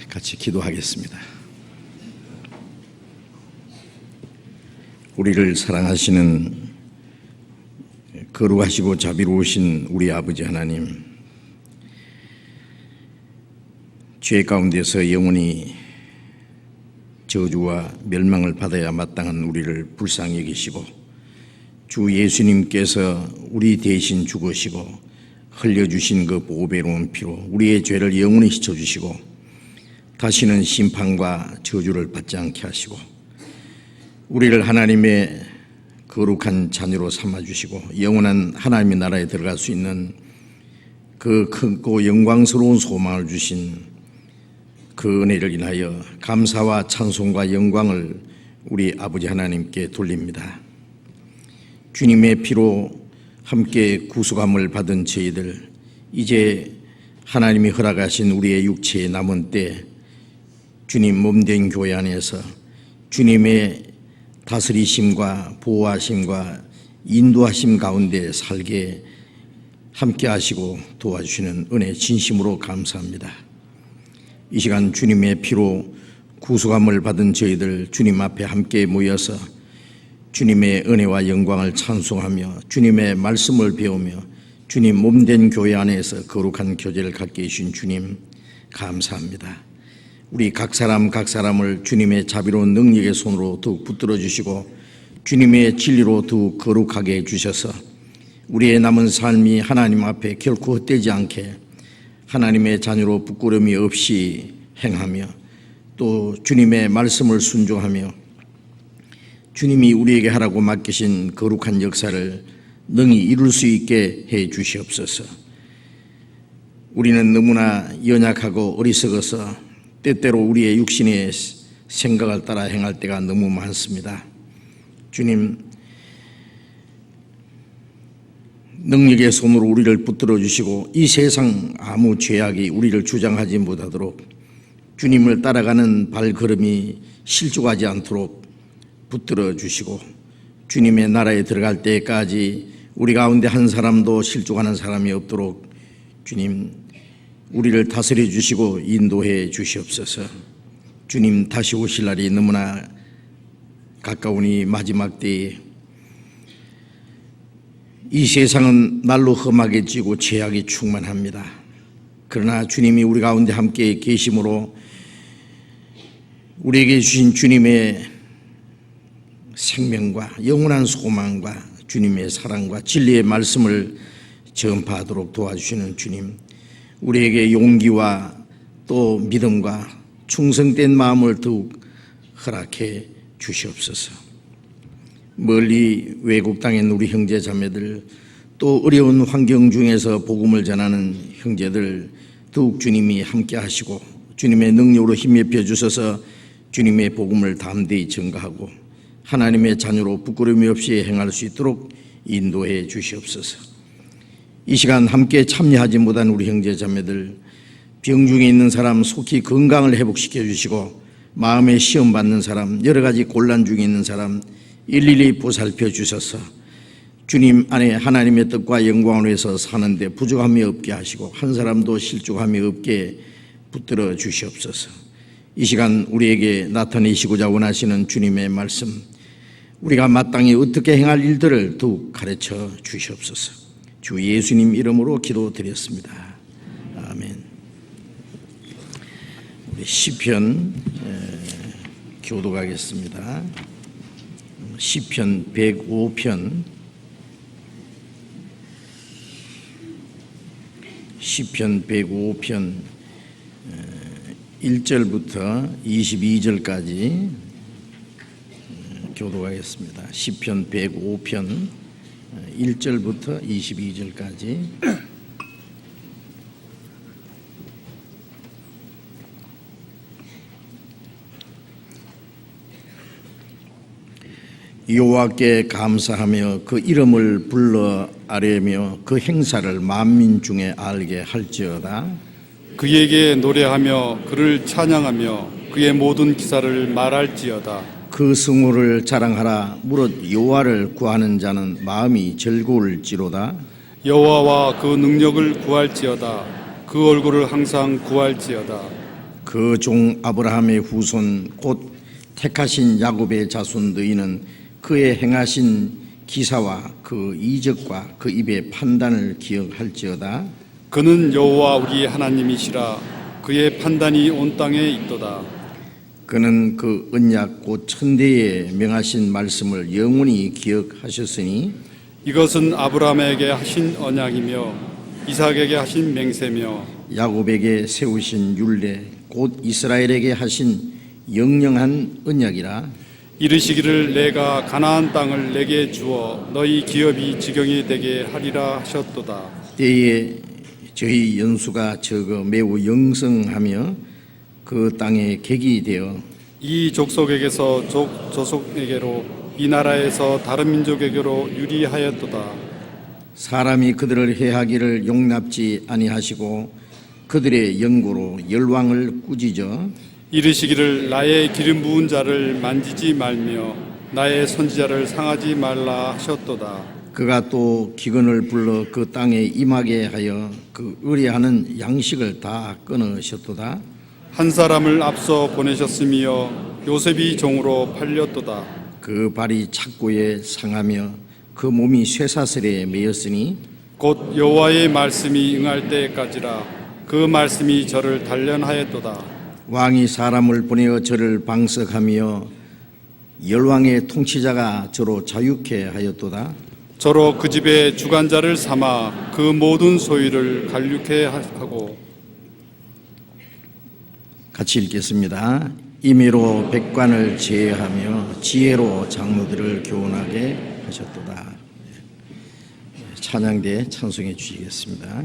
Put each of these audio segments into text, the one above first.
같이 기도하겠습니다. 우리를 사랑하시는 거룩하시고 자비로우신 우리 아버지 하나님, 죄 가운데서 영원히 저주와 멸망을 받아야 마땅한 우리를 불쌍히 여기시고 주 예수님께서 우리 대신 죽으시고 흘려주신 그 보배로운 피로 우리의 죄를 영원히 씻어주시고 다시는 심판과 저주를 받지 않게 하시고 우리를 하나님의 거룩한 자녀로 삼아주시고 영원한 하나님의 나라에 들어갈 수 있는 그 크고 영광스러운 소망을 주신 그 은혜를 인하여 감사와 찬송과 영광을 우리 아버지 하나님께 돌립니다. 주님의 피로 함께 구속함을 받은 저희들, 이제 하나님이 허락하신 우리의 육체의 남은 때 주님 몸된 교회 안에서 주님의 다스리심과 보호하심과 인도하심 가운데 살게 함께 하시고 도와주시는 은혜 진심으로 감사합니다. 이 시간 주님의 피로 구속함을 받은 저희들 주님 앞에 함께 모여서 주님의 은혜와 영광을 찬송하며 주님의 말씀을 배우며 주님 몸된 교회 안에서 거룩한 교제를 갖게 해주신 주님 감사합니다. 우리 각 사람을 주님의 자비로운 능력의 손으로 더욱 붙들어 주시고 주님의 진리로 더욱 거룩하게 해주셔서 우리의 남은 삶이 하나님 앞에 결코 헛되지 않게 하나님의 자녀로 부끄러움이 없이 행하며 또 주님의 말씀을 순종하며 주님이 우리에게 하라고 맡기신 거룩한 역사를 능히 이룰 수 있게 해 주시옵소서. 우리는 너무나 연약하고 어리석어서 때때로 우리의 육신의 생각을 따라 행할 때가 너무 많습니다. 주님, 능력의 손으로 우리를 붙들어 주시고 이 세상 아무 죄악이 우리를 주장하지 못하도록 주님을 따라가는 발걸음이 실족하지 않도록 붙들어 주시고 주님의 나라에 들어갈 때까지 우리 가운데 한 사람도 실족하는 사람이 없도록 주님 우리를 다스려 주시고 인도해 주시옵소서. 주님 다시 오실 날이 너무나 가까우니 마지막 때에 이 세상은 날로 험하게 지고 죄악이 충만합니다. 그러나 주님이 우리 가운데 함께 계심으로 우리에게 주신 주님의 생명과 영원한 소망과 주님의 사랑과 진리의 말씀을 전파하도록 도와주시는 주님, 우리에게 용기와 또 믿음과 충성된 마음을 더욱 허락해 주시옵소서. 멀리 외국 땅에 있는 우리 형제 자매들, 또 어려운 환경 중에서 복음을 전하는 형제들 더욱 주님이 함께 하시고 주님의 능력으로 힘입혀 주셔서 주님의 복음을 담대히 전가하고 하나님의 자녀로 부끄러움이 없이 행할 수 있도록 인도해 주시옵소서. 이 시간 함께 참여하지 못한 우리 형제 자매들, 병 중에 있는 사람 속히 건강을 회복시켜 주시고 마음에 시험 받는 사람, 여러 가지 곤란 중에 있는 사람 일일이 보살펴 주셔서 주님 안에 하나님의 뜻과 영광을 위해서 사는데 부족함이 없게 하시고 한 사람도 실족함이 없게 붙들어 주시옵소서. 이 시간 우리에게 나타내시고자 원하시는 주님의 말씀, 우리가 마땅히 어떻게 행할 일들을 더욱 가르쳐 주시옵소서. 주 예수님 이름으로 기도드렸습니다. 아멘. 우리 시편 교독하겠습니다. 시편 105편, 시편 105편 1절부터 22절까지 교독하겠습니다. 시편 105편 1절부터 22절까지. 여호와께 감사하며 그 이름을 불러 아뢰며 그 행사를 만민 중에 알게 할지어다. 그에게 노래하며 그를 찬양하며 그의 모든 기사를 말할지어다. 그 성호를 자랑하라. 무릇 여호와를 구하는 자는 마음이 즐거울지로다. 여호와와 그 능력을 구할지어다. 그 얼굴을 항상 구할지어다. 그 종 아브라함의 후손 곧 택하신 야곱의 자손 너희는 그의 행하신 기사와 그 이적과 그 입의 판단을 기억할지어다. 그는 여호와 우리 하나님이시라. 그의 판단이 온 땅에 있도다. 그는 그 언약 곧 천대에 명하신 말씀을 영원히 기억하셨으니 이것은 아브라함에게 하신 언약이며 이삭에게 하신 맹세며 야곱에게 세우신 율례 곧 이스라엘에게 하신 영영한 언약이라. 이르시기를 내가 가나안 땅을 내게 주어 너희 기업이 지경이 되게 하리라 하셨도다. 때에 저희 연수가 적어 매우 영성하며 그 땅에 객이 되어 이 족속에게서 저속에게로 이 나라에서 다른 민족에게로 유리하였도다. 사람이 그들을 해하기를 용납지 아니하시고 그들의 영고로 열왕을 꾸짖어 이르시기를 나의 기름 부은 자를 만지지 말며 나의 선지자를 상하지 말라 하셨도다. 그가 또 기근을 불러 그 땅에 임하게 하여 그 의뢰하는 양식을 다 끊으셨도다. 한 사람을 앞서 보내셨으며 요셉이 종으로 팔렸도다. 그 발이 착고에 상하며 그 몸이 쇠사슬에 매였으니 곧 여호와의 말씀이 응할 때까지라. 그 말씀이 저를 단련하였도다. 왕이 사람을 보내어 저를 방석하며 열왕의 통치자가 저로 자유케 하였도다. 저로 그 집의 주관자를 삼아 그 모든 소유를 관리케 하고. 같이 읽겠습니다. 임의로 백관을 제하며 지혜로 장로들을 교훈하게 하셨도다. 찬양대 찬송해 주시겠습니다.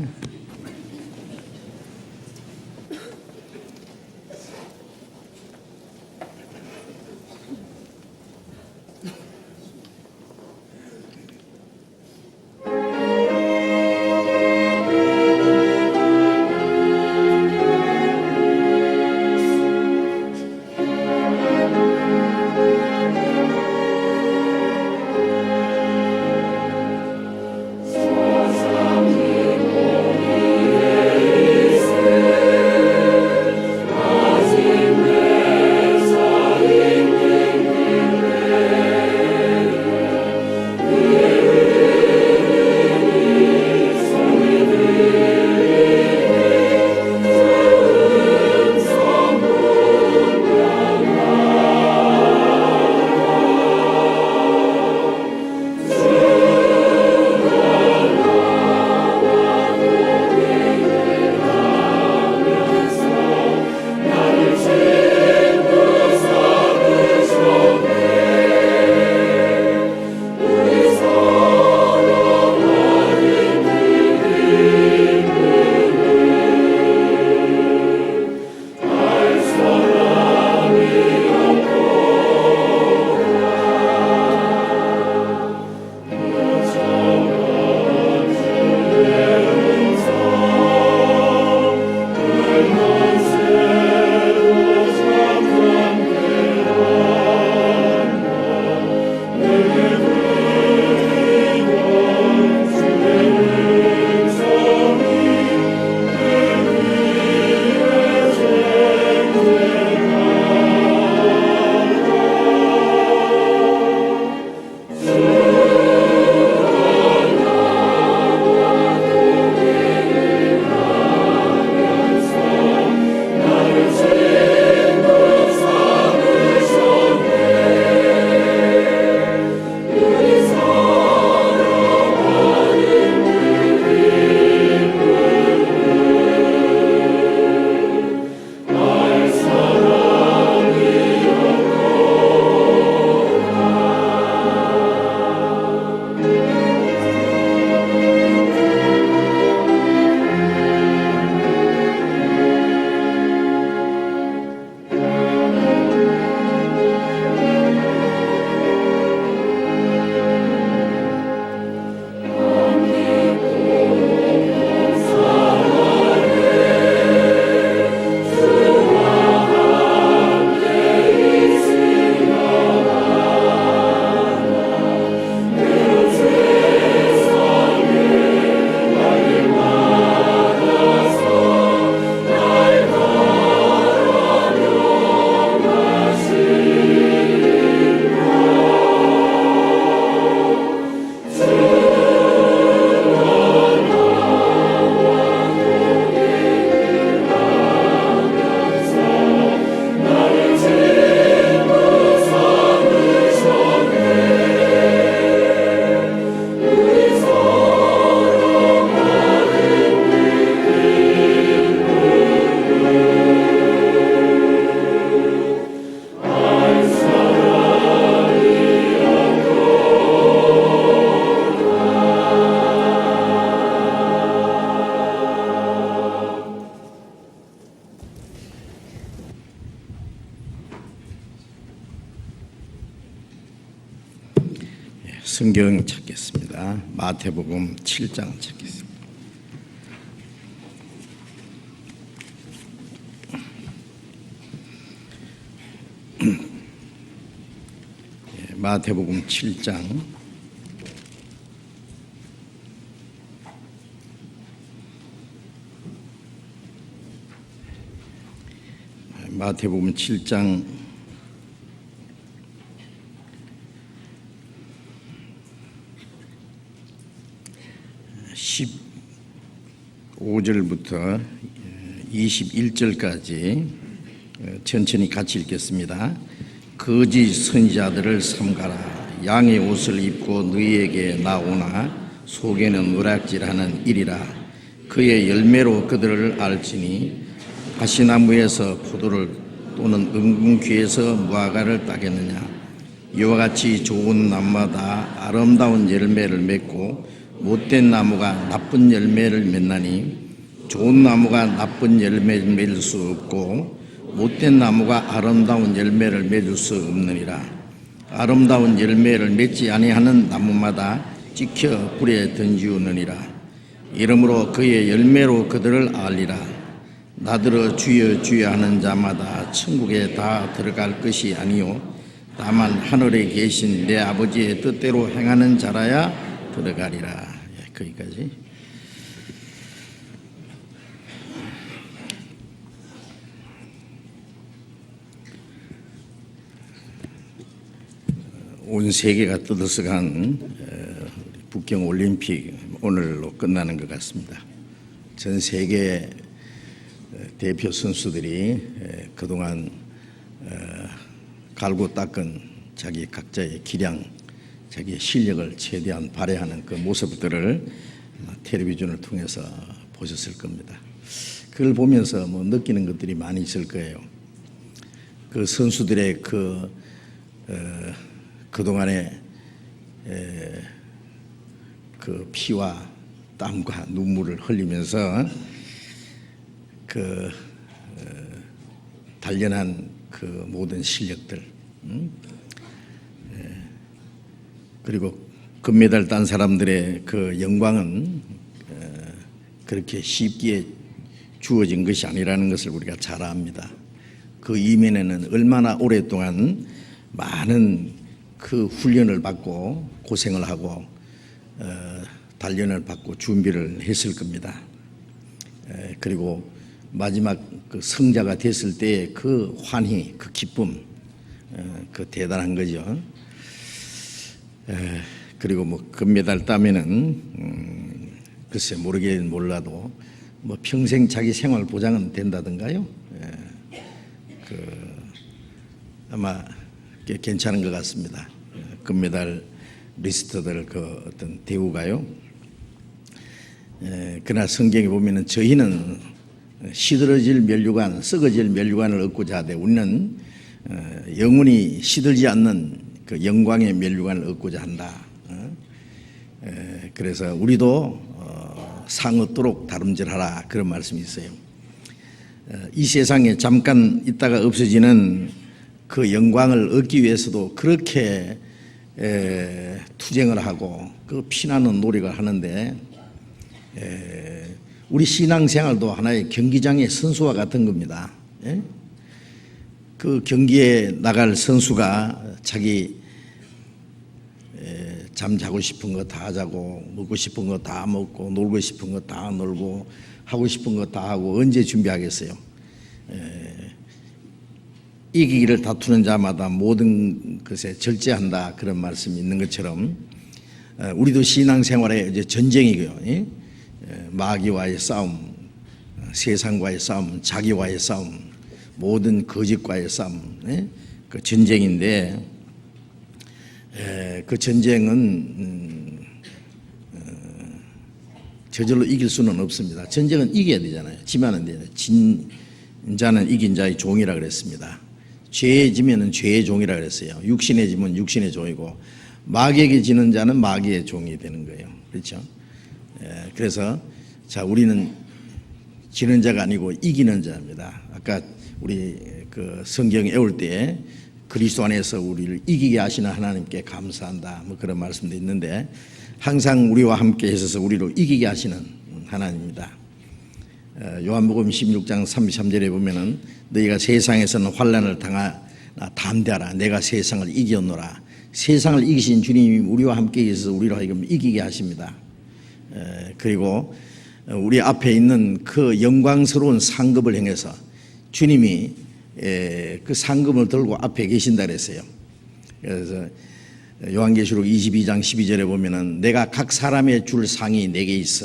성경 찾겠습니다. 마태복음 7장 찾겠습니다. 마태복음 7장 마태복음 7장 15절부터 21절까지 천천히 같이 읽겠습니다. 거짓 선지자들을 삼가라. 양의 옷을 입고 너희에게 나오나 속에는 노략질하는 이리라. 그의 열매로 그들을 알지니 가시나무에서 포도를 또는 은근귀에서 무화과를 따겠느냐. 이와 같이 좋은 나무마다 아름다운 열매를 맺고 못된 나무가 나쁜 열매를 맺나니 좋은 나무가 나쁜 열매를 맺을 수 없고 못된 나무가 아름다운 열매를 맺을 수 없느니라. 아름다운 열매를 맺지 아니하는 나무마다 찍혀 불에 던지우느니라. 이러므로 그의 열매로 그들을 알리라. 나더러 주여 주여 하는 자마다 천국에 다 들어갈 것이 아니요 다만 하늘에 계신 내 아버지의 뜻대로 행하는 자라야 들어가리라. 거기까지. 온 세계가 떠들썩한 북경 올림픽 오늘로 끝나는 것 같습니다. 전 세계 대표 선수들이 그동안 갈고 닦은 자기 각자의 기량, 자기의 실력을 최대한 발휘하는 그 모습들을 텔레비전을 통해서 보셨을 겁니다. 그걸 보면서 느끼는 것들이 많이 있을 거예요. 그 선수들의 그동안의 그 피와 땀과 눈물을 흘리면서 단련한 그 모든 실력들, 그리고 금메달 딴 사람들의 그 영광은 그렇게 쉽게 주어진 것이 아니라는 것을 우리가 잘 압니다. 그 이면에는 얼마나 오랫동안 많은 그 훈련을 받고 고생을 하고 단련을 받고 준비를 했을 겁니다. 그리고 마지막 그 성자가 됐을 때 그 환희, 그 기쁨, 그 대단한 거죠. 그리고 금메달 따면은 글쎄 모르긴 몰라도 평생 자기 생활 보장은 된다든가요. 아마 괜찮은 것 같습니다. 금메달 리스트들 그 어떤 대우가요. 그러나 성경에 보면은 저희는 시들어질 면류관, 썩어질 면류관을 얻고자 하되 우리는 영원히 시들지 않는 그 영광의 면류관을 얻고자 한다. 그래서 우리도 상 얻도록 다름질하라, 그런 말씀이 있어요. 이 세상에 잠깐 있다가 없어지는 그 영광을 얻기 위해서도 그렇게 투쟁을 하고 그 피나는 노력을 하는데 우리 신앙생활도 하나의 경기장의 선수와 같은 겁니다. 그 경기에 나갈 선수가 자기 잠 자고 싶은 거 다 자고 먹고 싶은 거 다 먹고 놀고 싶은 거 다 놀고 하고 싶은 거 다 하고 언제 준비하겠어요? 이기기를 다투는 자마다 모든 것에 절제한다, 그런 말씀이 있는 것처럼 우리도 신앙생활에 이제 전쟁이고요. 마귀와의 싸움, 세상과의 싸움, 자기와의 싸움, 모든 거짓과의 싸움, 그 전쟁인데 그 전쟁은 저절로 이길 수는 없습니다. 전쟁은 이겨야 되잖아요. 지면 안 되잖아요. 진 자는 이긴 자의 종이라 그랬습니다. 죄에 지면은 죄의 종이라 그랬어요. 육신에 지면 육신의 종이고 마귀에게 지는 자는 마귀의 종이 되는 거예요. 그렇죠? 그래서 자, 우리는 지는 자가 아니고 이기는 자입니다. 아까 우리 그 성경 외울 때 그리스도 안에서 우리를 이기게 하시는 하나님께 감사한다. 뭐 그런 말씀도 있는데 항상 우리와 함께 있어서 우리를 이기게 하시는 하나님입니다. 요한복음 16장 33절에 보면은 너희가 세상에서는 환난을 당하나 담대하라. 내가 세상을 이겼노라. 세상을 이기신 주님이 우리와 함께 있어서 우리로 하여금 이기게 하십니다. 그리고 우리 앞에 있는 그 영광스러운 상급을 행해서 주님이 그 상급을 들고 앞에 계신다 그랬어요. 그래서 요한계시록 22장 12절에 보면은 내가 각 사람의 줄 상이 내게 있어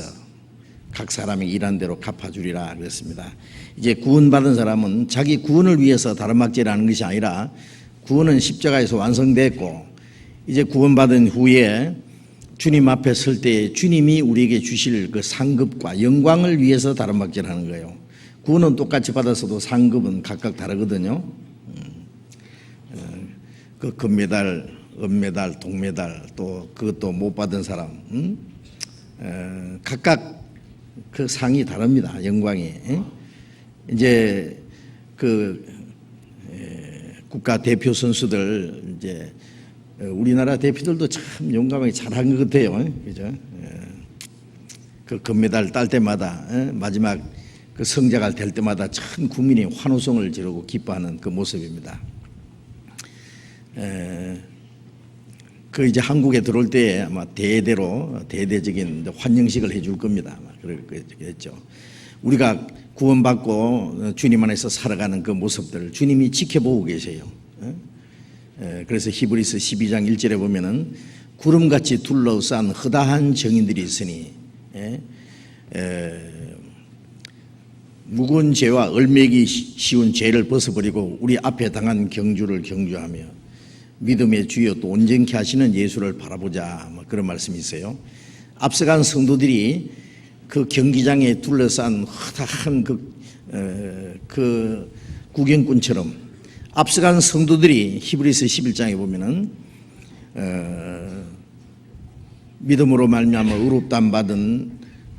각 사람이 일한 대로 갚아주리라 그랬습니다. 이제 구원받은 사람은 자기 구원을 위해서 다름박질하는 것이 아니라 구원은 십자가에서 완성됐고 이제 구원받은 후에 주님 앞에 설 때 주님이 우리에게 주실 그 상급과 영광을 위해서 다름박질하는 거예요. 구원은 똑같이 받았어도 상급은 각각 다르거든요. 그 금메달, 은메달, 동메달 또 그것도 못 받은 사람 각각 그 상이 다릅니다. 영광이. 이제 그 국가 대표 선수들 이제 우리나라 대표들도 참 용감하게 잘한 것 같아요. 그죠? 그 금메달 딸 때마다 마지막 그 성자가 될 때마다 전 국민이 환호성을 지르고 기뻐하는 그 모습입니다. 그 이제 한국에 들어올 때 아마 대대적인 환영식을 해줄 겁니다. 그랬죠. 우리가 구원받고 주님 안에서 살아가는 그 모습들을 주님이 지켜보고 계세요. 그래서 히브리서 12장 1절에 보면은 구름같이 둘러싼 허다한 정인들이 있으니 무거운 죄와 얼매기 쉬운 죄를 벗어버리고 우리 앞에 당한 경주를 경주하며 믿음의 주여 또 온전케 하시는 예수를 바라보자. 뭐 그런 말씀이 있어요. 앞서간 성도들이 그 경기장에 둘러싼 허다한 그 구경꾼처럼 앞서간 성도들이 히브리서 11장에 보면은 믿음으로 말미암아 의롭다함 받은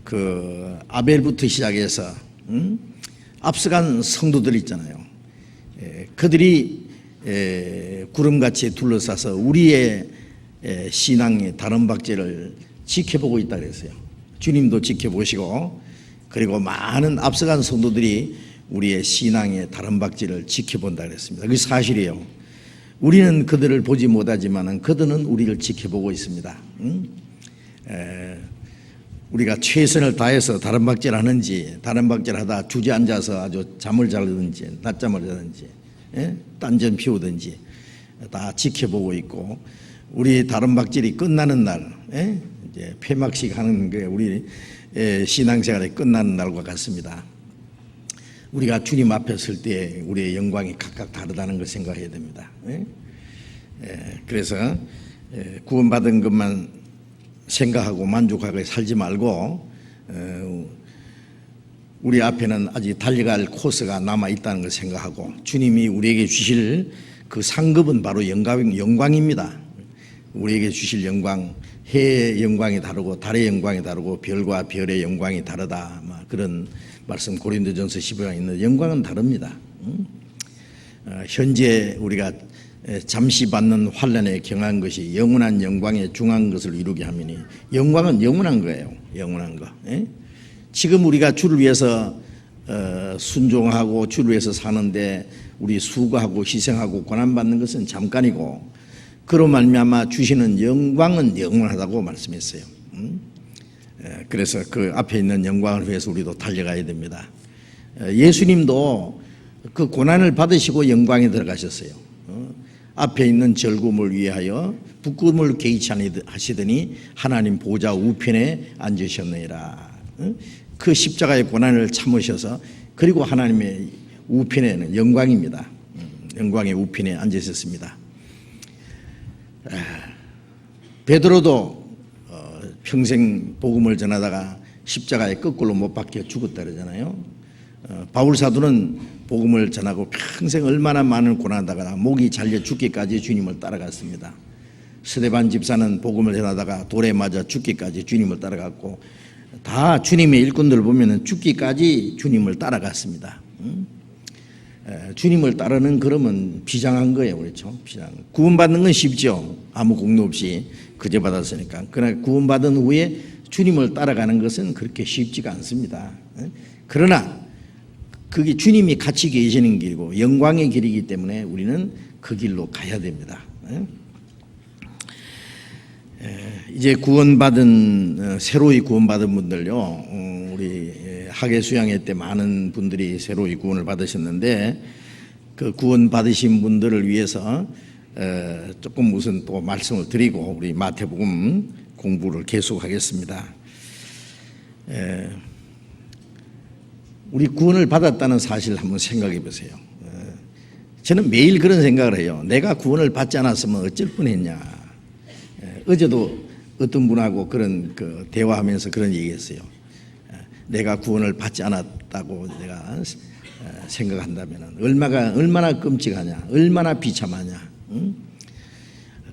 그 아벨부터 시작해서 앞서간 성도들 있잖아요. 그들이 구름같이 둘러싸서 우리의 신앙의 다름박질을 지켜보고 있다 그랬어요. 주님도 지켜보시고 그리고 많은 앞서간 성도들이 우리의 신앙의 다름박질을 지켜본다 그랬습니다. 그게 사실이에요. 우리는 그들을 보지 못하지만 그들은 우리를 지켜보고 있습니다. 우리가 최선을 다해서 다름박질 하는지 다름박질 하다 주저앉아서 아주 잠을 자든지 낮잠을 자든지 딴전 피우든지 다 지켜보고 있고 우리 다름박질이 끝나는 날 이제 폐막식 하는 게 우리 신앙생활이 끝나는 날과 같습니다. 우리가 주님 앞에 설 때 우리의 영광이 각각 다르다는 걸 생각해야 됩니다. 그래서 구원받은 것만 생각하고 만족하게 살지 말고 우리 앞에는 아직 달려갈 코스가 남아 있다는 걸 생각하고 주님이 우리에게 주실 그 상급은 바로 영광입니다. 우리에게 주실 영광, 해의 영광이 다르고 달의 영광이 다르고 별과 별의 영광이 다르다. 그런 말씀 고린도전서 15장에 있는 영광은 다릅니다. 현재 우리가 잠시 받는 환난에 경한 것이 영원한 영광에 중한 것을 이루게 하미니 영광은 영원한 거예요. 영원한 거. 지금 우리가 주를 위해서 순종하고 주를 위해서 사는데 우리 수고하고 희생하고 고난받는 것은 잠깐이고 그로 말미암아 주시는 영광은 영원하다고 말씀했어요. 그래서 그 앞에 있는 영광을 위해서 우리도 달려가야 됩니다. 예수님도 그 고난을 받으시고 영광에 들어가셨어요. 앞에 있는 절구을 위하여 부끄러움을 개의치 하시더니 하나님 보좌 우편에 앉으셨느니라. 그 십자가의 고난을 참으셔서 그리고 하나님의 우편에는 영광입니다. 영광의 우편에 앉으셨습니다. 베드로도 평생 복음을 전하다가 십자가에 거꾸로 못 박혀 죽었다 그러잖아요. 바울 사도는 복음을 전하고 평생 얼마나 많은 고난하다가 목이 잘려 죽기까지 주님을 따라갔습니다. 스데반 집사는 복음을 전하다가 돌에 맞아 죽기까지 주님을 따라갔고 다 주님의 일꾼들 보면 죽기까지 주님을 따라갔습니다. 주님을 따르는 걸음은 비장한 거예요. 그렇죠? 비장. 구원받는 건 쉽죠. 아무 공로 없이 그저 받았으니까. 그러나 구원받은 후에 주님을 따라가는 것은 그렇게 쉽지가 않습니다. 그러나 그게 주님이 같이 계시는 길이고 영광의 길이기 때문에 우리는 그 길로 가야 됩니다. 이제 구원받은 새로이 구원받은 분들요, 우리 학예 수양회 때 많은 분들이 새로이 구원을 받으셨는데 그 구원 받으신 분들을 위해서 조금 우선 또 말씀을 드리고 우리 마태복음 공부를 계속하겠습니다. 우리 구원을 받았다는 사실을 한번 생각해 보세요. 저는 매일 그런 생각을 해요. 내가 구원을 받지 않았으면 어쩔 뻔했냐. 어제도 어떤 분하고 그런 대화하면서 그런 얘기했어요. 내가 구원을 받지 않았다고 내가 생각한다면 얼마나 끔찍하냐, 얼마나 비참하냐. 응?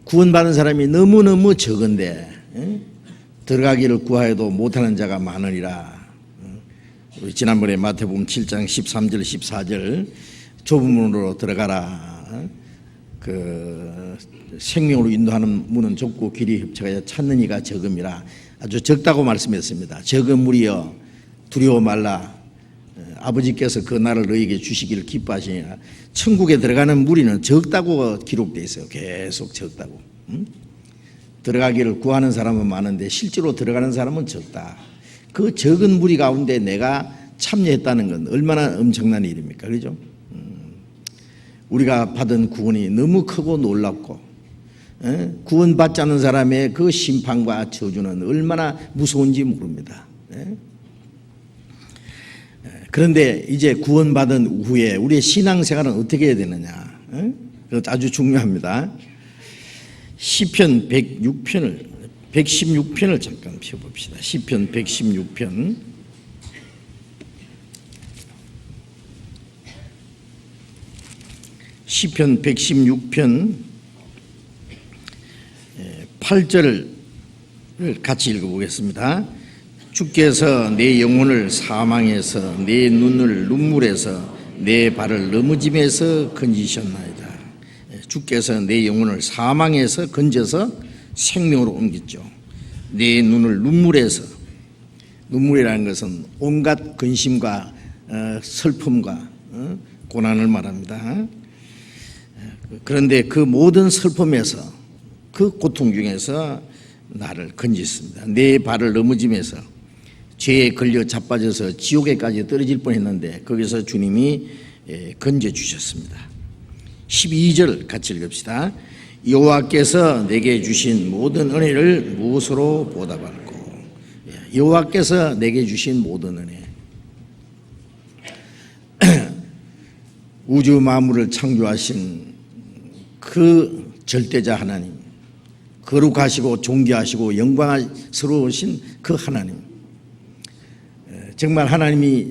구원받은 사람이 너무너무 적은데 들어가기를 구하여도 못하는 자가 많으리라. 우리 지난번에 마태복음 7장 13절 14절 좁은 문으로 들어가라. 그 생명으로 인도하는 문은 좁고 길이 협착하여 찾는 이가 적음이라. 아주 적다고 말씀했습니다. 적은 무리여 두려워 말라. 아버지께서 그 나를 너희에게 주시기를 기뻐하시니라. 천국에 들어가는 무리는 적다고 기록되어 있어요. 계속 적다고. 들어가기를 구하는 사람은 많은데 실제로 들어가는 사람은 적다. 그 적은 무리 가운데 내가 참여했다는 건 얼마나 엄청난 일입니까? 그렇죠? 우리가 받은 구원이 너무 크고 놀랍고 구원받지 않는 사람의 그 심판과 저주는 얼마나 무서운지 모릅니다. 그런데 이제 구원받은 후에 우리의 신앙생활은 어떻게 해야 되느냐? 그것도 아주 중요합니다. 시편 116편을 잠깐 펴봅시다. 시편 116편. 시편 116편 8절을 같이 읽어보겠습니다. 주께서 내 영혼을 사망에서 내 눈을 눈물에서 내 발을 넘어짐에서 건지셨나이다. 주께서 내 영혼을 사망에서 건져서 생명으로 옮겼죠. 내 눈을 눈물에서, 눈물이라는 것은 온갖 근심과 슬픔과 고난을 말합니다. 그런데 그 모든 슬픔에서, 그 고통 중에서 나를 건졌습니다. 내 발을 넘어짐에서 죄에 걸려 자빠져서 지옥에까지 떨어질 뻔했는데 거기서 주님이 건져주셨습니다. 12절 같이 읽읍시다. 여호와께서 내게 주신 모든 은혜를 무엇으로 보답할꼬. 여호와께서 내게 주신 모든 은혜. 우주 만물을 창조하신 그 절대자 하나님, 거룩하시고 존귀하시고 영광스러우신 그 하나님, 정말 하나님이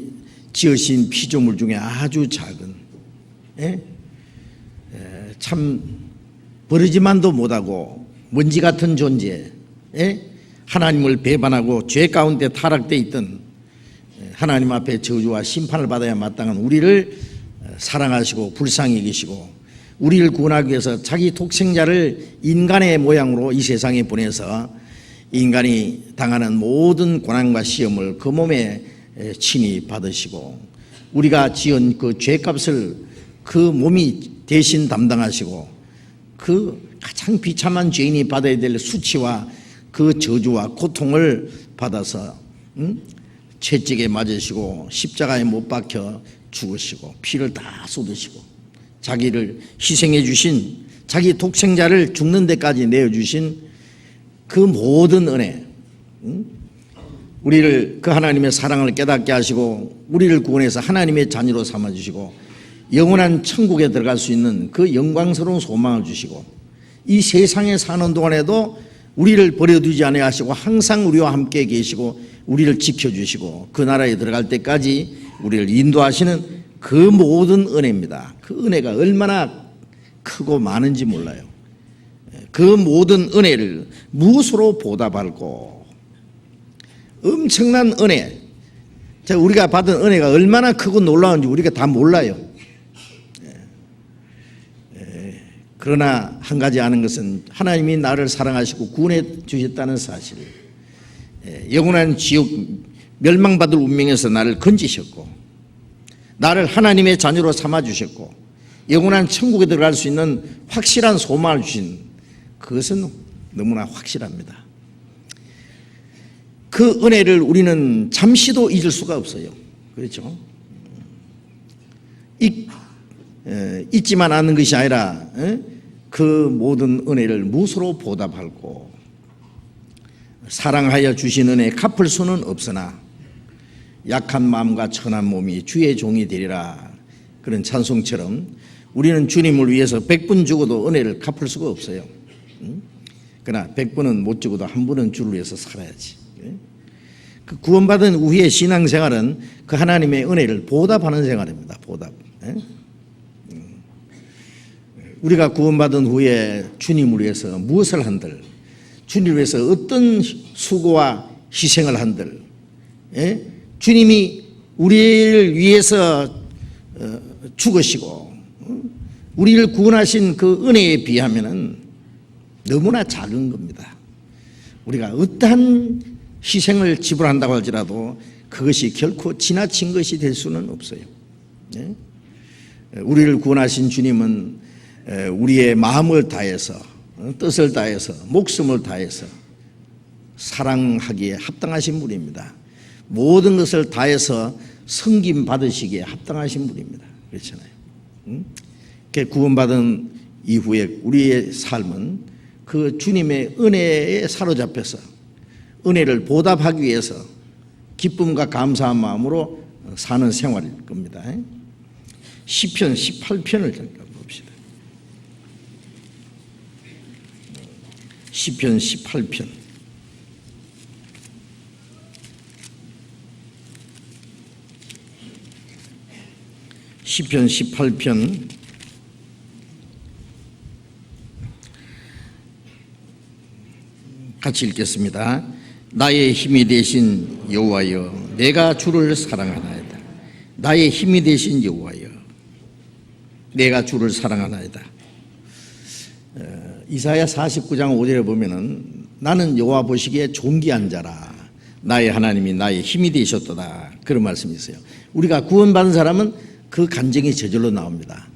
지으신 피조물 중에 아주 작은, 참 버리지만도 못하고 먼지 같은 존재, 하나님을 배반하고 죄 가운데 타락되어 있던 하나님 앞에 저주와 심판을 받아야 마땅한 우리를 사랑하시고 불쌍히 여기시고 우리를 구원하기 위해서 자기 독생자를 인간의 모양으로 이 세상에 보내서 인간이 당하는 모든 고난과 시험을 그 몸에 친히 받으시고 우리가 지은 그 죄값을 그 몸이 대신 담당하시고 그 가장 비참한 죄인이 받아야 될 수치와 그 저주와 고통을 받아서 채찍에 맞으시고 십자가에 못 박혀 죽으시고 피를 다 쏟으시고 자기를 희생해 주신, 자기 독생자를 죽는 데까지 내어주신 그 모든 은혜, 우리를 그 하나님의 사랑을 깨닫게 하시고 우리를 구원해서 하나님의 자녀로 삼아주시고 영원한 천국에 들어갈 수 있는 그 영광스러운 소망을 주시고 이 세상에 사는 동안에도 우리를 버려두지 아니하시고 항상 우리와 함께 계시고 우리를 지켜주시고 그 나라에 들어갈 때까지 우리를 인도하시는 그 모든 은혜입니다. 그 은혜가 얼마나 크고 많은지 몰라요. 그 모든 은혜를 무엇으로 보답할꼬. 엄청난 은혜, 우리가 받은 은혜가 얼마나 크고 놀라운지 우리가 다 몰라요. 그러나 한 가지 아는 것은 하나님이 나를 사랑하시고 구원해 주셨다는 사실, 영원한 지옥 멸망받을 운명에서 나를 건지셨고 나를 하나님의 자녀로 삼아주셨고 영원한 천국에 들어갈 수 있는 확실한 소망을 주신 그것은 너무나 확실합니다. 그 은혜를 우리는 잠시도 잊을 수가 없어요. 그렇죠? 잊지만 않는 것이 아니라 그 모든 은혜를 무수로 보답하고 사랑하여 주신 은혜 갚을 수는 없으나 약한 마음과 천한 몸이 주의 종이 되리라, 그런 찬송처럼 우리는 주님을 위해서 100분 죽어도 은혜를 갚을 수가 없어요. 그러나 100분은 못 죽어도 한 분은 주를 위해서 살아야지. 그 구원받은 후의 신앙생활은 그 하나님의 은혜를 보답하는 생활입니다. 보답. 우리가 구원받은 후에 주님을 위해서 무엇을 한들, 주님을 위해서 어떤 수고와 희생을 한들, 주님이 우리를 위해서 죽으시고 우리를 구원하신 그 은혜에 비하면 너무나 작은 겁니다. 우리가 어떠한 희생을 지불한다고 할지라도 그것이 결코 지나친 것이 될 수는 없어요. 우리를 구원하신 주님은 우리의 마음을 다해서, 뜻을 다해서, 목숨을 다해서 사랑하기에 합당하신 분입니다. 모든 것을 다해서 섬김 받으시기에 합당하신 분입니다. 그렇잖아요. 구원받은 이후에 우리의 삶은 그 주님의 은혜에 사로잡혀서 은혜를 보답하기 위해서 기쁨과 감사한 마음으로 사는 생활일 겁니다. 시편 18편을 잠깐 봅시다. 시편 18편. 시편 18편 같이 읽겠습니다. 나의 힘이 되신 여호와여, 내가 주를 사랑하나이다. 나의 힘이 되신 여호와여, 내가 주를 사랑하나이다. 이사야 49장 5절에 보면은 나는 여호와 보시기에 존귀한 자라, 나의 하나님이 나의 힘이 되셨도다, 그런 말씀이 있어요. 우리가 구원받은 사람은 그 간증이 저절로 나옵니다.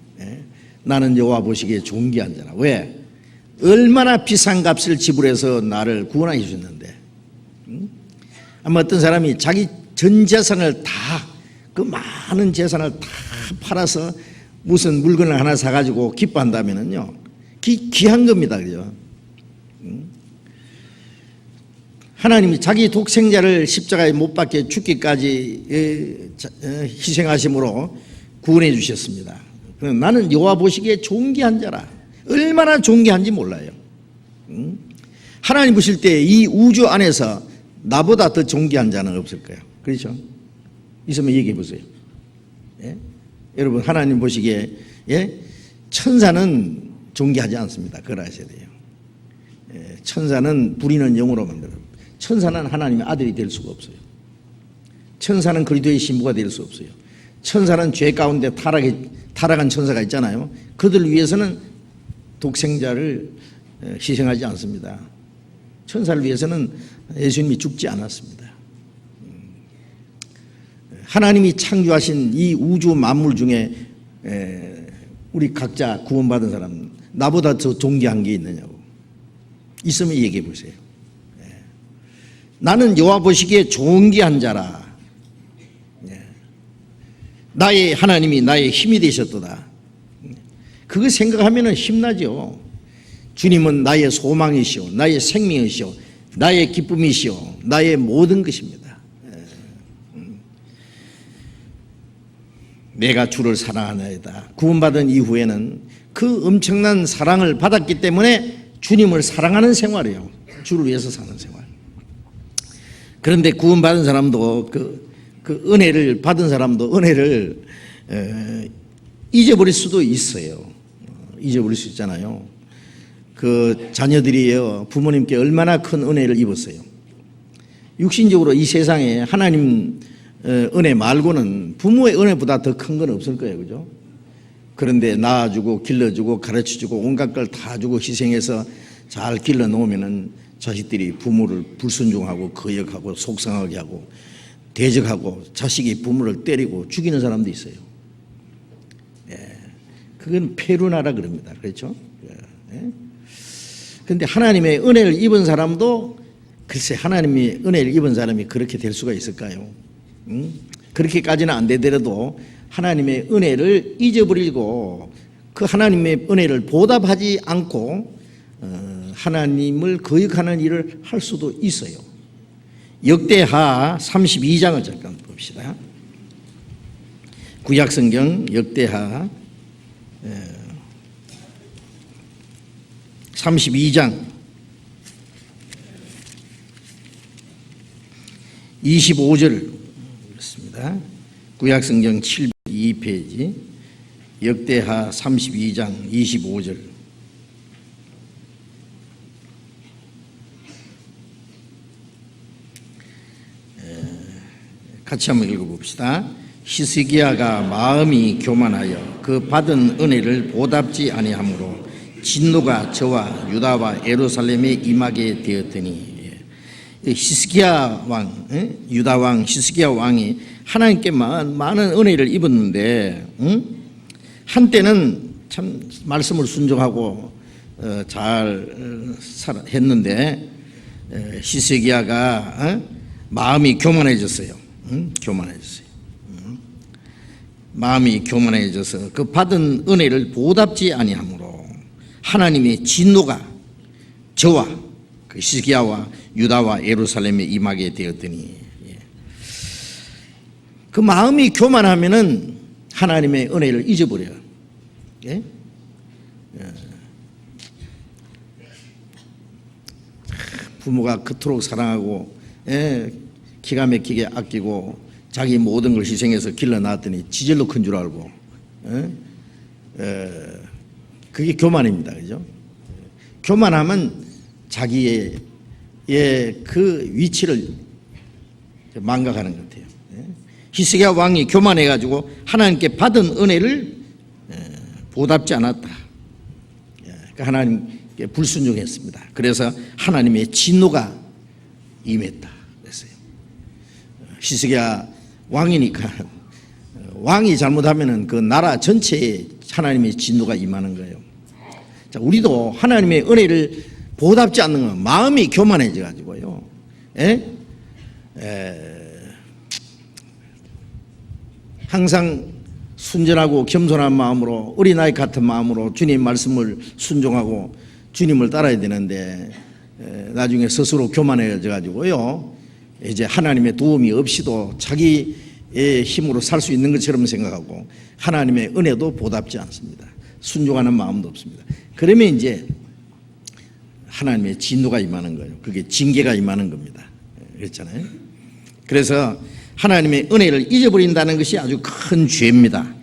나는 여호와 보시기에 존귀한 자라. 왜? 얼마나 비싼 값을 지불해서 나를 구원하여 주셨는데. 아마 어떤 사람이 자기 전 재산을 다, 그 많은 재산을 다 팔아서 무슨 물건을 하나 사가지고 기뻐한다면은요, 귀한 겁니다. 그죠? 하나님이 자기 독생자를 십자가에 못 박혀 죽기까지 희생하심으로 구원해 주셨습니다. 나는 여호와 보시기에 존귀한 자라. 얼마나 존귀한지 몰라요. 하나님 보실 때 이 우주 안에서 나보다 더 존귀한 자는 없을 거예요. 그렇죠? 있으면 얘기해 보세요. 여러분, 하나님 보시기에 천사는 존귀하지 않습니다. 그걸 아셔야 돼요. 천사는 부리는 영으로 만들어요. 천사는 하나님의 아들이 될 수가 없어요. 천사는 그리스도의 신부가 될 수 없어요. 천사는 죄 가운데 타락한 천사가 있잖아요. 그들 위해서는 독생자를 희생하지 않습니다. 천사를 위해서는 예수님이 죽지 않았습니다. 하나님이 창조하신 이 우주 만물 중에 우리 각자 구원받은 사람, 나보다 더 존귀한 게 있느냐고. 있으면 얘기해 보세요. 나는 여호와 보시기에 존귀한 자라. 나의 하나님이 나의 힘이 되셨도다. 그거 생각하면 힘나죠. 주님은 나의 소망이시오, 나의 생명이시오, 나의 기쁨이시오, 나의 모든 것입니다. 내가 주를 사랑하나이다. 구원받은 이후에는 그 엄청난 사랑을 받았기 때문에 주님을 사랑하는 생활이에요. 주를 위해서 사는 생활. 그런데 구원받은 사람도 그 은혜를 받은 사람도 은혜를 잊어버릴 수도 있어요. 잊어버릴 수 있잖아요. 그 자녀들이요, 부모님께 얼마나 큰 은혜를 입었어요. 육신적으로 이 세상에 하나님 은혜 말고는 부모의 은혜보다 더 큰 건 없을 거예요. 그죠? 그런데 낳아주고 길러주고 가르쳐주고 온갖 걸 다 주고 희생해서 잘 길러놓으면은 자식들이 부모를 불순종하고 거역하고 속상하게 하고 대적하고 자식이 부모를 때리고 죽이는 사람도 있어요. 그건 페루나라 그럽니다. 그렇죠? 그런데 하나님의 은혜를 입은 사람도 글쎄 하나님의 은혜를 입은 사람이 그렇게 될 수가 있을까요? 그렇게까지는 안 되더라도 하나님의 은혜를 잊어버리고 그 하나님의 은혜를 보답하지 않고 하나님을 거역하는 일을 할 수도 있어요. 역대하 32장을 잠깐 봅시다. 구약성경 역대하 32장 25절 그렇습니다. 구약성경 702페이지 역대하 32장 25절 같이 한번 읽어봅시다. 히스기야가 마음이 교만하여 그 받은 은혜를 보답지 아니하므로 진노가 저와 유다와 예루살렘에 임하게 되었더니 히스기야 왕, 유다 왕 히스기야 왕이 하나님께 많은 은혜를 입었는데 한때는 참 말씀을 순종하고 잘 했는데 히스기야가 마음이 교만해졌어요. 마음이 교만해져서 그 받은 은혜를 보답지 아니하므로 하나님의 진노가 저와 그 히스기야와 유다와 예루살렘에 임하게 되었더니 그 마음이 교만하면은 하나님의 은혜를 잊어버려요. 부모가 그토록 사랑하고 기가 막히게 아끼고 자기 모든 걸 희생해서 길러놨더니 지젤로 큰 줄 알고 그게 교만입니다. 그죠? 교만하면 자기의 그 위치를 망각하는 것 같아요. 히스기야 왕이 교만해가지고 하나님께 받은 은혜를 보답지 않았다. 그러니까 하나님께 불순종했습니다. 그래서 하나님의 진노가 임했다. 그랬어요. 히스기야 왕이니까 왕이 잘못하면은 그 나라 전체에 하나님의 진노가 임하는 거예요. 자, 우리도 하나님의 은혜를 보답지 않는 건 마음이 교만해져 가지고요. 항상 순전하고 겸손한 마음으로 어린아이 같은 마음으로 주님 말씀을 순종하고 주님을 따라야 되는데 나중에 스스로 교만해져 가지고요. 이제 하나님의 도움이 없이도 자기의 힘으로 살 수 있는 것처럼 생각하고 하나님의 은혜도 보답지 않습니다. 순종하는 마음도 없습니다. 그러면 이제 하나님의 진노가 임하는 거예요. 그게 징계가 임하는 겁니다. 그렇잖아요. 그래서 하나님의 은혜를 잊어버린다는 것이 아주 큰 죄입니다.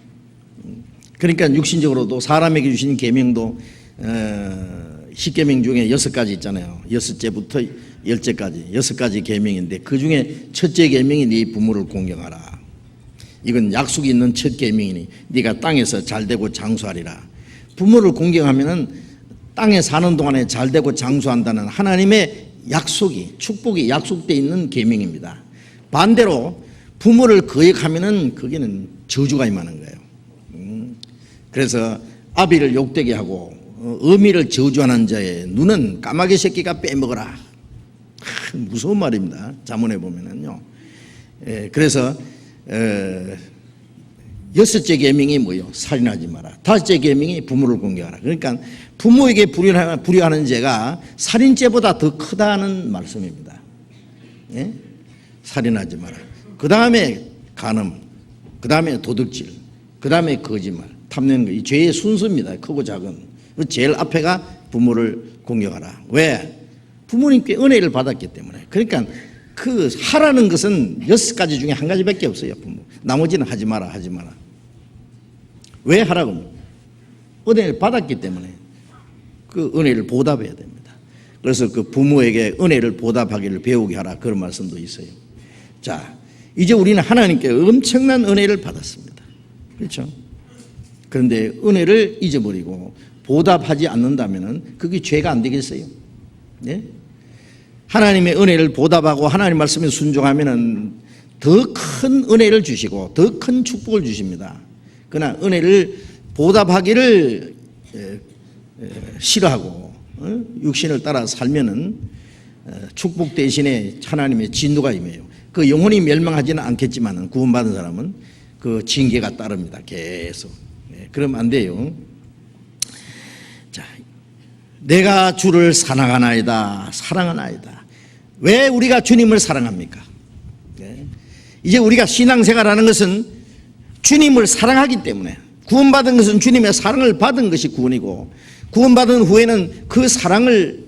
그러니까 육신적으로도 사람에게 주신 계명도 10계명 중에 6가지 있잖아요. 6제부터 10제까지 6가지 계명인데 그 중에 첫째 계명이 네 부모를 공경하라. 이건 약속이 있는 첫 계명이니 네가 땅에서 잘되고 장수하리라. 부모를 공경하면은 땅에 사는 동안에 잘되고 장수한다는 하나님의 약속이 축복이 약속되어 있는 계명입니다. 반대로 부모를 거역하면은 거기는 저주가 임하는 거예요. 그래서 아비를 욕되게 하고 어미를 저주하는 자의 눈은 까마귀 새끼가 빼먹어라. 무서운 말입니다. 자문해 보면은요. 그래서 6째 계명이 뭐요? 살인하지 마라. 5째 계명이 부모를 공경하라. 그러니까 부모에게 불효하는 죄가 살인죄보다 더 크다는 말씀입니다. 살인하지 마라. 그 다음에 간음, 그 다음에 도둑질, 그 다음에 거짓말, 탐내는 거. 이 죄의 순서입니다. 크고 작은. 제일 앞에가 부모를 공경하라. 왜? 부모님께 은혜를 받았기 때문에. 그러니까 그 하라는 것은 6가지 중에 한 가지밖에 없어요. 부모. 나머지는 하지 마라, 하지 마라. 왜 하라고? 은혜를 받았기 때문에 그 은혜를 보답해야 됩니다. 그래서 그 부모에게 은혜를 보답하기를 배우게 하라. 그런 말씀도 있어요. 자, 이제 우리는 하나님께 엄청난 은혜를 받았습니다. 그렇죠? 그런데 은혜를 잊어버리고 보답하지 않는다면 그게 죄가 안 되겠어요? 네? 하나님의 은혜를 보답하고 하나님 말씀에 순종하면 더 큰 은혜를 주시고 더 큰 축복을 주십니다. 그러나 은혜를 보답하기를 싫어하고 육신을 따라 살면은 축복 대신에 하나님의 진노가 임해요. 그 영혼이 멸망하지는 않겠지만 구원받은 사람은 그 징계가 따릅니다. 계속. 그러면 안 돼요. 자, 내가 주를 사랑하나이다. 사랑하나이다. 왜 우리가 주님을 사랑합니까? 이제 우리가 신앙생활하는 것은 주님을 사랑하기 때문에, 구원받은 것은 주님의 사랑을 받은 것이 구원이고, 구원받은 후에는 그 사랑을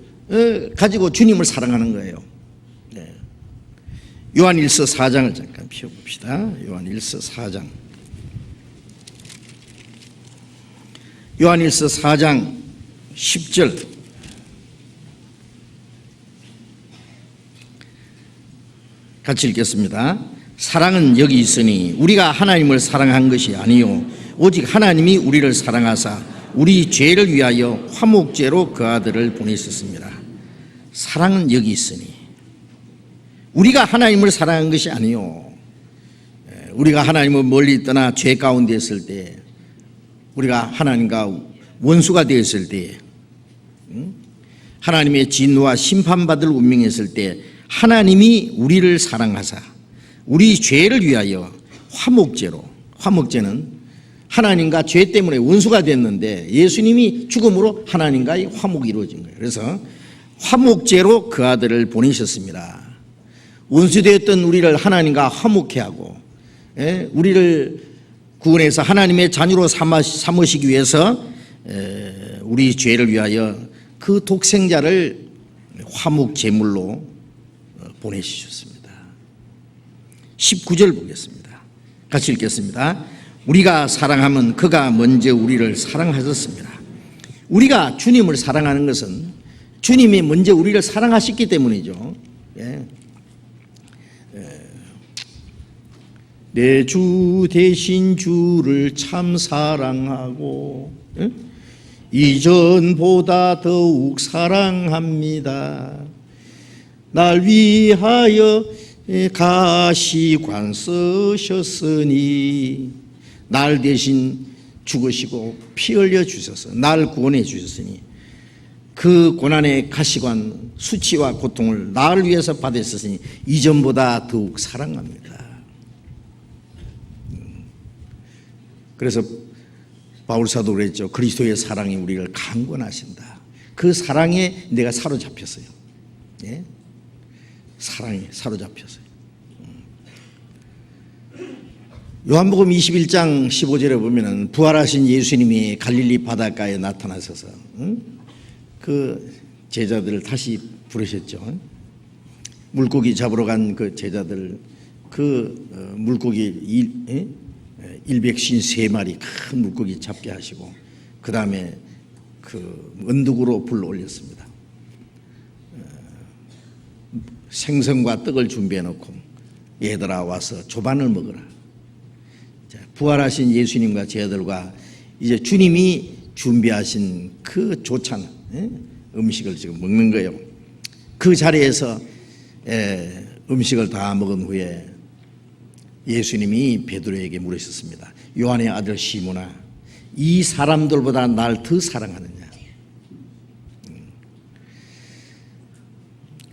가지고 주님을 사랑하는 거예요. 요한일서 4장을 잠깐 펴봅시다. 요한일서 4장. 요한일서 4장 10절. 같이 읽겠습니다. 사랑은 여기 있으니 우리가 하나님을 사랑한 것이 아니요 오직 하나님이 우리를 사랑하사 우리 죄를 위하여 화목제로 그 아들을 보내셨습니다. 사랑은 여기 있으니 우리가 하나님을 사랑한 것이 아니요, 우리가 하나님을 멀리 떠나 죄 가운데 있을 때, 우리가 하나님과 원수가 되었을 때, 하나님의 진노와 심판받을 운명했을 때 하나님이 우리를 사랑하사 우리 죄를 위하여 화목제로, 화목제는 하나님과 죄 때문에 원수가 됐는데 예수님이 죽음으로 하나님과의 화목이 이루어진 거예요. 그래서 화목제로 그 아들을 보내셨습니다. 원수되었던 우리를 하나님과 화목케 하고 우리를 구원해서 하나님의 자녀로 삼으시기 위해서 우리 죄를 위하여 그 독생자를 화목제물로 보내주셨습니다. 19절 보겠습니다. 같이 읽겠습니다. 우리가 사랑하면 그가 먼저 우리를 사랑하셨습니다. 우리가 주님을 사랑하는 것은 주님이 먼저 우리를 사랑하셨기 때문이죠. 내 주 대신 주를 참 사랑하고 이전보다 더욱 사랑합니다. 날 위하여 가시관 쓰셨으니 날 대신 죽으시고 피 흘려 주셔서 날 구원해 주셨으니 그 고난의 가시관 수치와 고통을 나를 위해서 받으셨으니 이전보다 더욱 사랑합니다. 그래서 바울사도 그랬죠. 그리스도의 사랑이 우리를 강권하신다. 그 사랑에 내가 사로잡혔어요. 예? 사랑에 사로잡혔어요. 요한복음 21장 15절에 보면은 부활하신 예수님이 갈릴리 바닷가에 나타나셔서 그 제자들을 다시 부르셨죠. 물고기 잡으러 간 그 제자들, 그 물고기 153마리 큰 물고기 잡게 하시고 그 다음에 그 언덕으로 불러 올렸습니다. 생선과 떡을 준비해 놓고 얘들아 와서 조반을 먹어라. 부활하신 예수님과 제자들과 이제 주님이 준비하신 그 조찬 음식을 지금 먹는 거예요. 그 자리에서 음식을 다 먹은 후에 예수님이 베드로에게 물으셨습니다. 요한의 아들 시몬아, 이 사람들보다 날 더 사랑하느냐?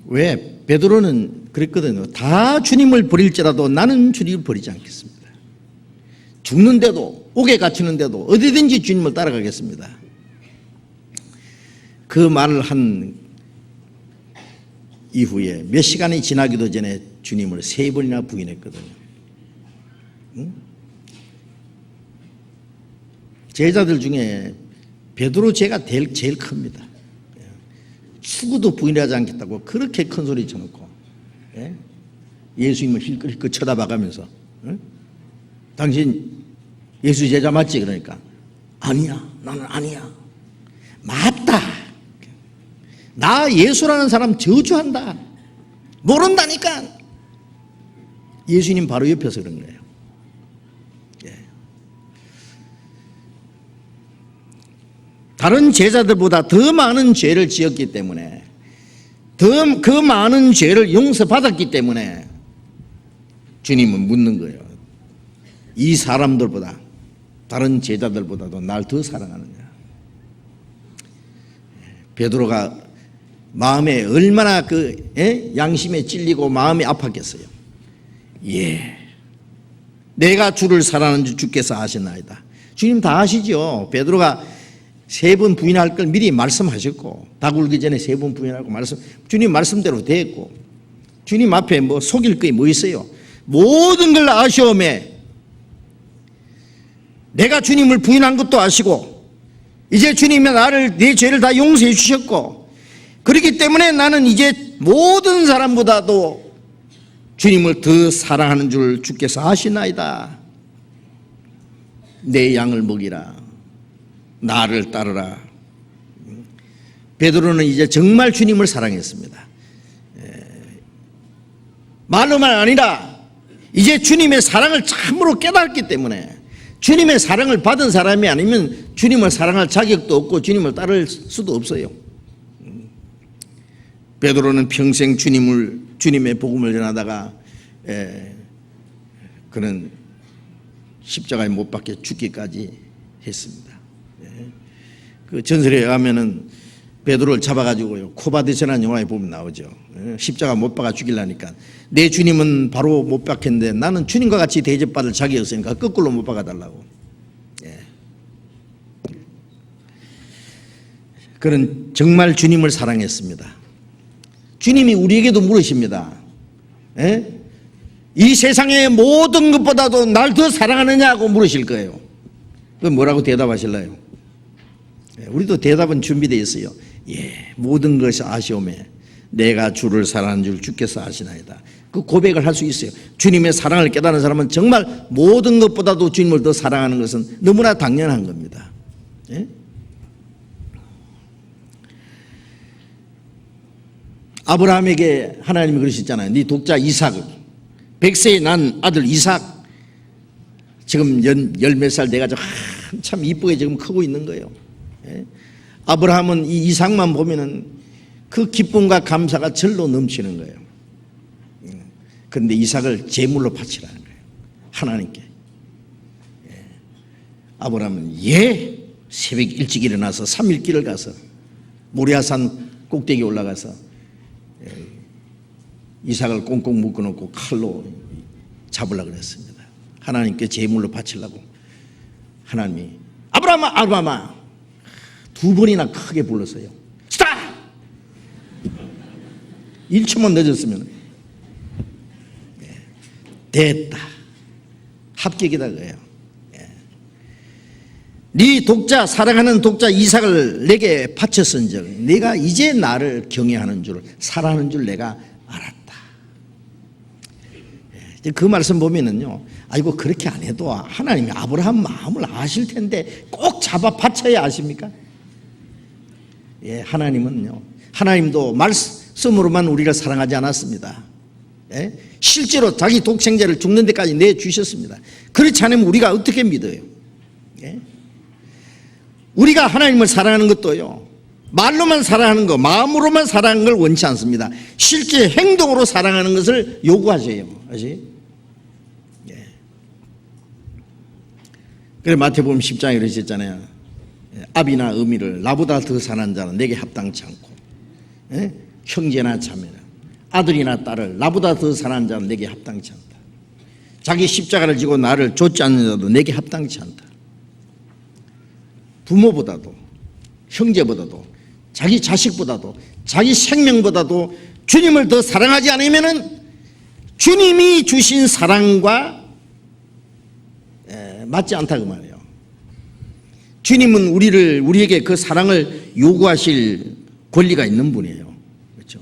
왜? 베드로는 그랬거든요. 다 주님을 버릴지라도 나는 주님을 버리지 않겠습니다. 죽는데도, 옥에 갇히는데도 어디든지 주님을 따라가겠습니다. 그 말을 한 이후에 몇 시간이 지나기도 전에 주님을 3번이나 부인했거든요. 제자들 중에 베드로 죄가 제일 큽니다. 죽어도 부인하지 않겠다고 그렇게 큰 소리 쳐놓고 예수님을 힐끗힐끗 쳐다봐가면서 당신 예수 제자 맞지? 그러니까 아니야, 나는 아니야. 맞다. 나 예수라는 사람 저주한다. 모른다니까. 예수님 바로 옆에서 그런 거예요. 다른 제자들보다 더 많은 죄를 지었기 때문에, 그 많은 죄를 용서받았기 때문에 주님은 묻는 거예요. 이 사람들보다, 다른 제자들보다도 날 더 사랑하느냐. 베드로가 마음에 얼마나 양심에 찔리고 마음이 아팠겠어요. 예, 내가 주를 사랑하는 줄 주께서 아시나이다. 주님 다 아시죠. 베드로가 3번 부인할 걸 미리 말씀하셨고, 닭 울기 전에 3번 부인하고 주님 말씀대로 됐고, 주님 앞에 뭐 속일 게 뭐 있어요. 모든 걸 아시오매 내가 주님을 부인한 것도 아시고, 이제 주님이 내 죄를 다 용서해 주셨고, 그렇기 때문에 나는 이제 모든 사람보다도 주님을 더 사랑하는 줄 주께서 아시나이다. 내 양을 먹이라. 나를 따르라. 베드로는 이제 정말 주님을 사랑했습니다. 말로만 아니라 이제 주님의 사랑을 참으로 깨달았기 때문에, 주님의 사랑을 받은 사람이 아니면 주님을 사랑할 자격도 없고 주님을 따를 수도 없어요. 베드로는 평생 주님의 복음을 전하다가 그는 십자가에 못 박혀 죽기까지 했습니다. 그 전설에 의하면은 베드로를 잡아가지고요, 코바드세라는 영화에 보면 나오죠. 십자가 못 박아 죽이려니까 내 주님은 바로 못 박혔는데 나는 주님과 같이 대접받을 자격이 없으니까 거꾸로 못 박아달라고. 그는 정말 주님을 사랑했습니다. 주님이 우리에게도 물으십니다. 이 세상의 모든 것보다도 날 더 사랑하느냐고 물으실 거예요. 그 뭐라고 대답하실래요? 우리도 대답은 준비되어 있어요. 예, 모든 것이 아시오매 내가 주를 사랑하는 줄 주께서 아시나이다. 그 고백을 할 수 있어요. 주님의 사랑을 깨달은 사람은 정말 모든 것보다도 주님을 더 사랑하는 것은 너무나 당연한 겁니다. 예? 아브라함에게 하나님이 그러셨잖아요. 네 독자 이삭을, 100세에 난 아들 이삭, 지금 열 몇 살 돼가지고 한참 이쁘게 지금 크고 있는 거예요. 예? 아브라함은 이 이삭만 보면은 그 기쁨과 감사가 절로 넘치는 거예요. 그런데 이삭을 제물로 바치라는 거예요, 하나님께. 아브라함은 새벽 일찍 일어나서 3일 길을 가서 모리아산 꼭대기 올라가서 이삭을 꽁꽁 묶어놓고 칼로 잡으려고 그랬습니다. 하나님께 제물로 바치려고. 하나님이 아브라함아, 아브라함아, 2번이나 크게 불렀어요. 스탑! 1초만 늦었으면 됐다, 합격이다 그래요. 네 독자, 사랑하는 독자 이삭을 내게 바쳤은즉 네가 이제 나를 경외하는 줄, 사랑하는 줄 내가 알았다. 그 말씀 보면은요, 아이고 그렇게 안 해도 하나님이 아브라함 마음을 아실 텐데 꼭 잡아 바쳐야 아십니까? 예, 하나님도 말씀으로만 우리를 사랑하지 않았습니다. 예? 실제로 자기 독생자를 죽는 데까지 내주셨습니다. 그렇지 않으면 우리가 어떻게 믿어요? 예? 우리가 하나님을 사랑하는 것도요, 말로만 사랑하는 거, 마음으로만 사랑하는 걸 원치 않습니다. 실제 행동으로 사랑하는 것을 요구하세요. 아시? 예. 그래 마태복음 10장에 그러셨잖아요. 아비나 어미를 나보다 더 사랑하는 자는 내게 합당치 않고, 예? 형제나 자매나 아들이나 딸을 나보다 더 사랑하는 자는 내게 합당치 않다. 자기 십자가를 지고 나를 좇지 않는 자도 내게 합당치 않다. 부모보다도, 형제보다도, 자기 자식보다도, 자기 생명보다도 주님을 더 사랑하지 않으면은 주님이 주신 사랑과 맞지 않다 그 말이에요. 주님은 우리에게 그 사랑을 요구하실 권리가 있는 분이에요. 그렇죠?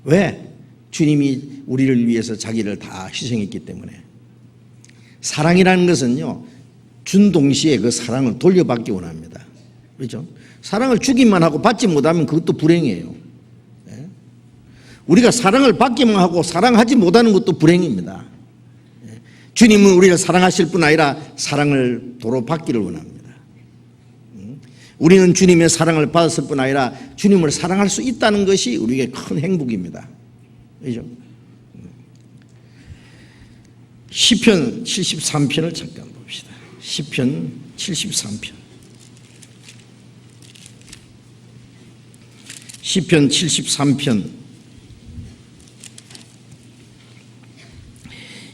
왜? 주님이 우리를 위해서 자기를 다 희생했기 때문에. 사랑이라는 것은요, 준 동시에 그 사랑을 돌려받기 원합니다. 그렇죠? 사랑을 주기만 하고 받지 못하면 그것도 불행이에요. 예? 우리가 사랑을 받기만 하고 사랑하지 못하는 것도 불행입니다. 예? 주님은 우리를 사랑하실 뿐 아니라 사랑을 도로 받기를 원합니다. 우리는 주님의 사랑을 받았을 뿐 아니라 주님을 사랑할 수 있다는 것이 우리에게 큰 행복입니다. 그죠? 시편 73편을 잠깐 봅시다. 시편 73편. 시편 73편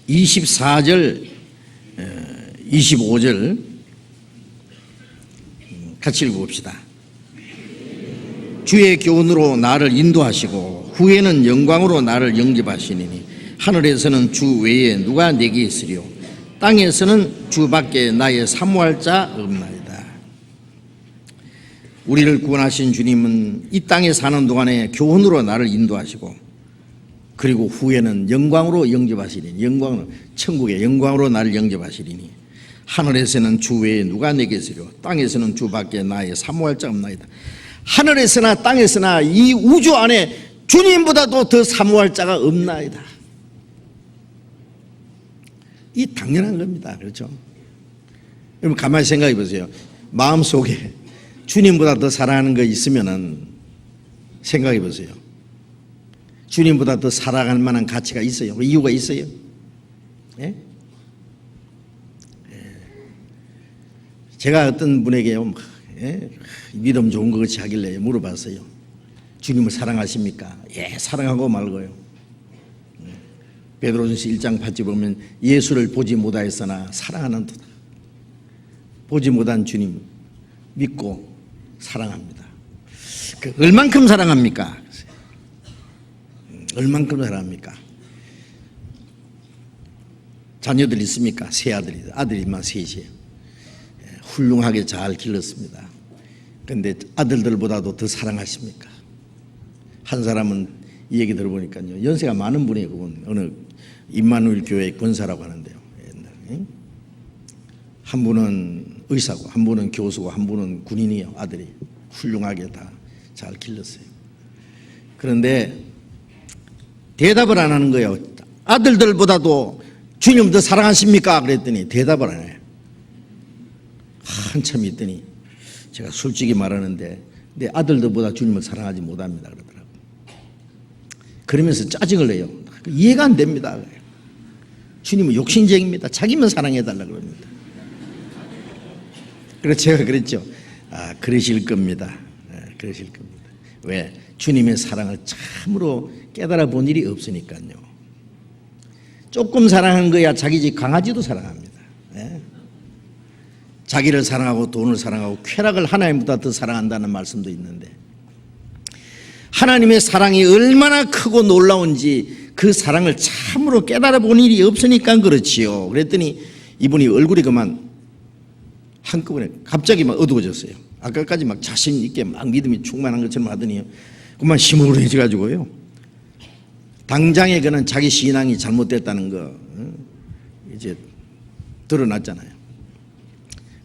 24절 25절 같이 읽어봅시다. 주의 교훈으로 나를 인도하시고 후에는 영광으로 나를 영접하시니 하늘에서는 주 외에 누가 내게 있으리요 땅에서는 주밖에 나의 사모할 자 없나이다. 우리를 구원하신 주님은 이 땅에 사는 동안에 교훈으로 나를 인도하시고 그리고 후에는 영광으로 영접하시리니 영광으로 천국의 영광으로 나를 영접하시리니 하늘에서는 주 외에 누가 내게 있으리요 땅에서는 주밖에 나의 사모할 자 없나이다. 하늘에서나 땅에서나 이 우주 안에 주님보다도 더 사모할 자가 없나이다. 이 당연한 겁니다. 그렇죠? 여러분 가만히 생각해 보세요. 마음속에 주님보다 더 사랑하는 거 있으면은 생각해 보세요. 주님보다 더 살아갈 만한 가치가 있어요? 이유가 있어요? 예? 제가 어떤 분에게요, 믿음 좋은 것 같이 하길래 물어봤어요. 주님을 사랑하십니까? 예, 사랑하고 말고요. 베드로전서 1장 8절 보면 예수를 보지 못하였으나 사랑하는 도다. 보지 못한 주님 믿고 사랑합니다. 얼만큼 사랑합니까? 얼만큼 사랑합니까? 자녀들 있습니까? 세 아들이만 셋이에요. 훌륭하게 잘 길렀습니다. 그런데 아들들보다도 더 사랑하십니까? 한 사람은 이 얘기 들어보니까요, 연세가 많은 분이에요. 그분 어느 임마누엘 교회 권사라고 하는데요. 옛날에. 한 분은 의사고 한 분은 교수고 한 분은 군인이에요. 아들이 훌륭하게 다 잘 길렀어요. 그런데 대답을 안 하는 거예요. 아들들보다도 주님 더 사랑하십니까? 그랬더니 대답을 안 해요. 한참 있더니 제가 솔직히 말하는데 내 아들들보다 주님을 사랑하지 못합니다 그러더라고요. 그러면서 짜증을 내요. 이해가 안 됩니다. 주님은 욕심쟁입니다. 자기만 사랑해달라고 그럽니다. 그래서 제가 그랬죠. 아, 그러실 겁니다. 그러실 겁니다. 왜? 주님의 사랑을 참으로 깨달아 본 일이 없으니까요. 조금 사랑한 거야 자기 집 강아지도 사랑합니다. 자기를 사랑하고 돈을 사랑하고 쾌락을 하나님보다 더 사랑한다는 말씀도 있는데 하나님의 사랑이 얼마나 크고 놀라운지 그 사랑을 참으로 깨달아 본 일이 없으니까 그렇지요. 그랬더니 이분이 얼굴이 그만 한꺼번에 갑자기 막 어두워졌어요. 아까까지 막 자신 있게 막 믿음이 충만한 것처럼 하더니 그만 시무룩해져가지고요. 당장에 그는 자기 신앙이 잘못됐다는 거 이제 드러났잖아요.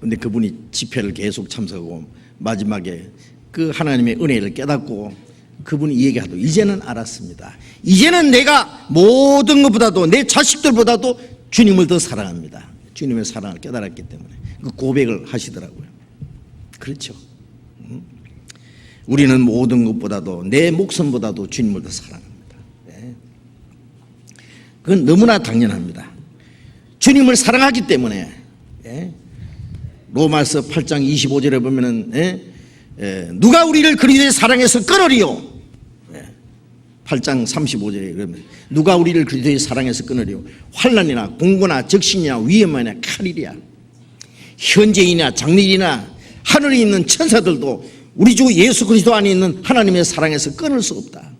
근데 그분이 집회를 계속 참석하고 마지막에 그 하나님의 은혜를 깨닫고 그분이 얘기하도 이제는 알았습니다. 이제는 내가 모든 것보다도 내 자식들보다도 주님을 더 사랑합니다. 주님의 사랑을 깨달았기 때문에 그 고백을 하시더라고요. 그렇죠. 우리는 모든 것보다도 내 목숨보다도 주님을 더 사랑합니다. 그건 너무나 당연합니다. 주님을 사랑하기 때문에 로마서 8장 25절에 보면은 누가 우리를 그리스도의 사랑해서 끊으리요? 8장 35절에 그러면 누가 우리를 그리스도의 사랑해서 끊으리요? 환난이나 공고나 적신이나 위험이나 칼이랴. 현재이나 장래이나 하늘에 있는 천사들도 우리 주 예수 그리스도 안에 있는 하나님의 사랑에서 끊을 수 없다.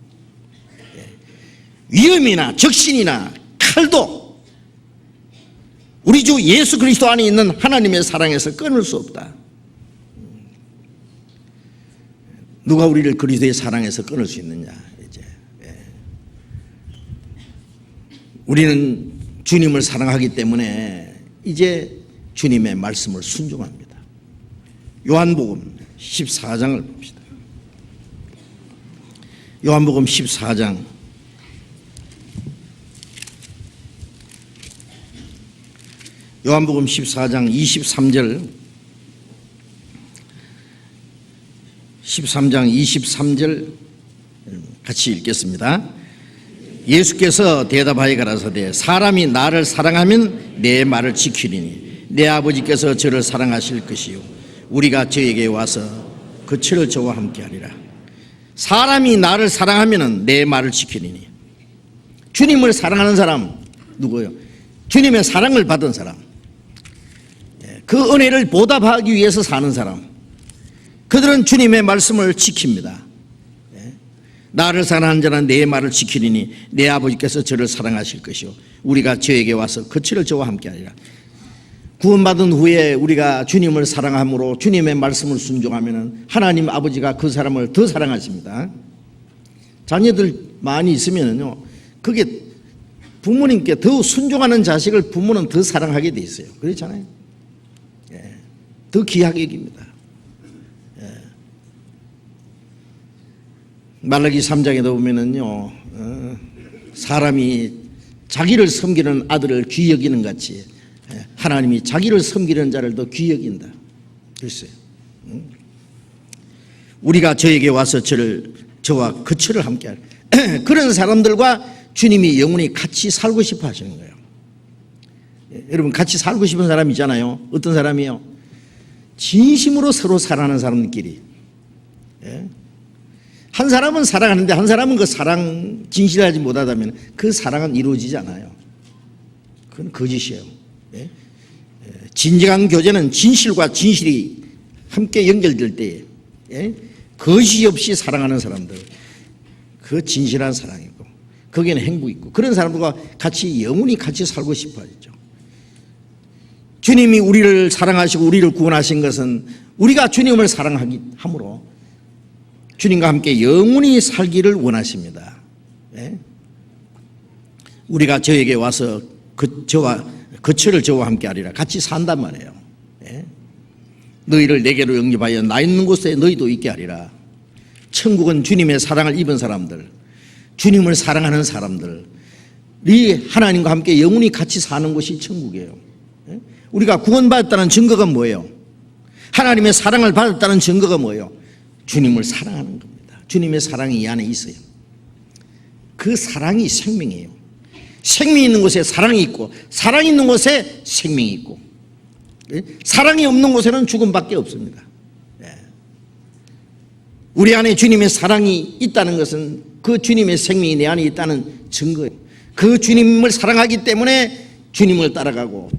위험이나 적신이나 칼도 우리 주 예수 그리스도 안에 있는 하나님의 사랑에서 끊을 수 없다. 누가 우리를 그리스도의 사랑에서 끊을 수 있느냐? 이제 우리는 주님을 사랑하기 때문에 이제 주님의 말씀을 순종합니다. 요한복음 14장을 봅시다. 요한복음 14장 요한복음 14장 23절 13장 23절 같이 읽겠습니다. 예수께서 대답하여 가라사대 사람이 나를 사랑하면 내 말을 지키리니 내 아버지께서 저를 사랑하실 것이요 우리가 저에게 와서 그처를 저와 함께하리라. 사람이 나를 사랑하면 내 말을 지키리니, 주님을 사랑하는 사람 누구예요? 주님의 사랑을 받은 사람, 그 은혜를 보답하기 위해서 사는 사람, 그들은 주님의 말씀을 지킵니다. 나를 사랑하는 자는 내 말을 지키리니 내 아버지께서 저를 사랑하실 것이요 우리가 저에게 와서 그처를 저와 함께하리라. 구원받은 후에 우리가 주님을 사랑함으로 주님의 말씀을 순종하면 하나님 아버지가 그 사람을 더 사랑하십니다. 자녀들 많이 있으면요, 그게 부모님께 더 순종하는 자식을 부모는 더 사랑하게 돼 있어요. 그렇잖아요. 더 귀하게 여깁니다. 말라기 3장에도 보면은요, 사람이 자기를 섬기는 아들을 귀히 여기는 같이 하나님이 자기를 섬기는 자를 더 귀히 여긴다. 글쎄요. 우리가 저에게 와서 저와 그처를 함께할 그런 사람들과 주님이 영원히 같이 살고 싶어 하시는 거예요. 여러분, 같이 살고 싶은 사람 있잖아요. 어떤 사람이요? 진심으로 서로 사랑하는 사람들끼리. 한 사람은 사랑하는데 한 사람은 그 사랑 진실하지 못하다면 그 사랑은 이루어지지 않아요. 그건 거짓이에요. 진정한 교제는 진실과 진실이 함께 연결될 때에 거짓 없이 사랑하는 사람들, 그 진실한 사랑이고 거기에는 행복이 있고 그런 사람들과 같이 영원히 같이 살고 싶어 하죠. 주님이 우리를 사랑하시고 우리를 구원하신 것은 우리가 주님을 사랑함으로 주님과 함께 영원히 살기를 원하십니다. 우리가 저에게 와서 그처를 저와 함께 하리라. 같이 산단 말이에요. 너희를 내게로 영접하여 나 있는 곳에 너희도 있게 하리라. 천국은 주님의 사랑을 입은 사람들, 주님을 사랑하는 사람들이 하나님과 함께 영원히 같이 사는 곳이 천국이에요. 우리가 구원받았다는 증거가 뭐예요? 하나님의 사랑을 받았다는 증거가 뭐예요? 주님을 사랑하는 겁니다. 주님의 사랑이 이 안에 있어요. 그 사랑이 생명이에요. 생명이 있는 곳에 사랑이 있고 사랑이 있는 곳에 생명이 있고 사랑이 없는 곳에는 죽음밖에 없습니다. 우리 안에 주님의 사랑이 있다는 것은 그 주님의 생명이 내 안에 있다는 증거예요. 그 주님을 사랑하기 때문에 주님을 따라가고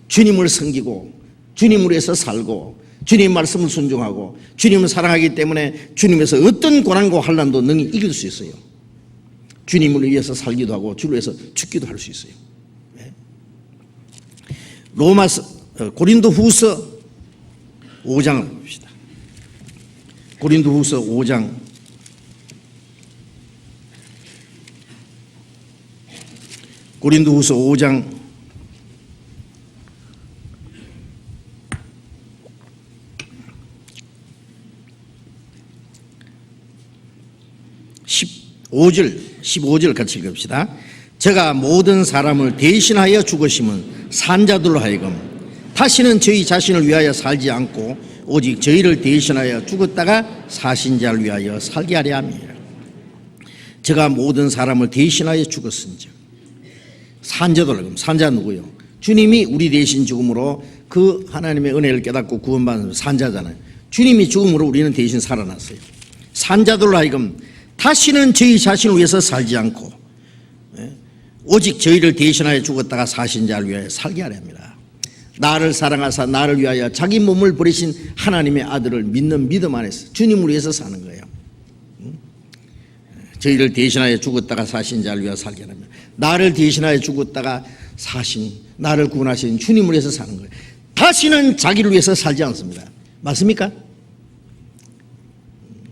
주님을 섬기고 주님을 위해서 살고 주님 말씀을 순종하고 주님을 사랑하기 때문에 주님에서 어떤 고난과 환난도 능히 이길 수 있어요. 주님을 위해서 살기도 하고 주를 위해서 죽기도 할 수 있어요. 고린도후서 5장을 봅시다. 고린도후서 5장 15절 같이 읽읍시다. 제가 모든 사람을 대신하여 죽으심은 산자들로 하여금 다시는 저희 자신을 위하여 살지 않고 오직 저희를 대신하여 죽었다가 사신 자를 위하여 살게 하려 함이에요. 제가 모든 사람을 대신하여 죽었은즉 산자들로 하여금, 산자 누구요? 주님이 우리 대신 죽음으로 그 하나님의 은혜를 깨닫고 구원받는 산자잖아요. 주님이 죽음으로 우리는 대신 살아났어요. 산자들로 하여금 다시는 저희 자신을 위해서 살지 않고 오직 저희를 대신하여 죽었다가 사신 자를 위하여 살게 하려 합니다. 나를 사랑하사 나를 위하여 자기 몸을 버리신 하나님의 아들을 믿는 믿음 안에서 주님을 위해서 사는 거예요. 저희를 대신하여 죽었다가 사신 자를 위하여 살게 합니다. 나를 대신하여 죽었다가 사신 나를 구원하신 주님을 위해서 사는 거예요. 다시는 자기를 위해서 살지 않습니다. 맞습니까?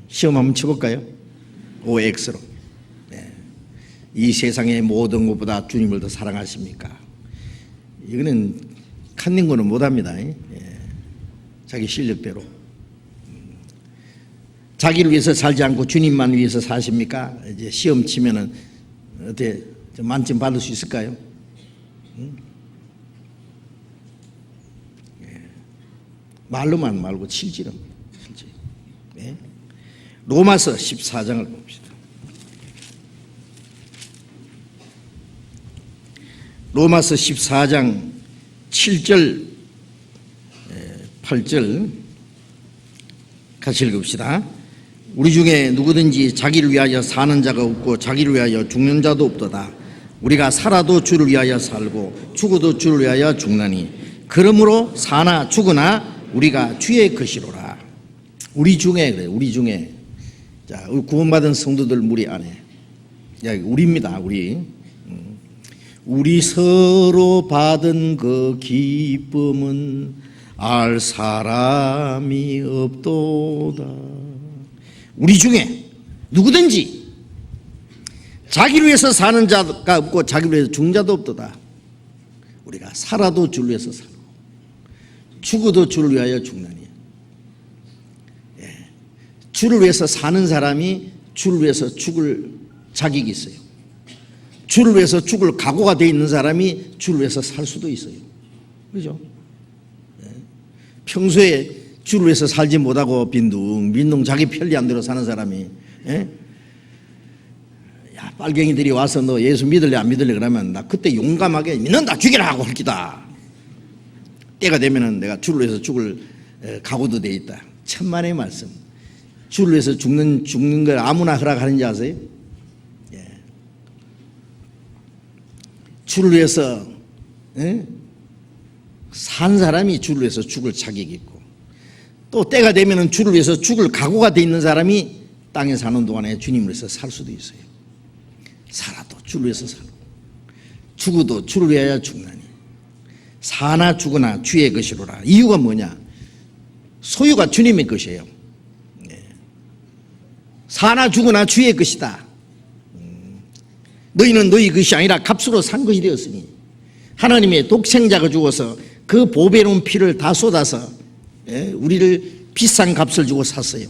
시험 한번 쳐볼까요? OX로. 이 세상의 모든 것보다 주님을 더 사랑하십니까? 이거는 칸닝고는 못합니다. 자기 실력대로. 자기를 위해서 살지 않고 주님만 위해서 사십니까? 이제 시험 치면은 어떻게 만점 받을 수 있을까요? 말로만 말고 실질은. 로마서 14장을 봅시다. 로마서 14장 7절 8절 같이 읽읍시다. 우리 중에 누구든지 자기를 위하여 사는 자가 없고 자기를 위하여 죽는 자도 없도다. 우리가 살아도 주를 위하여 살고 죽어도 주를 위하여 죽나니 그러므로 사나 죽으나 우리가 주의 것이로라. 우리 중에 그래. 우리 중에 자 구원받은 성도들 무리 안에 야 우리입니다. 우리 서로 받은 그 기쁨은 알 사람이 없도다. 우리 중에 누구든지 자기를 위해서 사는 자가 없고 자기를 위해서 죽는 자도 없도다. 우리가 살아도 주를 위해서 살고 죽어도 주를 위하여 죽나니. 주를 위해서 사는 사람이 주를 위해서 죽을 자격이 있어요. 주를 위해서 죽을 각오가 되어 있는 사람이 주를 위해서 살 수도 있어요. 그렇죠? 평소에 주를 위해서 살지 못하고 빈둥 자기 편리한 대로 사는 사람이 야 빨갱이들이 와서 너 예수 믿을래 안 믿을래 그러면 나 그때 용감하게 믿는다 죽이라 하고 할 기다. 때가 되면은 내가 주를 위해서 죽을 각오도 돼 있다. 천만의 말씀. 주를 위해서 죽는 걸 아무나 허락하는지 아세요? 주를 위해서 산 사람이 주를 위해서 죽을 자격이 있고 또 때가 되면은 주를 위해서 죽을 각오가 돼 있는 사람이 땅에 사는 동안에 주님을 위해서 살 수도 있어요. 살아도 주를 위해서 살고 죽어도 주를 위하여 죽나니 사나 죽으나 주의 것이로라. 이유가 뭐냐? 소유가 주님의 것이에요. 사나 죽으나 주의 것이다. 너희는 너희 것이 아니라 값으로 산 것이 되었으니 하나님의 독생자가 죽어서 그 보배로운 피를 다 쏟아서 우리를 비싼 값을 주고 샀어요.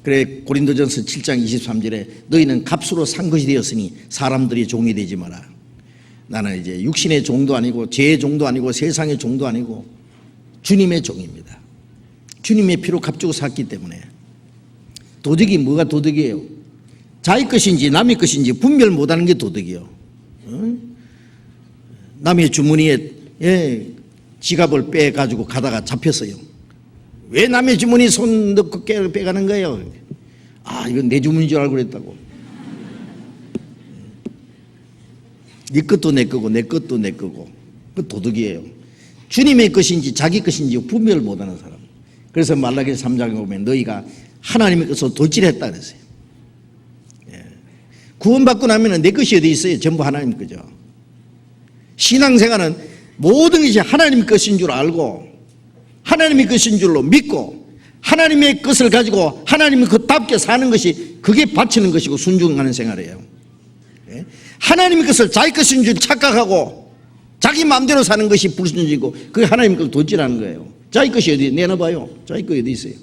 그래 고린도전서 7장 23절에 너희는 값으로 산 것이 되었으니 사람들이 종이 되지 마라. 나는 이제 육신의 종도 아니고 죄의 종도 아니고 세상의 종도 아니고 주님의 종입니다. 주님의 피로 값주고 샀기 때문에 도덕이 뭐가 도덕이에요? 자기 것인지 남의 것인지 분별 못하는 게 도덕이에요. 남의 주머니에 지갑을 빼가지고 가다가 잡혔어요. 왜 남의 주머니 손 넣고 빼가는 거예요? 아 이건 내 주머니인 줄 알고 그랬다고. 네 것도 내 거고 내 것도 내 거고 그 도덕이에요. 주님의 것인지 자기 것인지 분별 못하는 사람. 그래서 말라기서 3장에 보면 너희가 하나님의 것으로 돌질했다 그랬어요. 구원받고 나면 내 것이 어디 있어요? 전부 하나님 거죠. 신앙생활은 모든 것이 하나님 것인 줄 알고 하나님의 것인 줄로 믿고 하나님의 것을 가지고 하나님의 것답게 사는 것이 그게 바치는 것이고 순종하는 생활이에요. 하나님의 것을 자기 것인 줄 착각하고 자기 마음대로 사는 것이 불순종이고 그게 하나님의 것을 돌질하는 거예요. 자기 것이 어디 내놔봐요. 자기 것이 어디 있어요?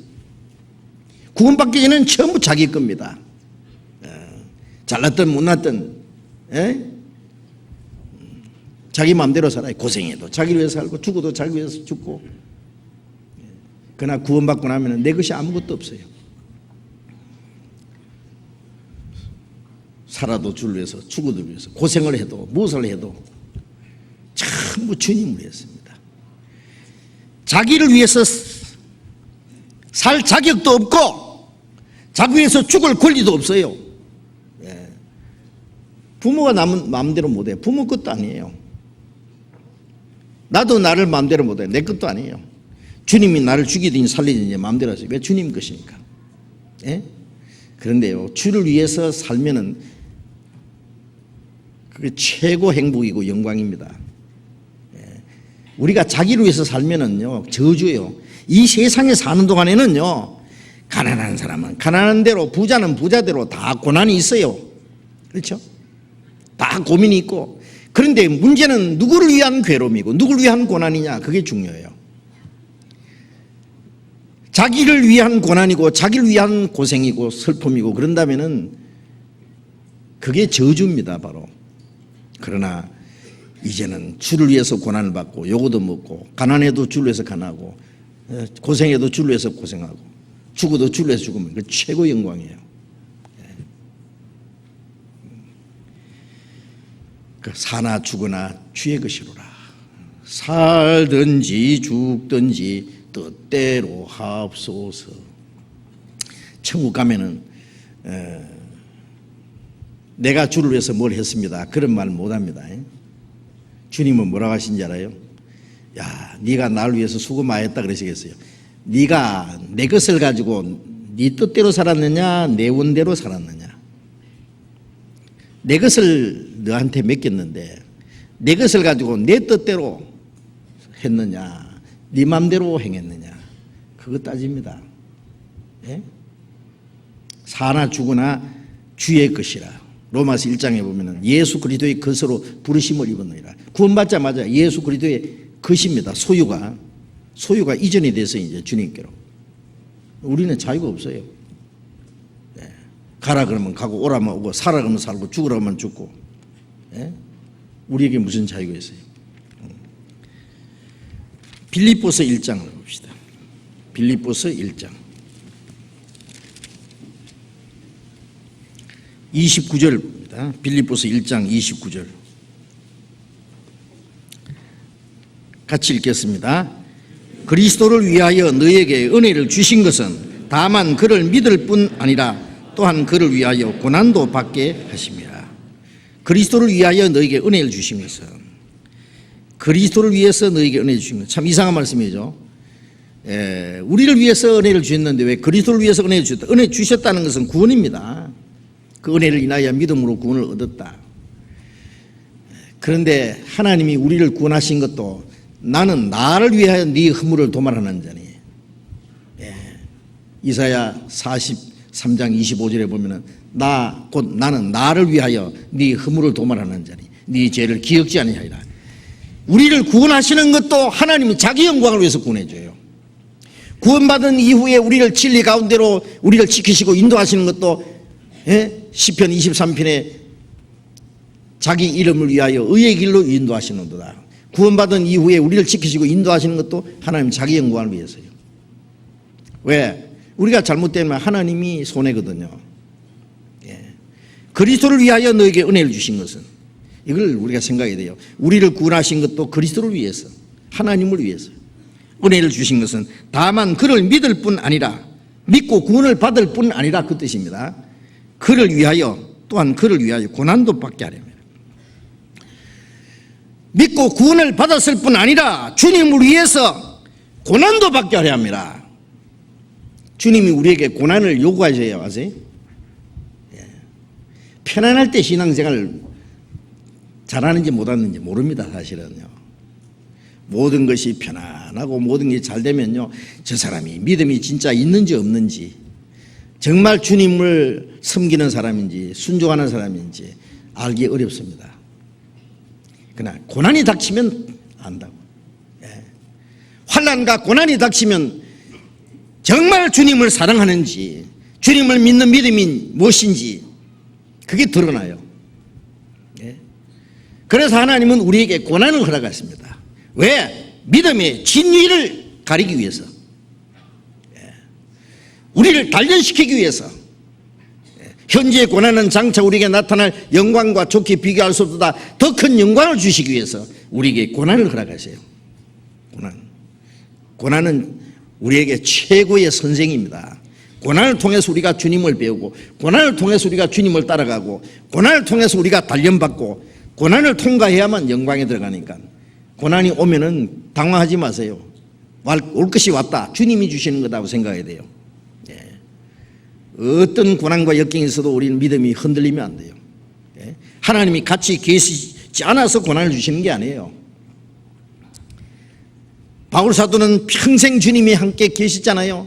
구원받기 전에는 전부 자기 겁니다. 잘났든 못났든 자기 마음대로 살아요. 고생해도 자기를 위해서 살고 죽어도 자기 위해서 죽고. 그러나 구원받고 나면 내 것이 아무것도 없어요. 살아도 주를 위해서 죽어도 위해서 고생을 해도 무엇을 해도 전부 주님을 위해서입니다. 자기를 위해서 살 자격도 없고 자기 위해서 죽을 권리도 없어요. 부모가 남은 마음대로 못해. 부모 것도 아니에요. 나도 나를 마음대로 못해. 내 것도 아니에요. 주님이 나를 죽이든지 살리든지 마음대로 하세요. 왜 주님 것이니까. 그런데요, 주를 위해서 살면은 그게 최고 행복이고 영광입니다. 우리가 자기를 위해서 살면은요, 저주예요. 이 세상에 사는 동안에는요, 가난한 사람은 가난한 대로, 부자는 부자대로 다 고난이 있어요. 그렇죠? 다 고민이 있고. 그런데 문제는 누구를 위한 괴로움이고 누구를 위한 고난이냐, 그게 중요해요. 자기를 위한 고난이고 자기를 위한 고생이고 슬픔이고 그런다면은 그게 저주입니다, 바로. 그러나 이제는 주를 위해서 고난을 받고 요거도 먹고 가난해도 주를 위해서 가난하고 고생해도 주를 위해서 고생하고 죽어도 주를 위해서 죽으면 그 최고의 영광이에요. 그 사나 죽으나 주의 것이로라. 살든지 죽든지 뜻대로 하옵소서. 천국 가면은 내가 주를 위해서 뭘 했습니다, 그런 말 못합니다. 주님은 뭐라고 하신지 알아요? 야, 네가 나를 위해서 수고 많이 했다 그러시겠어요? 네가 내 것을 가지고 네 뜻대로 살았느냐 내 원대로 살았느냐. 내 것을 너한테 맡겼는데 내 것을 가지고 내 뜻대로 했느냐 네 맘대로 행했느냐, 그거 따집니다. 예? 사나 죽으나 주의 것이라. 로마서 1장에 보면은 예수 그리스도의 것으로 부르심을 입었느니라. 구원받자마자 예수 그리스도의 것입니다. 소유가 이전이 돼서 이제 주님께로. 우리는 자유가 없어요. 네. 가라 그러면 가고 오라면 오고 살아 그러면 살고 죽으라 하면 죽고. 네? 우리에게 무슨 자유가 있어요? 빌립보서 1장을 봅시다. 빌립보서 1장 29절입니다. 빌립보서 1장 29절 같이 읽겠습니다. 그리스도를 위하여 너에게 은혜를 주신 것은 다만 그를 믿을 뿐 아니라 또한 그를 위하여 고난도 받게 하심이라. 그리스도를 위하여 너에게 은혜를 주신 것은, 그리스도를 위해서 너에게 은혜를 주신 것, 참 이상한 말씀이죠. 우리를 위해서 은혜를 주셨는데 왜 그리스도를 위해서 은혜를 주셨다? 은혜 주셨다는 것은 구원입니다. 그 은혜를 인하여 믿음으로 구원을 얻었다. 그런데 하나님이 우리를 구원하신 것도 나는 나를 위하여 네 허물을 도말하는 자니. 이사야 43장 25절에 보면은 곧 나는 나를 위하여 네 허물을 도말하는 자니 네 죄를 기억지 아니하리라. 우리를 구원하시는 것도 하나님이 자기 영광을 위해서 구원해줘요. 구원받은 이후에 우리를 진리 가운데로 우리를 지키시고 인도하시는 것도 시편 23편에 자기 이름을 위하여 의의 길로 인도하시는도다. 구원받은 이후에 우리를 지키시고 인도하시는 것도 하나님 자기 영광을 위해서요. 왜? 우리가 잘못되면 하나님이 손해거든요. 그리스도를 위하여 너에게 은혜를 주신 것은, 이걸 우리가 생각해야 돼요. 우리를 구원하신 것도 그리스도를 위해서, 하나님을 위해서 은혜를 주신 것은 다만 그를 믿을 뿐 아니라, 믿고 구원을 받을 뿐 아니라 그 뜻입니다. 그를 위하여, 또한 그를 위하여 고난도 받게 하려면, 믿고 구원을 받았을 뿐 아니라 주님을 위해서 고난도 받게 하려 합니다. 주님이 우리에게 고난을 요구하셔야 하세요. 편안할 때 신앙생활 잘하는지 못하는지 모릅니다. 사실은요. 모든 것이 편안하고 모든 게 잘 되면요, 저 사람이 믿음이 진짜 있는지 없는지, 정말 주님을 섬기는 사람인지 순종하는 사람인지 알기 어렵습니다. 그러나 고난이 닥치면 안다고. 환난과 고난이 닥치면 정말 주님을 사랑하는지, 주님을 믿는 믿음이 무엇인지 그게 드러나요. 그래서 하나님은 우리에게 고난을 허락하십니다. 왜? 믿음의 진리를 가리기 위해서, 우리를 단련시키기 위해서. 현재의 고난은 장차 우리에게 나타날 영광과 좋게 비교할 수 없다 더 큰 영광을 주시기 위해서 우리에게 고난을 허락하세요. 고난은 우리에게 최고의 선생입니다. 고난을 통해서 우리가 주님을 배우고, 고난을 통해서 우리가 주님을 따라가고, 고난을 통해서 우리가 단련받고, 고난을 통과해야만 영광에 들어가니까, 고난이 오면은 당황하지 마세요. 올 것이 왔다, 주님이 주시는 거다고 생각해야 돼요. 어떤 고난과 역경이 있어도 우리는 믿음이 흔들리면 안 돼요. 하나님이 같이 계시지 않아서 고난을 주시는 게 아니에요. 바울사도는 평생 주님이 함께 계시잖아요.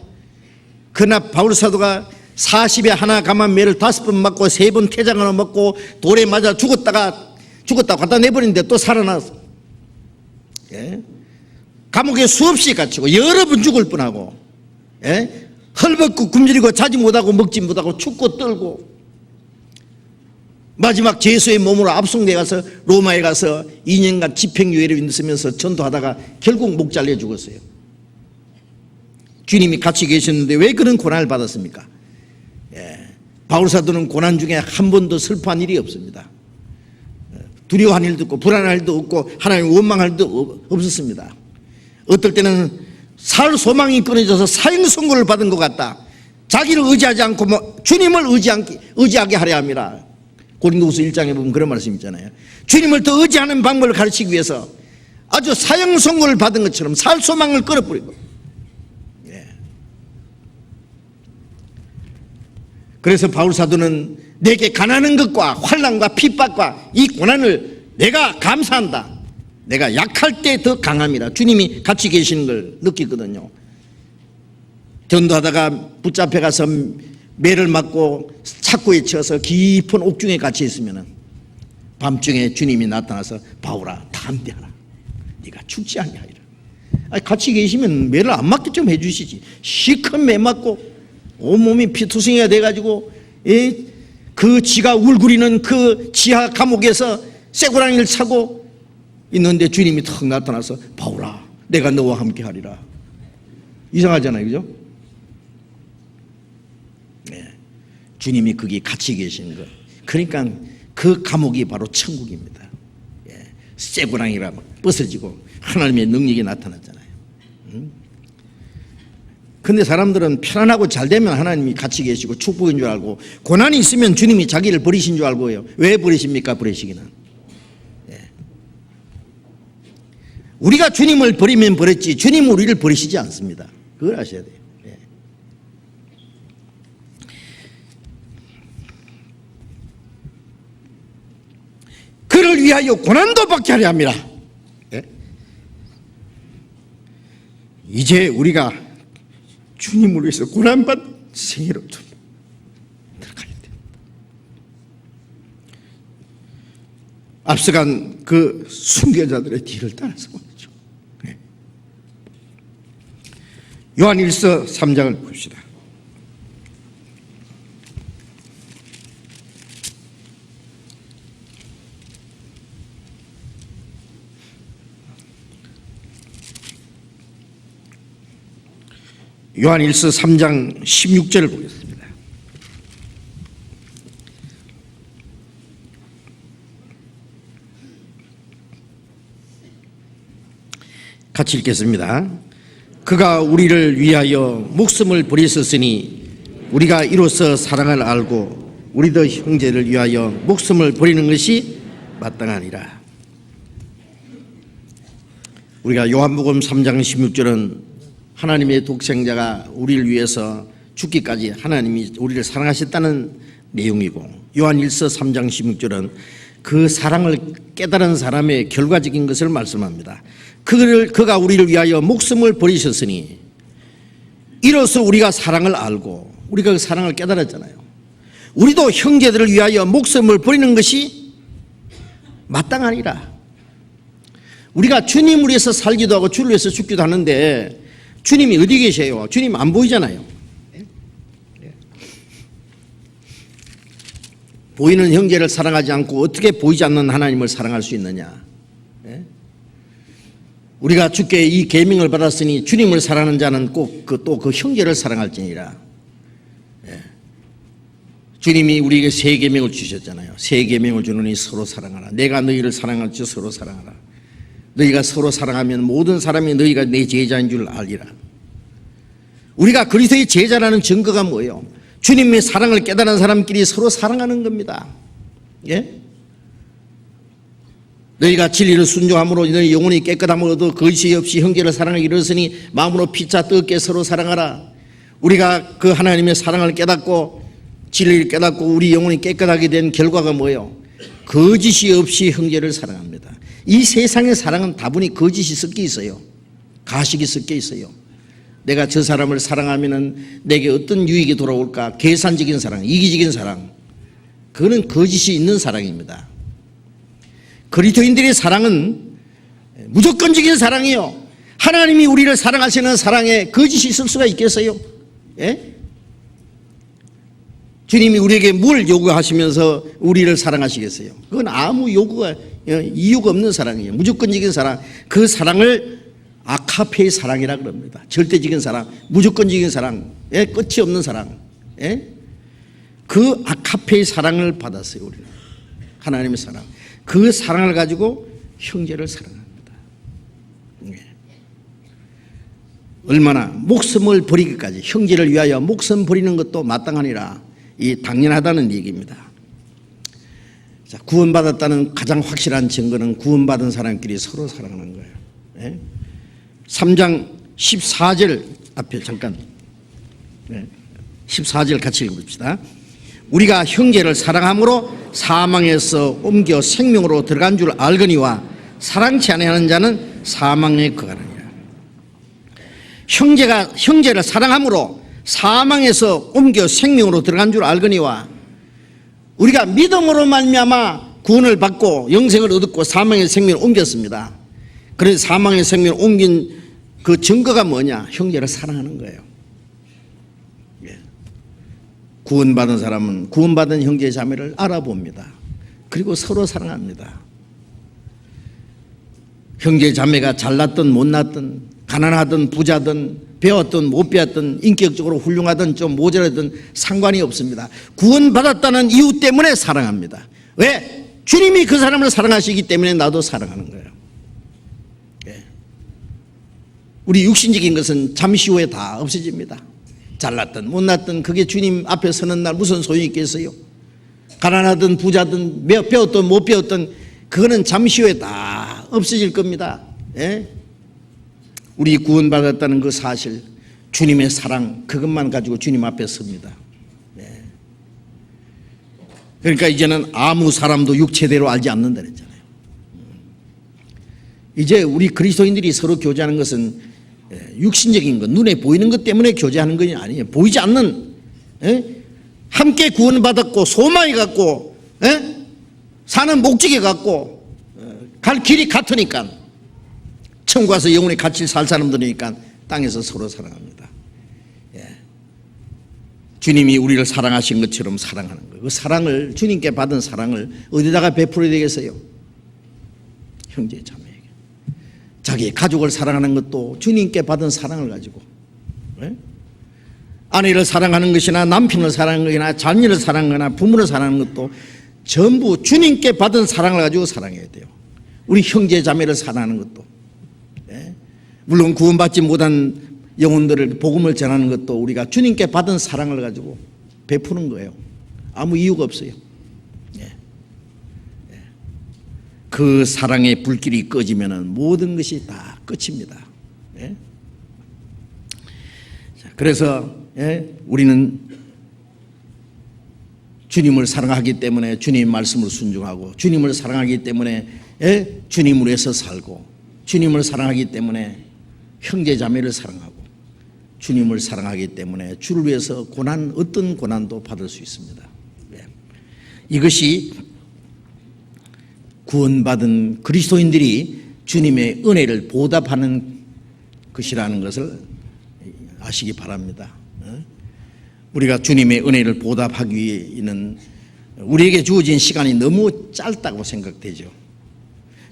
그러나 바울사도가 40에 하나 감한 매를 5번 맞고 3번 태장을 먹고 돌에 맞아 죽었다가 갖다 내버리는데 또 살아났어. 감옥에 수없이 갇히고 여러 번 죽을 뻔하고, 헐벗고 굶주리고 자지 못하고 먹지 못하고 춥고 떨고, 마지막 제수의 몸으로 압송돼 가서 로마에 가서 2년간 집행유예를 있으면서 전도하다가 결국 목 잘려 죽었어요. 주님이 같이 계셨는데 왜 그런 고난을 받았습니까? 바울사도는 고난 중에 한 번도 슬퍼한 일이 없습니다. 두려워한 일도 없고 불안한 일도 없고 하나님 원망할 일도 없었습니다. 어떨 때는 살 소망이 끊어져서 사형 선고를 받은 것 같다. 자기를 의지하지 않고 주님을 의지하게 하려 함이라. 고린도후서 1장에 보면 그런 말씀 있잖아요. 주님을 더 의지하는 방법을 가르치기 위해서 아주 사형 선고를 받은 것처럼 살 소망을 끊어버리고. 그래서 바울사도는 내게 가난한 것과 환난과 핍박과 이 고난을 내가 감사한다. 내가 약할 때 더 강함이라. 주님이 같이 계시는 걸 느끼거든요. 전도하다가 붙잡혀 가서 매를 맞고 착고에 치여서 깊은 옥중에 갇혀 있으면 밤중에 주님이 나타나서 바울아 담대하라. 네가 죽지 아니하리라. 같이 계시면 매를 안 맞게 좀 해주시지. 시큰 매 맞고 온몸이 피투성이가 돼가지고 그 지가 울구리는 그 지하 감옥에서 쇠고랑이를 차고 있는데 주님이 턱 나타나서 바울아 내가 너와 함께 하리라. 이상하잖아요, 그죠? 주님이 거기 같이 계시는 거. 그러니까 그 감옥이 바로 천국입니다. 쇠고랑이가 벗어지고 하나님의 능력이 나타났잖아요. 근데 사람들은 편안하고 잘 되면 하나님이 같이 계시고 축복인 줄 알고 고난이 있으면 주님이 자기를 버리신 줄 알고요. 왜 버리십니까? 버리시기는. 우리가 주님을 버리면 버렸지 주님은 우리를 버리시지 않습니다. 그걸 아셔야 돼요. 그를 위하여 고난도 받게 하려 함이라. 이제 우리가 주님을 위해서 고난받은 생애로 좀 들어가야 돼. 앞서간 그 순교자들의 뒤를 따라서 말이죠. 요한일서 3장을 봅시다. 요한일서 3장 16절을 보겠습니다. 같이 읽겠습니다. 그가 우리를 위하여 목숨을 버리셨으니 우리가 이로써 사랑을 알고 우리도 형제를 위하여 목숨을 버리는 것이 마땅하니라. 우리가 요한복음 3장 16절은 하나님의 독생자가 우리를 위해서 죽기까지 하나님이 우리를 사랑하셨다는 내용이고, 요한일서 3장 16절은 그 사랑을 깨달은 사람의 결과적인 것을 말씀합니다. 그가 우리를 위하여 목숨을 버리셨으니 이로써 우리가 사랑을 알고, 우리가 그 사랑을 깨달았잖아요. 우리도 형제들을 위하여 목숨을 버리는 것이 마땅하니라. 우리가 주님을 위해서 살기도 하고 주를 위해서 죽기도 하는데 주님이 어디 계세요? 주님 안 보이잖아요. 보이는 형제를 사랑하지 않고 어떻게 보이지 않는 하나님을 사랑할 수 있느냐? 우리가 주께 이 계명을 받았으니 주님을 사랑하는 자는 꼭 또 그 형제를 사랑할지니라. 주님이 우리에게 새 계명을 주셨잖아요. 새 계명을 주노니 서로 사랑하라. 내가 너희를 사랑할지 서로 사랑하라. 너희가 서로 사랑하면 모든 사람이 너희가 내 제자인 줄 알리라. 우리가 그리스도의 제자라는 증거가 뭐예요? 주님의 사랑을 깨달은 사람끼리 서로 사랑하는 겁니다. 너희가 진리를 순종함으로 너희 영혼이 깨끗함을 얻어 거짓이 없이 형제를 사랑하기 이르렀으니 마음으로 피차 뜨겁게 서로 사랑하라. 우리가 그 하나님의 사랑을 깨닫고 진리를 깨닫고 우리 영혼이 깨끗하게 된 결과가 뭐예요? 거짓이 없이 형제를 사랑합니다. 이 세상의 사랑은 다분히 거짓이 섞여 있어요. 가식이 섞여 있어요. 내가 저 사람을 사랑하면 내게 어떤 유익이 돌아올까? 계산적인 사랑, 이기적인 사랑. 그거는 거짓이 있는 사랑입니다. 그리스도인들의 사랑은 무조건적인 사랑이에요. 하나님이 우리를 사랑하시는 사랑에 거짓이 있을 수가 있겠어요? 주님이 우리에게 뭘 요구하시면서 우리를 사랑하시겠어요? 그건 아무 요구가 이유가 없는 사랑이에요. 무조건적인 사랑. 그 사랑을 아카페의 사랑이라 그럽니다. 절대적인 사랑, 무조건적인 사랑, 끝이 없는 사랑. 그 아카페의 사랑을 받았어요. 우리는 하나님의 사랑, 그 사랑을 가지고 형제를 사랑합니다. 얼마나 목숨을 버리기까지, 형제를 위하여 목숨 버리는 것도 마땅하니라, 이 당연하다는 얘기입니다. 자, 구원받았다는 가장 확실한 증거는 구원받은 사람끼리 서로 사랑하는 거예요. 3장 14절 앞에 잠깐 14절 같이 읽어봅시다. 우리가 형제를 사랑함으로 사망에서 옮겨 생명으로 들어간 줄 알거니와 사랑치 아니하는 자는 사망에 거하느니라. 형제를 사랑함으로 사망에서 옮겨 생명으로 들어간 줄 알거니와, 우리가 믿음으로 말미암아 구원을 받고 영생을 얻었고 사망의 생명을 옮겼습니다. 그래서 사망의 생명을 옮긴 그 증거가 뭐냐? 형제를 사랑하는 거예요. 구원받은 사람은 구원받은 형제 자매를 알아봅니다. 그리고 서로 사랑합니다. 형제 자매가 잘났든 못났든, 가난하든 부자든, 배웠든 못 배웠든, 인격적으로 훌륭하든 좀 모자라든 상관이 없습니다. 구원받았다는 이유 때문에 사랑합니다. 왜? 주님이 그 사람을 사랑하시기 때문에 나도 사랑하는 거예요. 우리 육신적인 것은 잠시 후에 다 없어집니다. 잘났든 못났든 그게 주님 앞에 서는 날 무슨 소용이 있겠어요? 가난하든 부자든 배웠든 못 배웠든 그거는 잠시 후에 다 없어질 겁니다. 우리 구원받았다는 그 사실, 주님의 사랑, 그것만 가지고 주님 앞에 섭니다. 그러니까 이제는 아무 사람도 육체대로 알지 않는다 그랬잖아요. 이제 우리 그리스도인들이 서로 교제하는 것은 육신적인 것, 눈에 보이는 것 때문에 교제하는 것이 아니에요. 보이지 않는, 함께 구원받았고 소망이 갖고 사는 목적이 갖고 갈 길이 같으니까, 천국 가서 영원히 같이 살 사람들이니까 땅에서 서로 사랑합니다. 주님이 우리를 사랑하신 것처럼 사랑하는 거예요. 그 사랑을, 주님께 받은 사랑을 어디다가 베풀어야 되겠어요? 형제 자매에게. 자기 가족을 사랑하는 것도 주님께 받은 사랑을 가지고, 아내를 사랑하는 것이나 남편을 사랑하는 것이나 자녀를 사랑하는 것이나 부모를 사랑하는 것도 전부 주님께 받은 사랑을 가지고 사랑해야 돼요. 우리 형제 자매를 사랑하는 것도, 물론 구원받지 못한 영혼들을 복음을 전하는 것도 우리가 주님께 받은 사랑을 가지고 베푸는 거예요. 아무 이유가 없어요. 그 사랑의 불길이 꺼지면 모든 것이 다 끝입니다. 그래서 우리는 주님을 사랑하기 때문에 주님 말씀을 순종하고, 주님을 사랑하기 때문에 주님을 위해서 살고, 주님을 사랑하기 때문에 형제 자매를 사랑하고, 주님을 사랑하기 때문에 주를 위해서 고난, 어떤 고난도 받을 수 있습니다. 이것이 구원받은 그리스도인들이 주님의 은혜를 보답하는 것이라는 것을 아시기 바랍니다. 우리가 주님의 은혜를 보답하기 위해는 우리에게 주어진 시간이 너무 짧다고 생각되죠.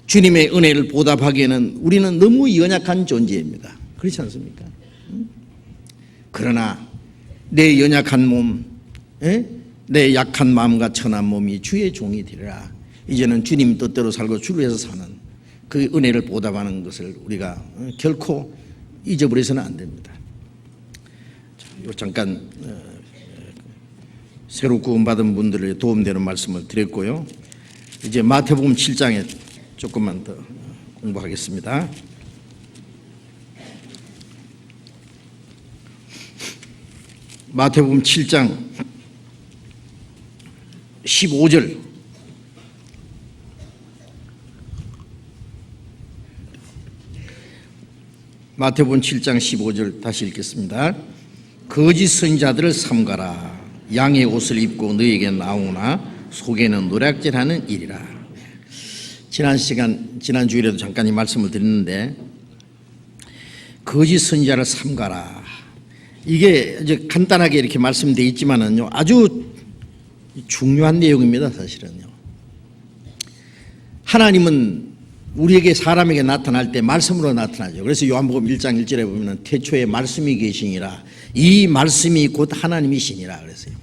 주님의 은혜를 보답하기에는 우리는 너무 연약한 존재입니다. 그렇지 않습니까? 그러나 내 연약한 몸, 내 약한 마음과 천한 몸이 주의 종이 되리라. 이제는 주님 뜻대로 살고 주를 위해서 사는 그 은혜를 보답하는 것을 우리가 결코 잊어버려서는 안 됩니다. 잠깐 새로 구원받은 분들의 도움되는 말씀을 드렸고요. 이제 마태복음 7장에 조금만 더 공부하겠습니다. 마태복음 7장 15절, 마태복음 7장 15절 다시 읽겠습니다. 거짓 선지자들을 삼가라. 양의 옷을 입고 너에게 나오나 속에는 노략질하는 일이라. 지난 주일에도 잠깐 이 말씀을 드렸는데, 거짓 선지자를 삼가라. 이게 이제 간단하게 이렇게 말씀되어 있지만은요, 아주 중요한 내용입니다. 사실은요. 하나님은 우리에게 사람에게 나타날 때 말씀으로 나타나죠. 그래서 요한복음 1장 1절에 보면 태초에 말씀이 계시니라 이 말씀이 곧 하나님이시니라 그랬어요.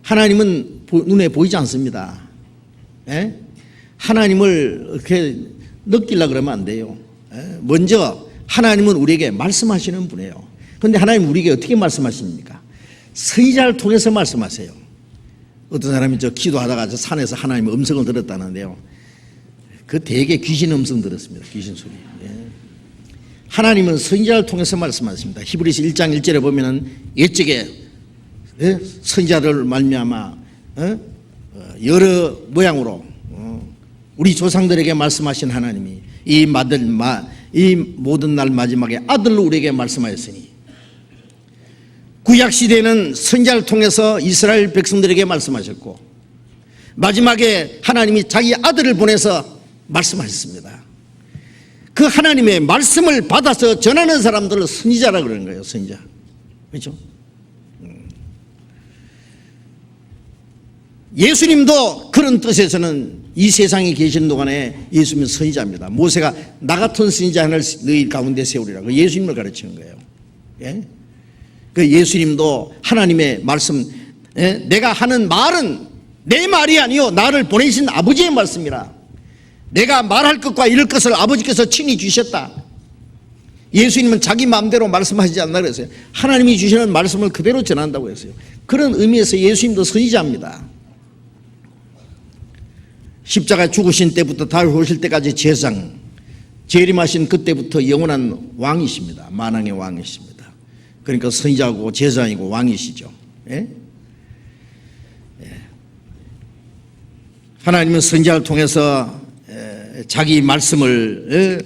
하나님은 눈에 보이지 않습니다. 예? 하나님을 이렇게 느끼려고 그러면 안 돼요. 예? 먼저 하나님은 우리에게 말씀하시는 분이에요. 그런데 하나님 우리에게 어떻게 말씀하십니까? 선지자를 통해서 말씀하세요. 어떤 사람이 저 기도하다가 저 산에서 하나님의 음성을 들었다는데요. 그 대개 귀신 음성 들었습니다. 귀신 소리. 예. 하나님은 선지자를 통해서 말씀하십니다. 히브리서 1장 1절에 보면은 옛적에 선지자를 말미암아 여러 모양으로 우리 조상들에게 말씀하신 하나님이 이 모든 날 마지막에 아들로 우리에게 말씀하였으니 구약 시대에는 선지자를 통해서 이스라엘 백성들에게 말씀하셨고 마지막에 하나님이 자기 아들을 보내서 말씀하셨습니다. 그 하나님의 말씀을 받아서 전하는 사람들을 선지자라 그러는 거예요. 선지자. 그렇죠? 예수님도 그런 뜻에서는 이 세상에 계신 동안에 예수님은 선지자입니다. 모세가 나 같은 선지자 하나를 너희 가운데 세우리라. 그 예수님을 가르치는 거예요. 예? 그 예수님도 하나님의 말씀, 내가 하는 말은 내 말이 아니요 나를 보내신 아버지의 말씀이라. 내가 말할 것과 이럴 것을 아버지께서 친히 주셨다. 예수님은 자기 마음대로 말씀하시지 않나 그랬어요. 하나님이 주시는 말씀을 그대로 전한다고 했어요. 그런 의미에서 예수님도 선지자입니다. 십자가 죽으신 때부터 다시 오실 때까지 제상, 재림하신 그때부터 영원한 왕이십니다. 만왕의 왕이십니다. 그러니까 선지자고 제사장이고 왕이시죠. 예? 하나님은 선지자를 통해서 자기 말씀을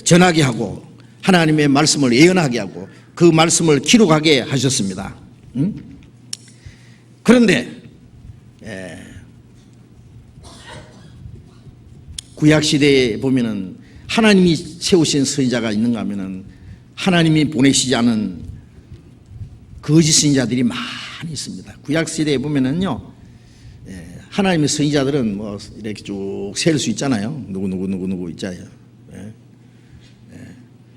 전하게 하고 하나님의 말씀을 예언하게 하고 그 말씀을 기록하게 하셨습니다. 그런데 구약시대에 보면은 하나님이 세우신 선지자가 있는가 하면은 하나님이 보내시지 않은 거짓 선지자들이 많이 있습니다. 구약시대에 보면은요, 하나님의 선지자들은 뭐 이렇게 쭉 셀 수 있잖아요. 누구 있잖아요.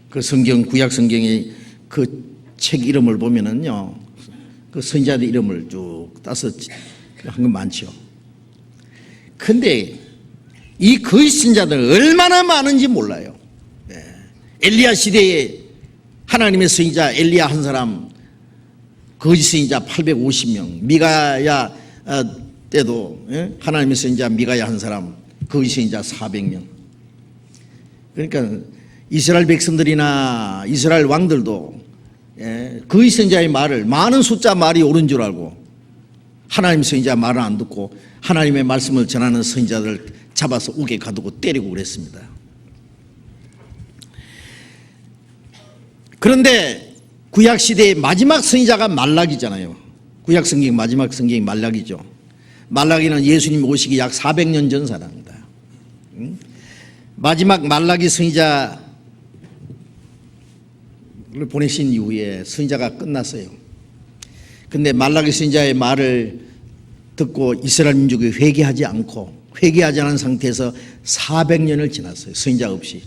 그 성경, 구약 성경의 그 책 이름을 보면은요, 그 선지자들 이름을 쭉 따서 한 건 많죠. 근데 이 거짓 선지자들 얼마나 많은지 몰라요. 엘리야 시대에 하나님의 선지자 엘리야 한 사람, 거짓 선지자 850명, 미가야 때도 하나님의 선지자 미가야 한 사람, 거짓 선지자 400명. 그러니까 이스라엘 백성들이나 이스라엘 왕들도 거짓 선지자의 말을 많은 숫자 말이 옳은 줄 알고 하나님 선지자 말을 안 듣고 하나님의 말씀을 전하는 선지자들을 잡아서 옥에 가두고 때리고 그랬습니다. 그런데 구약시대의 마지막 선지자가 말라기잖아요. 구약성경 마지막 성경이 말라기죠. 말라기는 예수님 오시기 약 400년 전 사람입니다. 마지막 말라기 선지자를 보내신 이후에 선지자가 끝났어요. 근데 말라기 선지자의 말을 듣고 이스라엘 민족이 회개하지 않은 상태에서 400년을 지났어요. 선지자 없이.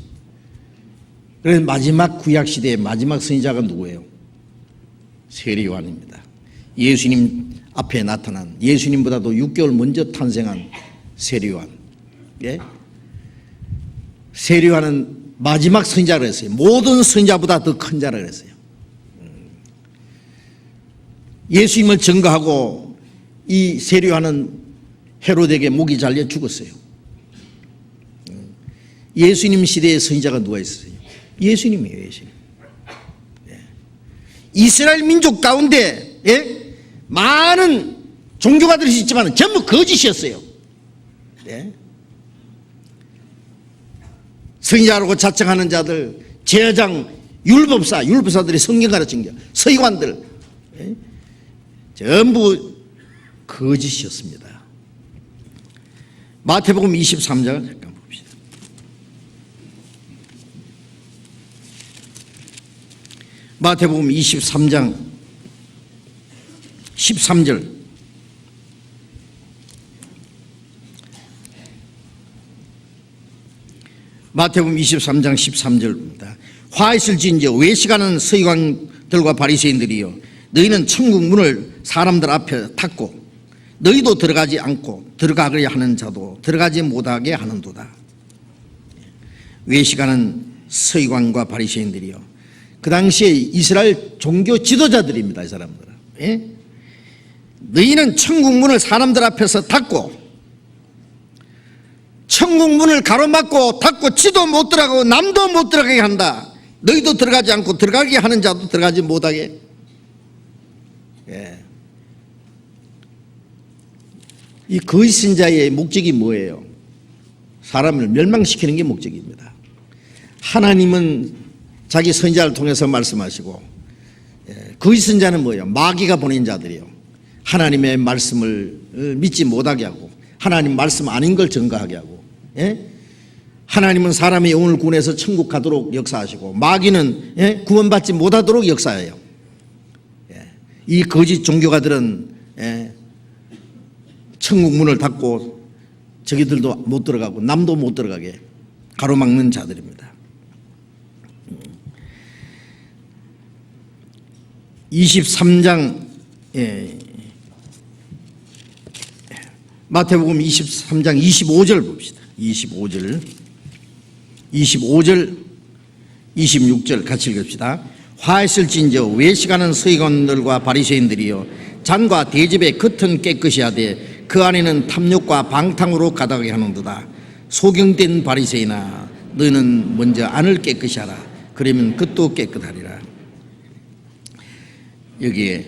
그래서 마지막 구약시대의 마지막 선지자가 누구예요? 세례요한입니다. 예수님 앞에 나타난, 예수님보다도 6개월 먼저 탄생한 세례요한. 예? 세례요한은 마지막 선지자라 했어요. 모든 선지자보다 더 큰 자라 그랬어요. 예수님을 증거하고 이 세례요한은 헤롯에게 목이 잘려 죽었어요. 예수님 시대의 선지자가 누가 있어요? 예수님이에요. 예수님. 이스라엘 민족 가운데 많은 종교가들이 있지만 전부 거짓이었어요. 선지자라고 자청하는 자들, 제사장, 율법사들이 성경 가르친 게, 서기관들 전부 거짓이었습니다. 마태복음 23장 잠깐 봅시다. 마태복음 23장 13절. 마태복음 23장 13절입니다. 화 있을지인저 외식하는 서기관들과 바리새인들이여 너희는 천국 문을 사람들 앞에 닫고 너희도 들어가지 않고 들어가려 하는 자도 들어가지 못하게 하는도다. 외식하는 서기관과 바리새인들이요. 그 당시에 이스라엘 종교 지도자들입니다. 이 사람들은. 예? 너희는 천국 문을 사람들 앞에서 닫고 천국 문을 가로막고 닫고 지도 못 들어가고 남도 못 들어가게 한다. 너희도 들어가지 않고 들어가게 하는 자도 들어가지 못하게. 예. 이 거짓 신자의 목적이 뭐예요? 사람을 멸망시키는 게 목적입니다. 하나님은 자기 선지자를 통해서 말씀하시고, 거짓 선지자는 뭐예요? 마귀가 보낸 자들이요. 하나님의 말씀을 믿지 못하게 하고 하나님 말씀 아닌 걸 증거하게 하고, 하나님은 사람의 영혼을 구원해서 천국 가도록 역사하시고 마귀는 구원받지 못하도록 역사해요. 이 거짓 종교가들은 천국 문을 닫고 저기들도 못 들어가고 남도 못 들어가게 가로막는 자들입니다. 23장 마태복음 23장 25절 봅시다. 25절 26절 같이 읽읍시다. 화 있을진저 외식하는 서기관들과 바리새인들이여 잔과 대접의 겉은 깨끗이 하되 그 안에는 탐욕과 방탕으로 가득하게 하는도다. 소경된 바리새인아 너는 먼저 안을 깨끗이 하라. 그러면 겉도 깨끗하리라. 여기에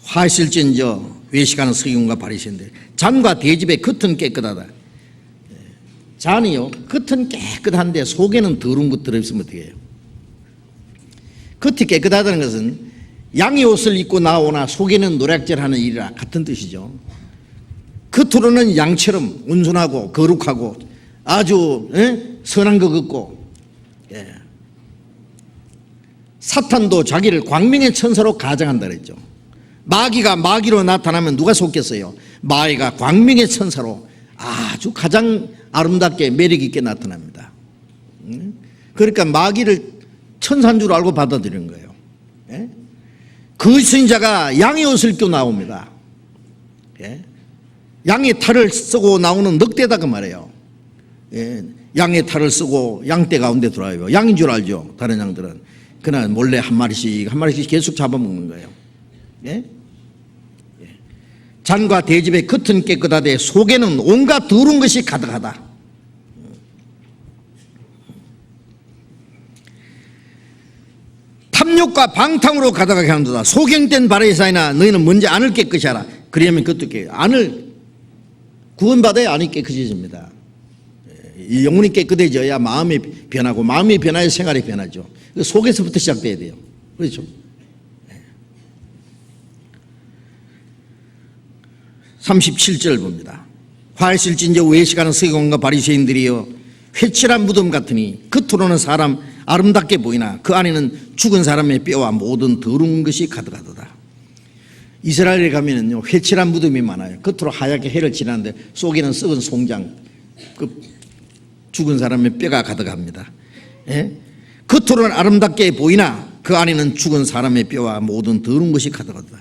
화 있을진저 외식하는 서기관과 바리새인들 잔과 대접의 겉은 깨끗하다. 잔이요 겉은 깨끗한데 속에는 더러운 것 들어있으면 어떻게 해요? 겉이 깨끗하다는 것은 양의 옷을 입고 나오나 속에는 노략질하는 일이라 같은 뜻이죠. 겉으로는 양처럼 온순하고 거룩하고 아주 선한 것 같고, 사탄도 자기를 광명의 천사로 가장한다 그랬죠. 마귀가 마귀로 나타나면 누가 속겠어요? 마귀가 광명의 천사로 아주 가장 아름답게 매력 있게 나타납니다. 그러니까 마귀를 천사인 줄 알고 받아들이는 거예요. 그 선지자가 양의 옷을 입고 나옵니다. 양의 탈을 쓰고 나오는 늑대다 그 말이에요. 양의 탈을 쓰고 양떼 가운데 들어와요. 양인 줄 알죠. 다른 양들은. 그러나 몰래 한 마리씩 계속 잡아먹는 거예요. 잔과 대접의 겉은 깨끗하되 속에는 온갖 더러운 것이 가득하다. 탐욕과 방탕으로 가득하게 하는도다. 소경된 바리새인아 너희는 먼저 안을 깨끗이 하라. 그러면 그것도 안을 구원받아야 안이 깨끗해집니다. 이 영혼이 깨끗해져야 마음이 변하고 마음이 변해야 생활이 변하죠. 속에서부터 시작돼야 돼요. 그렇죠? 37절 봅니다. 화 있을진저 외식하는 서기관과 바리새인들이여 회칠한 무덤 같으니 겉으로는 사람 아름답게 보이나 그 안에는 죽은 사람의 뼈와 모든 더러운 것이 가득하도다. 이스라엘에 가면은요 회칠한 무덤이 많아요. 겉으로 하얗게 해를 칠하는데 속에는 썩은 송장, 그 죽은 사람의 뼈가 가득합니다. 겉으로는 아름답게 보이나 그 안에는 죽은 사람의 뼈와 모든 더러운 것이 가득하도다.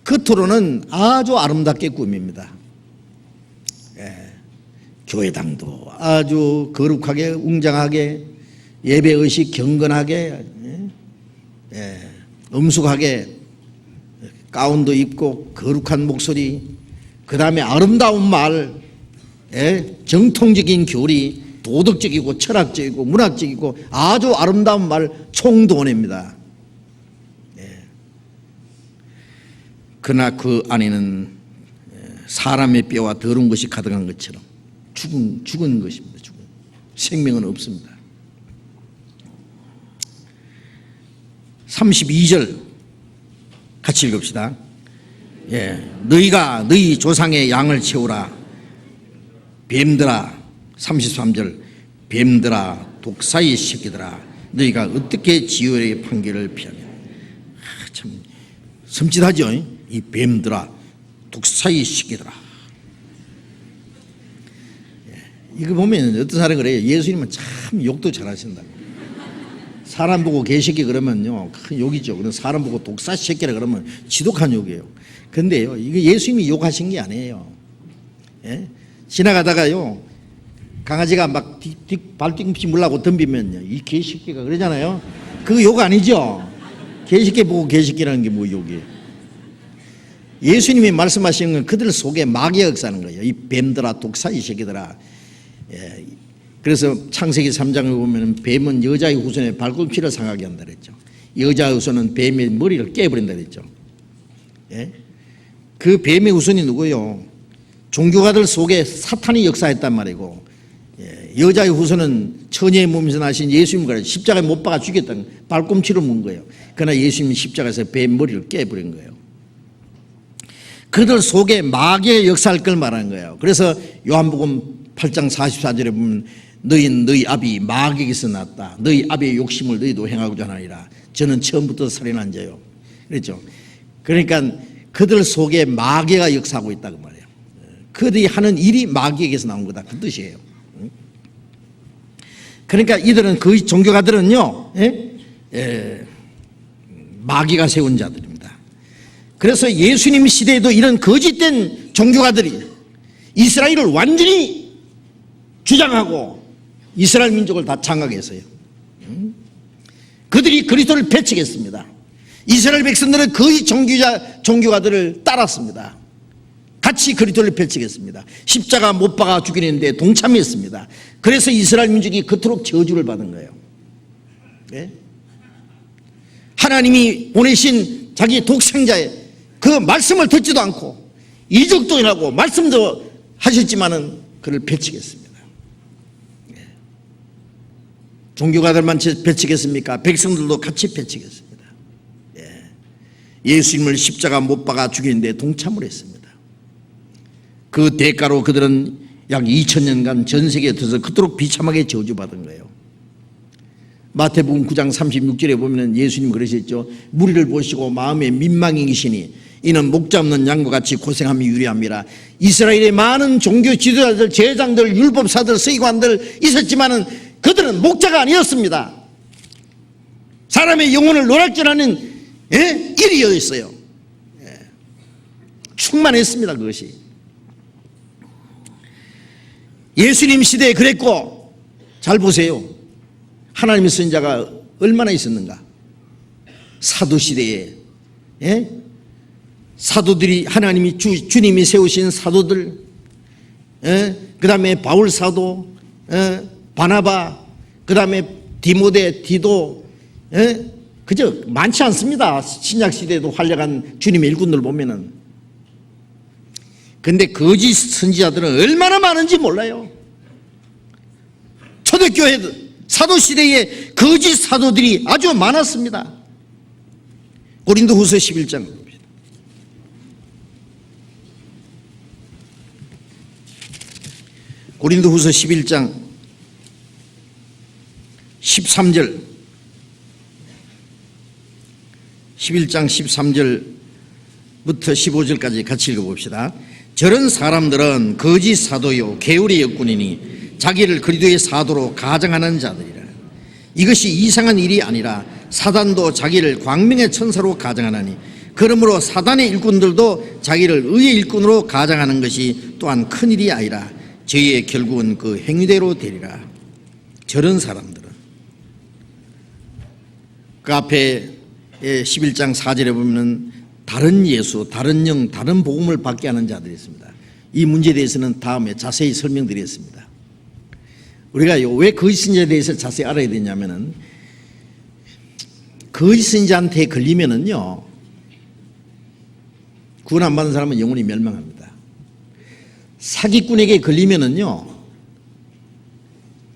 겉으로는 아주 아름답게 꾸밉니다. 교회당도 아주 거룩하게 웅장하게 예배의식 경건하게 엄숙하게 가운도 입고 거룩한 목소리, 그 다음에 아름다운 말, 정통적인 교리, 도덕적이고 철학적이고 문학적이고 아주 아름다운 말 총동원입니다. 그러나 그 안에는 사람의 뼈와 더러운 것이 가득한 것처럼 죽은 것입니다. 죽은 생명은 없습니다. 32절 같이 읽읍시다. 너희가 너희 조상의 양을 채우라. 뱀들아. 33절 뱀들아 독사의 새끼들아 너희가 어떻게 지혈의 판결을 피하며. 참 섬찟하죠. 이 뱀들아 독사의 새끼들아. 이거 보면 어떤 사람이 그래요. 예수님은 참 욕도 잘하신다고. 사람 보고 개새끼 그러면요 큰 욕이죠. 그럼 사람 보고 독사 새끼라 그러면 지독한 욕이에요. 근데요 이거 예수님이 욕하신 게 아니에요. 예? 지나가다가요 강아지가 막 발뒤꿈치 물라고 덤비면요 이 개새끼가 그러잖아요. 그거 욕 아니죠. 개새끼 보고 개새끼라는 게 뭐 욕이에요. 예수님이 말씀하시는 건 그들 속에 마귀가 역사하는 거예요. 이 뱀들아 독사 이 새끼들아. 예. 그래서 창세기 3장을 보면 뱀은 여자의 후손의 발꿈치를 상하게 한다 그랬죠. 여자의 후손은 뱀의 머리를 깨버린다 그랬죠. 예? 그 뱀의 후손이 누구요? 종교가들 속에 사탄이 역사했단 말이고, 예. 여자의 후손은 처녀의 몸에서 나신 예수님을 십자가에 못 박아 죽였다는 발꿈치로 문 거예요. 그러나 예수님이 십자가에서 뱀 머리를 깨버린 거예요. 그들 속에 마귀의 역사할 걸 말하는 거예요. 그래서 요한복음 8장 44절에 보면 너희 아비 마귀에게서 났다. 너희 아비의 욕심을 너희도 행하고자 하나니라. 저는 처음부터 살인한 자요. 그랬죠. 그러니까 그들 속에 마귀가 역사하고 있다고 말이에요. 그들이 하는 일이 마귀에게서 나온 거다. 그 뜻이에요. 그러니까 이들은 그 종교가들은요, 마귀가 세운 자들입니다. 그래서 예수님 시대에도 이런 거짓된 종교가들이 이스라엘을 완전히 주장하고 이스라엘 민족을 다 장악했어요. 그들이 그리스도를 배척했습니다. 이스라엘 백성들은 거의 종교가들을 따랐습니다. 같이 그리스도를 배척했습니다. 십자가 못 박아 죽이는데 동참했습니다. 그래서 이스라엘 민족이 그토록 저주를 받은 거예요. 네? 하나님이 보내신 자기 독생자의 그 말씀을 듣지도 않고 이적도 하고 말씀도 하셨지만은 그를 배척했습니다. 종교가들만 배척했습니까? 백성들도 같이 배척했습니다. 예수님을 십자가 못 박아 죽이는데 동참을 했습니다. 그 대가로 그들은 약 2000년간 전 세계에 들어서 그토록 비참하게 저주받은 거예요. 마태복음 9장 36절에 보면 예수님 그러셨죠. 무리를 보시고 마음에 민망히 계시니 이는 목자 없는 양과 같이 고생함이 유리함이라. 이스라엘의 많은 종교 지도자들, 제장들, 율법사들, 서기관들 있었지만은 그들은 목자가 아니었습니다. 사람의 영혼을 노략질하는 일이었어요. 충만했습니다. 그것이. 예수님 시대에 그랬고, 잘 보세요. 하나님의 선지자가 얼마나 있었는가. 사도 시대에 사도들이 하나님이 주님이 세우신 사도들, 그 다음에 바울 사도, 바나바, 그 다음에 디모데, 디도, 그저 많지 않습니다. 신약 시대에도 활약한 주님의 일꾼들 보면은. 근데 거짓 선지자들은 얼마나 많은지 몰라요. 초대교회들, 사도시대에 거짓 사도들이 아주 많았습니다. 고린도후서 11장 봅니다. 고린도후서 11장 13절 11장 13절부터 15절까지 같이 읽어봅시다. 저런 사람들은 거짓 사도요 게으리 역군이니 자기를 그리스도의 사도로 가정하는 자들이라. 이것이 이상한 일이 아니라 사단도 자기를 광명의 천사로 가정하나니 그러므로 사단의 일꾼들도 자기를 의의 일꾼으로 가정하는 것이 또한 큰일이 아니라 저희의 결국은 그 행위대로 되리라. 저런 사람들은 그 앞에 11장 4절에 보면 다른 예수, 다른 영, 다른 복음을 받게 하는 자들이 있습니다. 이 문제에 대해서는 다음에 자세히 설명드리겠습니다. 우리가 왜 거짓 선지자에 대해서 자세히 알아야 되냐면은 거짓 선지자한테 걸리면은요 구원 안 받은 사람은 영원히 멸망합니다. 사기꾼에게 걸리면은요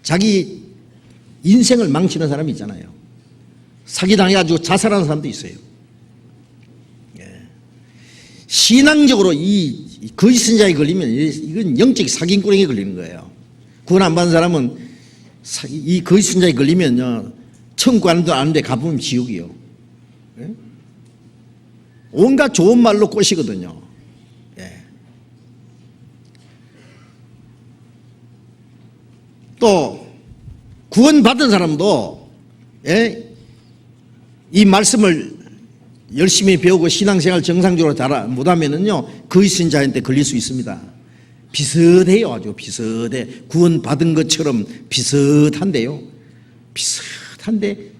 자기 인생을 망치는 사람이 있잖아요. 사기당해가지고 자살하는 사람도 있어요. 신앙적으로 이 거짓 선지자에 걸리면 이건 영적 사기꾼에게 걸리는 거예요. 구원 안 받은 사람은 이 거짓 선지자에 걸리면요 천국 가는 줄 아는데 가보면 지옥이요. 온갖 좋은 말로 꼬시거든요. 또 구원받은 사람도 이 말씀을 열심히 배우고 신앙생활 정상적으로 잘 못하면은요 거짓선자한테 걸릴 수 있습니다. 비슷해요. 아주 비슷해. 구원받은 것처럼 비슷한데요. 비슷한데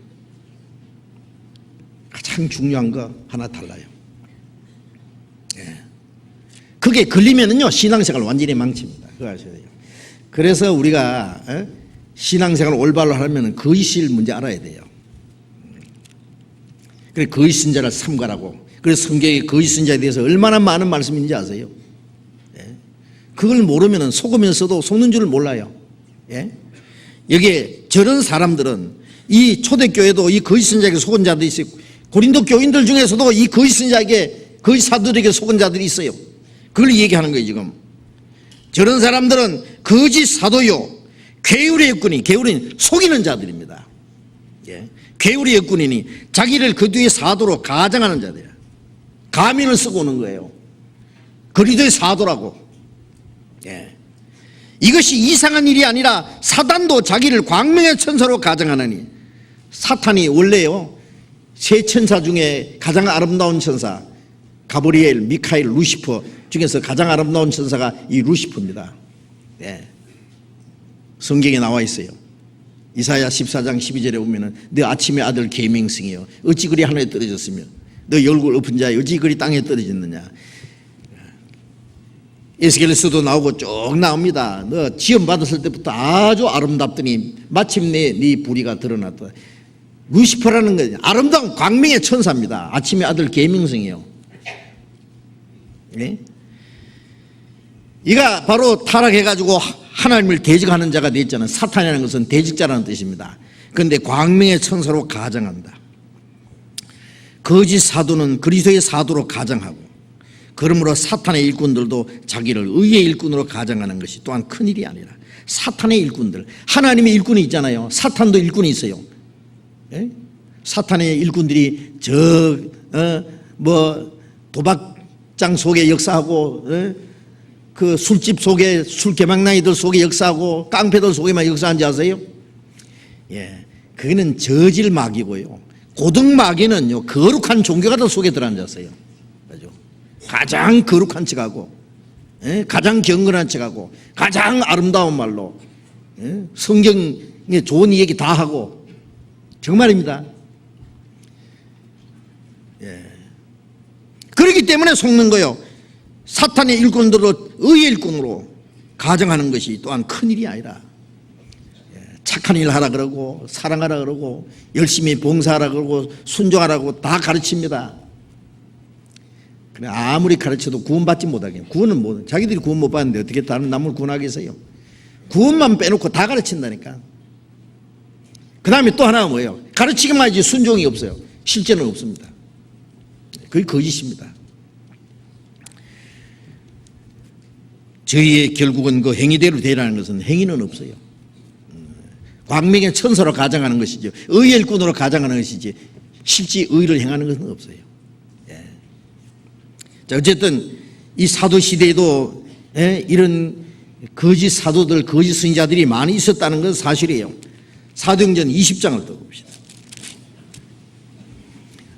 가장 중요한 거 하나 달라요. 그게 걸리면은요 신앙생활 완전히 망칩니다. 그거 아셔야 돼요. 그래서 우리가 신앙생활 올바로 하려면 거짓을 먼저 알아야 돼요. 그래 거짓선자를 삼가라고. 그래서 성경에 거짓선자에 대해서 얼마나 많은 말씀이 있는지 아세요? 그걸 모르면 속으면서도 속는 줄을 몰라요. 여기에 저런 사람들은 이 초대교회도 이 거짓선자에게 속은 자들이 있어요. 고린도 교인들 중에서도 이 거짓선자에게 거짓 사도들에게 속은 자들이 있어요. 그걸 얘기하는 거예요 지금. 저런 사람들은 거짓 사도요 괴울의 역군이, 괴울은 속이는 자들입니다. 괴울의 역군이니 자기를 그 뒤에 사도로 가장하는 자들이야. 가면을 쓰고 오는 거예요. 그리스도의 사도라고. 이것이 이상한 일이 아니라 사단도 자기를 광명의 천사로 가장하느니, 사탄이 원래요 세 천사 중에 가장 아름다운 천사, 가브리엘, 미카엘, 루시퍼 중에서 가장 아름다운 천사가 이 루시퍼입니다. 성경에 나와 있어요. 이사야 14장 12절에 보면은 너 아침의 아들 계명성이여 어찌 그리 하늘에 떨어졌으며 너 얼굴 엎은 자여 어찌 그리 땅에 떨어졌느냐. 에스겔에서도 나오고 쭉 나옵니다. 너 지음 받았을 때부터 아주 아름답더니 마침내 네 불의가 드러났다. 루시퍼라는 건 아름다운 광명의 천사입니다. 아침의 아들 계명성이요. 이가 바로 타락해가지고 하나님을 대적하는 자가 됐잖아요. 사탄이라는 것은 대적자라는 뜻입니다. 그런데 광명의 천사로 가장한다. 거짓 사도는 그리스도의 사도로 가장하고, 그러므로 사탄의 일꾼들도 자기를 의의 일꾼으로 가장하는 것이 또한 큰일이 아니라, 사탄의 일꾼들, 하나님의 일꾼이 있잖아요. 사탄도 일꾼이 있어요. 사탄의 일꾼들이 도박장 속에 역사하고, 그 술집 속에 술 개망나이들 속에 역사하고 깡패들 속에만 역사한지 아세요? 그거는 저질 마귀고요. 고등 마귀는요 거룩한 종교가들 속에 들어앉았어요. 가장 거룩한 척하고, 가장 경건한 척하고, 가장 아름다운 말로 성경에 좋은 얘기 다 하고, 정말입니다. 그렇기 때문에 속는 거예요. 사탄의 일꾼들로 의의 일꾼으로 가정하는 것이 또한 큰일이 아니라, 착한 일 하라 그러고 사랑하라 그러고 열심히 봉사하라 그러고 순종하라고 다 가르칩니다. 그래 아무리 가르쳐도 구원받지 못하게. 구원은 뭐 자기들이 구원 못 받는데 어떻게 다른 남을 구원하겠어요? 구원만 빼놓고 다 가르친다니까. 그 다음에 또 하나가 뭐예요? 가르치기만 하지 순종이 없어요. 실제는 없습니다. 그게 거짓입니다. 저희의 결국은 그 행위대로 되라는 것은 행위는 없어요. 광명의 천사로 가장하는 것이죠. 의의 일꾼으로 가장하는 것이지 실제 의를 행하는 것은 없어요. 자, 어쨌든 이 사도 시대에도 이런 거짓 사도들, 거짓 선지자들이 많이 있었다는 건 사실이에요. 사도행전 20장을 또 봅시다.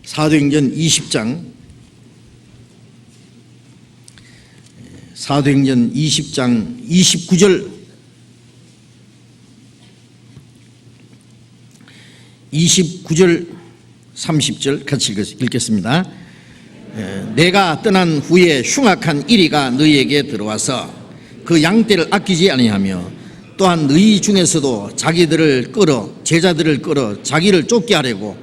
사도행전 20장, 사도행전 20장 29절 29절 30절 같이 읽겠습니다. 내가 떠난 후에 흉악한 이리가 너희에게 들어와서 그 양떼를 아끼지 아니하며 또한 너희 중에서도 자기들을 끌어 제자들을 끌어 자기를 쫓게 하려고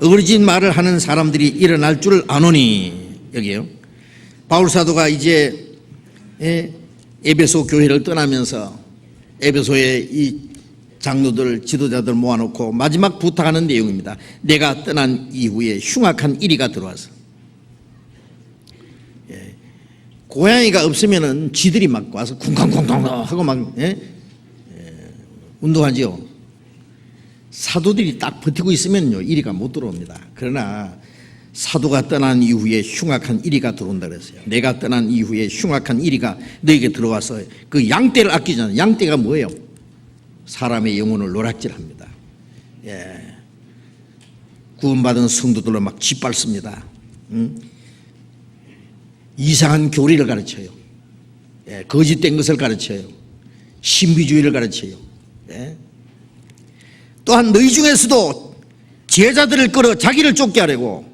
어그러진 말을 하는 사람들이 일어날 줄 아노니. 여기요. 바울 사도가 이제 에베소 교회를 떠나면서 에베소의 이 장로들, 지도자들 모아놓고 마지막 부탁하는 내용입니다. 내가 떠난 이후에 흉악한 이리가 들어와서. 고양이가 없으면은 쥐들이 막 와서 쿵쾅쿵쾅 하고 막 운동하지요. 사도들이 딱 버티고 있으면요 이리가 못 들어옵니다. 그러나 사도가 떠난 이후에 흉악한 이리가 들어온다 그랬어요. 내가 떠난 이후에 흉악한 이리가 너에게 들어와서 그 양떼를 아끼잖아요. 양떼가 뭐예요? 사람의 영혼을 노략질합니다. 구원받은 성도들로 막 짓밟습니다. 이상한 교리를 가르쳐요. 거짓된 것을 가르쳐요. 신비주의를 가르쳐요. 또한 너희 중에서도 제자들을 끌어 자기를 쫓게 하려고,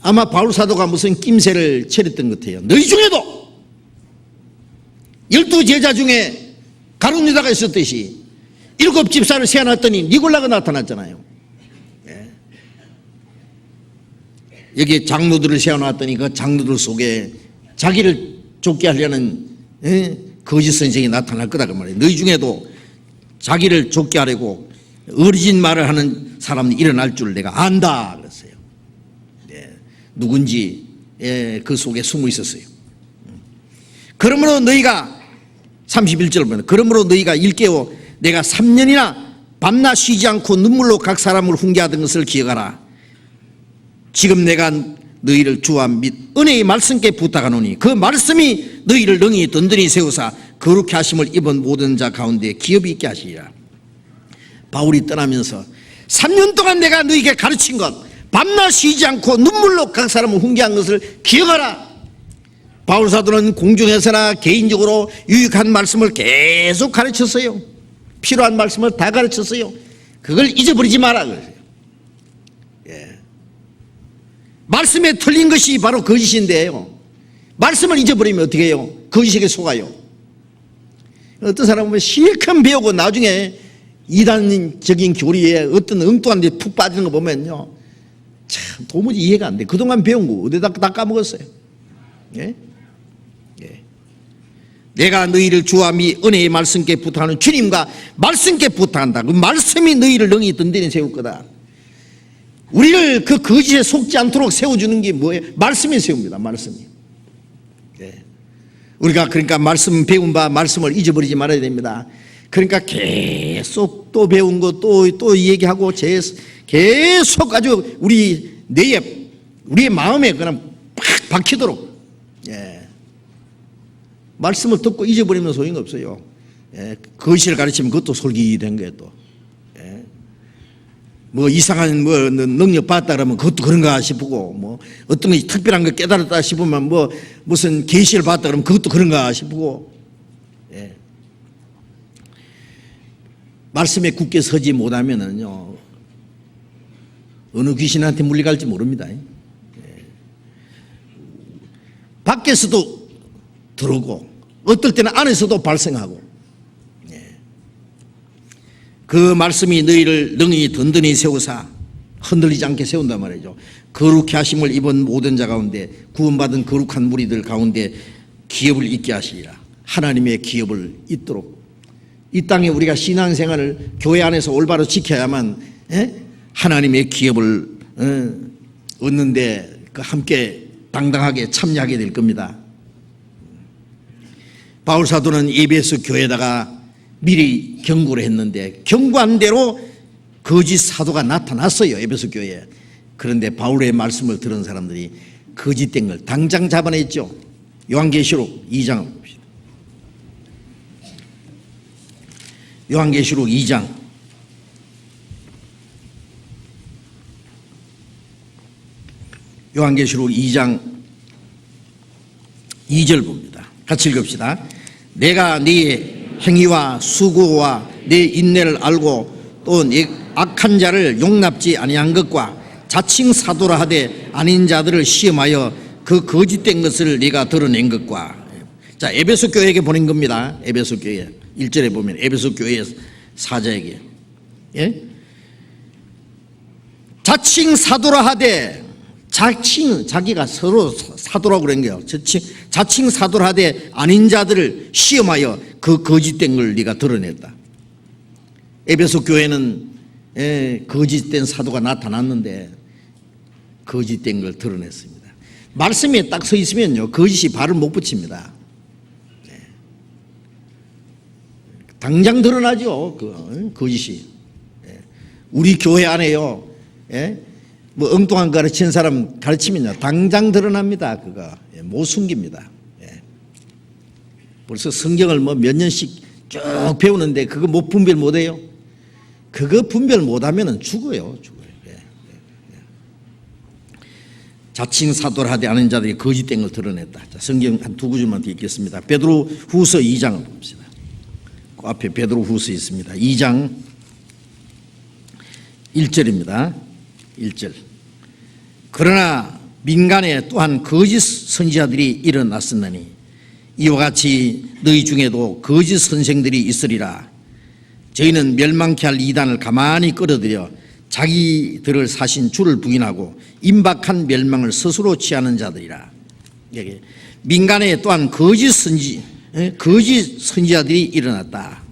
아마 바울 사도가 무슨 낌새를 차렸던 것 같아요. 너희 중에도 12제자 중에 가룟 유다가 있었듯이 7 집사를 세워놨더니 니골라가 나타났잖아요. 여기 장로들을 세워놨더니 그 장로들 속에 자기를 쫓게 하려는 거짓 선생이 나타날 거다 그 말이에요. 너희 중에도 자기를 쫓게 하려고 어리진 말을 하는 사람이 일어날 줄 내가 안다 그랬어요. 누군지 그 속에 숨어 있었어요. 그러므로 너희가 31절 보면 그러므로 너희가 일깨워 내가 3년이나 밤낮 쉬지 않고 눈물로 각 사람을 훈계하던 것을 기억하라. 지금 내가 너희를 주와 및 은혜의 말씀께 부탁하노니 그 말씀이 너희를 능히 든든히 세우사 거룩히 하심을 입은 모든 자 가운데 기업이 있게 하시리라. 바울이 떠나면서 3년 동안 내가 너희에게 가르친 것, 밤낮 쉬지 않고 눈물로 각 사람을 훈계한 것을 기억하라. 바울 사도는 공중에서나 개인적으로 유익한 말씀을 계속 가르쳤어요. 필요한 말씀을 다 가르쳤어요. 그걸 잊어버리지 마라 그러세요. 말씀에 틀린 것이 바로 거짓인데요. 말씀을 잊어버리면 어떻게 해요? 거짓에게 속아요. 어떤 사람은 실컷 배우고 나중에 이단적인 교리에 어떤 엉뚱한 데 푹 빠지는 거 보면요, 참 도무지 이해가 안 돼. 그동안 배운 거 어디다 다 까먹었어요. 내가 너희를 주와 및 은혜의 말씀께 부탁하는 주님과 말씀께 부탁한다. 그 말씀이 너희를 능히 든든히 세울 거다. 우리를 그 거짓에 속지 않도록 세워주는 게 뭐예요? 말씀이 세웁니다. 말씀이. 우리가 그러니까 말씀 배운 바 말씀을 잊어버리지 말아야 됩니다. 그러니까 계속 또 배운 거 또 얘기하고 계속 아주 우리 뇌에 우리의 마음에 그냥 팍 박히도록 말씀을 듣고 잊어버리면 소용이 없어요. 거짓을 가르치면 그것도 솔깃된 거예요. 또 뭐 이상한 뭐 능력 받았다 그러면 그것도 그런가 싶고, 뭐 어떤 게 특별한 거 깨달았다 싶으면 뭐 무슨 계시를 받았다 그러면 그것도 그런가 싶고, 말씀에 굳게 서지 못하면은요 어느 귀신한테 물려갈지 모릅니다. 밖에서도 들어오고 어떨 때는 안에서도 발생하고, 그 말씀이 너희를 능히 든든히 세우사 흔들리지 않게 세운단 말이죠. 거룩히 하심을 입은 모든 자 가운데 구원받은 거룩한 무리들 가운데 기업을 잇게 하시리라. 하나님의 기업을 잇도록 이 땅에 우리가 신앙생활을 교회 안에서 올바로 지켜야만 하나님의 기업을 얻는데 함께 당당하게 참여하게 될 겁니다. 바울 사도는 에베소 교회에다가 미리 경고를 했는데 경고한 대로 거짓 사도가 나타났어요. 에베소 교회에. 그런데 바울의 말씀을 들은 사람들이 거짓된 걸 당장 잡아냈죠. 요한계시록 2장 봅시다. 요한계시록 2장 요한계시록 2장 2절 봅니다. 같이 읽읍시다. 내가 네 행위와 수고와 내 인내를 알고 또 네 악한 자를 용납지 아니한 것과 자칭 사도라 하되 아닌 자들을 시험하여 그 거짓된 것을 네가 드러낸 것과. 자, 에베소 교회에게 보낸 겁니다. 에베소 교회 1절에 보면 에베소 교회 사자에게 자칭 사도라 하되, 자기가 서로 사도라고 그런 거예요. 자칭 사도라 하되 아닌 자들을 시험하여 그 거짓된 걸 네가 드러냈다. 에베소 교회는 거짓된 사도가 나타났는데 거짓된 걸 드러냈습니다. 말씀에 딱 서 있으면요 거짓이 발을 못 붙입니다. 당장 드러나죠. 그 거짓이. 우리 교회 안에요 뭐 엉뚱한 거 가르치는 사람 가르치면요 당장 드러납니다. 그거 못 숨깁니다. 벌써 성경을 뭐 몇 년씩 쭉 배우는데 그거 뭐 분별 못해요? 그거 분별 못하면 죽어요. 자칭 사도를 하지 않은 자들이 거짓된 걸 드러냈다. 자, 성경 한 두 구절만 더 읽겠습니다. 베드로 후서 2장을 봅시다. 그 앞에 베드로 후서 있습니다. 2장 1절입니다. 1절. 그러나 민간에 또한 거짓 선지자들이 일어났었나니 이와 같이 너희 중에도 거짓 선생들이 있으리라. 저희는 멸망케 할 이단을 가만히 끌어들여 자기들을 사신 주를 부인하고 임박한 멸망을 스스로 취하는 자들이라. 여기 민간에 또한 거짓 선지자들이 일어났다.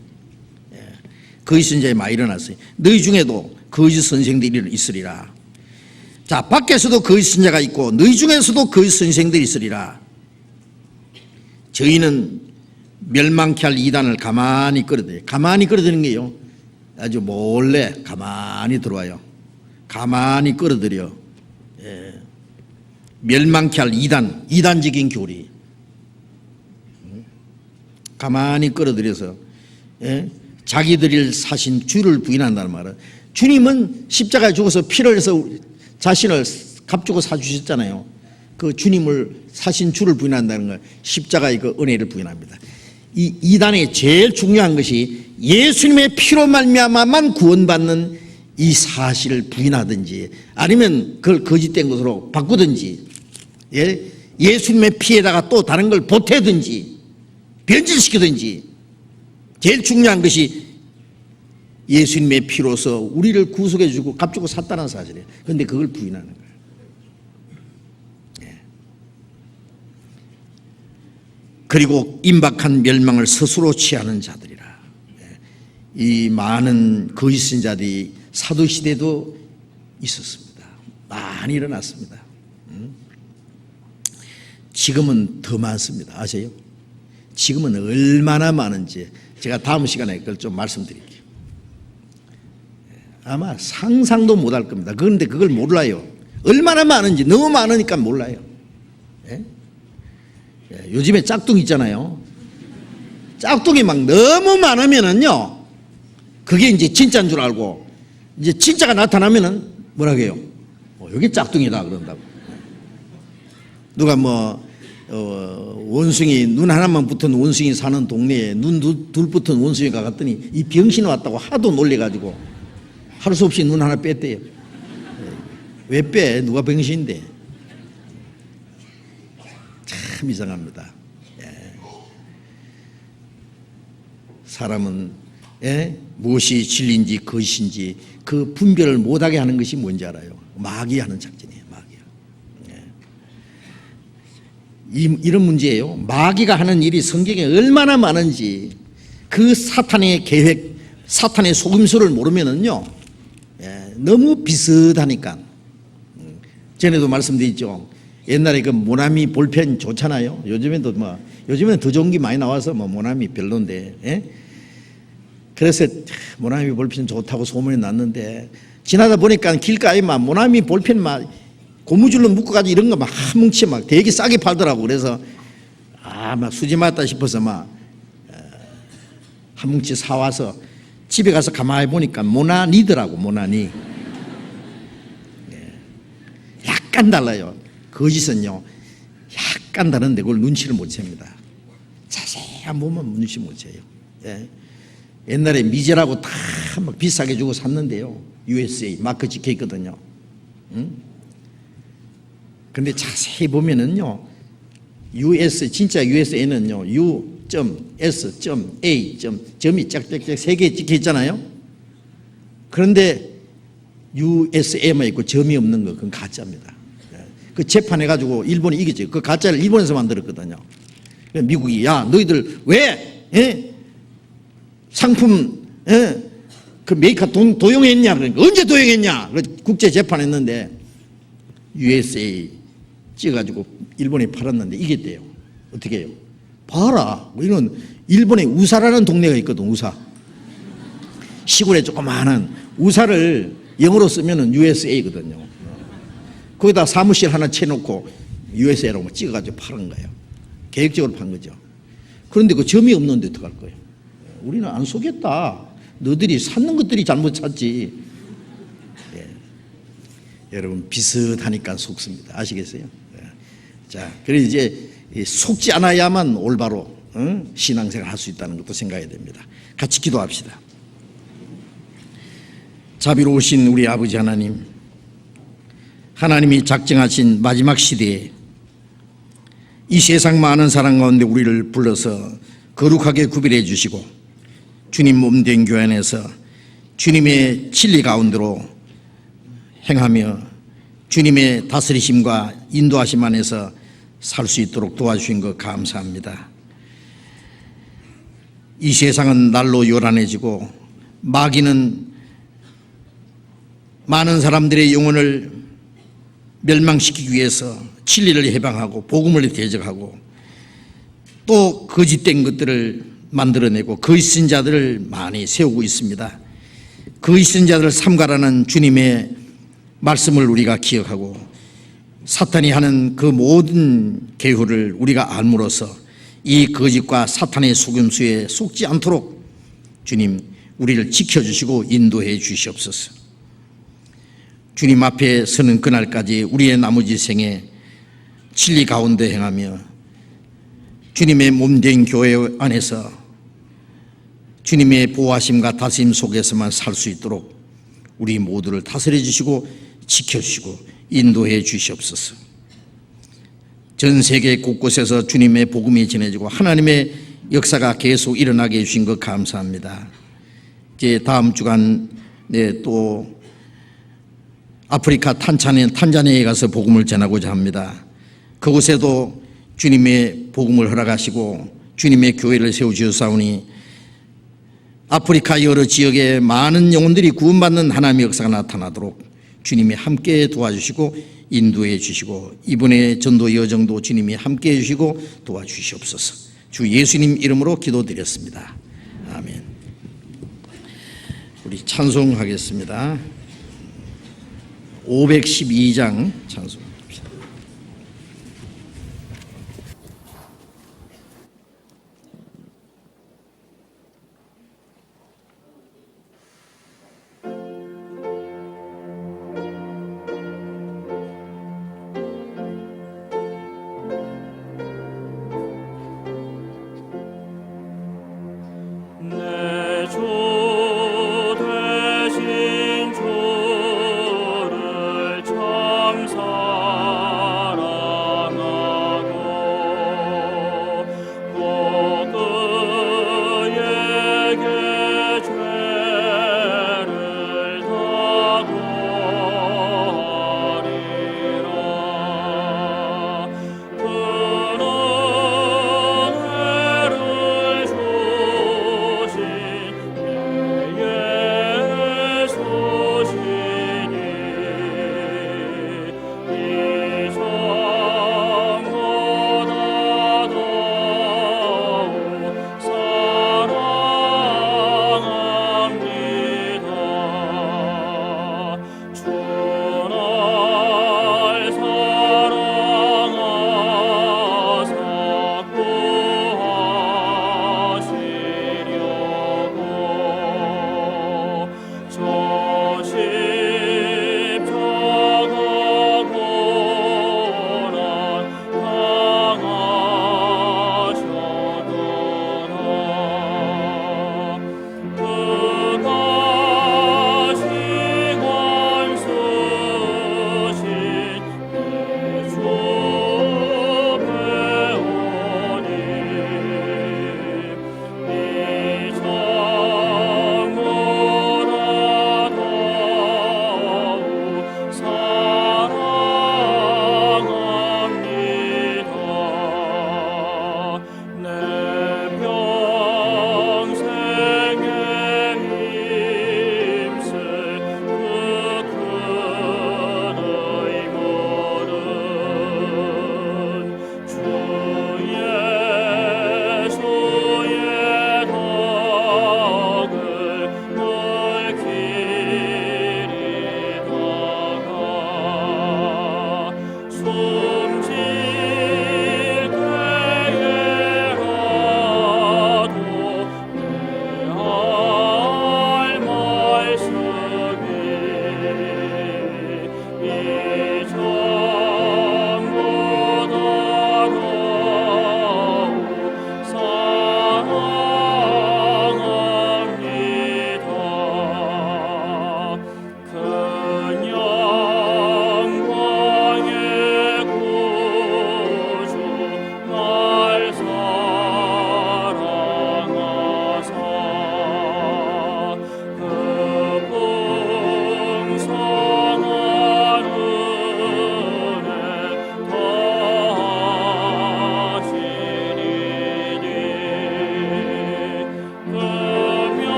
거짓 선지자들이 많이 일어났어요. 너희 중에도 거짓 선생들이 있으리라. 자, 밖에서도 거짓 선지자가 있고 너희 중에서도 거짓 선생들이 있으리라. 저희는 멸망케 할 이단을 가만히 끌어들여요. 가만히 끌어들이는 게요, 아주 몰래 가만히 들어와요. 가만히 끌어들여. 멸망케 할 이단적인 교리 가만히 끌어들여서 자기들이 사신 주를 부인한다는 말은, 주님은 십자가에 죽어서 피를 흘려서 자신을 값주고 사주셨잖아요. 그 주님을 사신 주를 부인한다는 걸 십자가의 그 은혜를 부인합니다. 이 이단의 제일 중요한 것이 예수님의 피로 말미암아만 구원받는 이 사실을 부인하든지 아니면 그걸 거짓된 것으로 바꾸든지, 예수님의 피에다가 또 다른 걸 보태든지 변질시키든지, 제일 중요한 것이 예수님의 피로서 우리를 구속해 주고 값주고 샀다는 사실이에요. 그런데 그걸 부인하는 거예요. 그리고 임박한 멸망을 스스로 취하는 자들이라. 이 많은 거짓 선지자들이 사도시대도 있었습니다. 많이 일어났습니다. 지금은 더 많습니다. 아세요? 지금은 얼마나 많은지 제가 다음 시간에 그걸 좀 말씀드릴게요. 아마 상상도 못할 겁니다. 그런데 그걸 몰라요. 얼마나 많은지. 너무 많으니까 몰라요. 요즘에 짝퉁 있잖아요. 짝퉁이 막 너무 많으면은요, 그게 이제 진짜인 줄 알고, 이제 진짜가 나타나면은 뭐라고 해요? 여기 짝퉁이다 그런다고. 누가 원숭이, 눈 하나만 붙은 원숭이 사는 동네에 눈 둘 붙은 원숭이가 갔더니 이 병신 왔다고 하도 놀래가지고 할 수 없이 눈 하나 뺐대요. 왜 빼? 누가 병신인데? 참 이상합니다. 사람은 무엇이 진리인지 거짓인지 그 분별을 못하게 하는 것이 뭔지 알아요? 마귀하는 작전이에요. 이런 문제예요. 마귀가 하는 일이 성경에 얼마나 많은지 그 사탄의 계획, 사탄의 속임수를 모르면은요, 너무 비슷하니까. 전에도 말씀드렸죠. 옛날에 그 모나미 볼펜 좋잖아요. 요즘에는 더 좋은 게 많이 나와서 모나미 별론데. 그래서 모나미 볼펜 좋다고 소문이 났는데, 지나다 보니까 길가에 모나미 볼펜 고무줄로 묶어가지고 이런 거 한 뭉치 되게 싸게 팔더라고. 그래서 막 수지 맞다 싶어서 한 뭉치 사와서 집에 가서 가만히 보니까 모나니더라고. 모나니. 약간 달라요. 거짓은요, 약간 다른데 그걸 눈치를 못 챕니다. 자세히 안 보면 눈치 못 채요. 옛날에 미제라고 다 막 비싸게 주고 샀는데요, USA 마크 찍혀 있거든요. 근데 자세히 보면은요, US, 진짜 USA는요, U.S.A. 점이 짝짝짝 3개 찍혀 있잖아요. 그런데 USA만 있고 점이 없는 거, 그건 가짜입니다. 그 재판해가지고 일본이 이기죠. 그 가짜를 일본에서 만들었거든요. 미국이, 야, 너희들 왜 상품 그 메이커 도용했냐? 그러니까 언제 도용했냐? 국제 재판했는데 USA 찍어가지고 일본에 팔았는데 이겼대요. 어떻게 해요? 봐라, 우리는 일본에 우사라는 동네가 있거든. 우사, 시골에 조그마한 우사를 영어로 쓰면은 USA거든요. 거기다 사무실 하나 채놓고 USA라고 찍어가지고 파는 거예요. 계획적으로 판 거죠. 그런데 그 점이 없는데 어떡할 거예요? 우리는 안 속였다. 너들이 찾는 것들이 잘못 찾지. 예. 여러분 비슷하니까 속습니다. 아시겠어요? 예. 자, 그래서 이제 속지 않아야만 올바로 신앙생활 할 수 있다는 것도 생각해야 됩니다. 같이 기도합시다. 자비로우신 우리 아버지 하나님, 하나님이 작정하신 마지막 시대에 이 세상 많은 사람 가운데 우리를 불러서 거룩하게 구별해 주시고 주님 몸된 교회 안에서 주님의 진리 가운데로 행하며 주님의 다스리심과 인도하심 안에서 살 수 있도록 도와주신 것 감사합니다. 이 세상은 날로 요란해지고 마귀는 많은 사람들의 영혼을 멸망시키기 위해서 진리를 해방하고 복음을 대적하고 또 거짓된 것들을 만들어내고 거짓 선자들을 많이 세우고 있습니다. 거짓 선자들을 삼가라는 주님의 말씀을 우리가 기억하고 사탄이 하는 그 모든 계율을 우리가 알므로써 이 거짓과 사탄의 속임수에 속지 않도록 주님 우리를 지켜주시고 인도해 주시옵소서. 주님 앞에 서는 그날까지 우리의 나머지 생에 진리 가운데 행하며 주님의 몸된 교회 안에서 주님의 보호하심과 다스림 속에서만 살 수 있도록 우리 모두를 다스려 주시고 지켜주시고 인도해 주시옵소서. 전 세계 곳곳에서 주님의 복음이 전해지고 하나님의 역사가 계속 일어나게 해주신 것 감사합니다. 이제 다음 주간에 또 아프리카 탄자니아에 가서 복음을 전하고자 합니다. 그곳에도 주님의 복음을 허락하시고 주님의 교회를 세워주셨사오니 아프리카 여러 지역에 많은 영혼들이 구원받는 하나님의 역사가 나타나도록 주님이 함께 도와주시고 인도해 주시고 이번에 전도 여정도 주님이 함께 해주시고 도와주시옵소서. 주 예수님 이름으로 기도드렸습니다. 아멘. 우리 찬송하겠습니다. 512장 찬송. 내 주 대신 주를 참사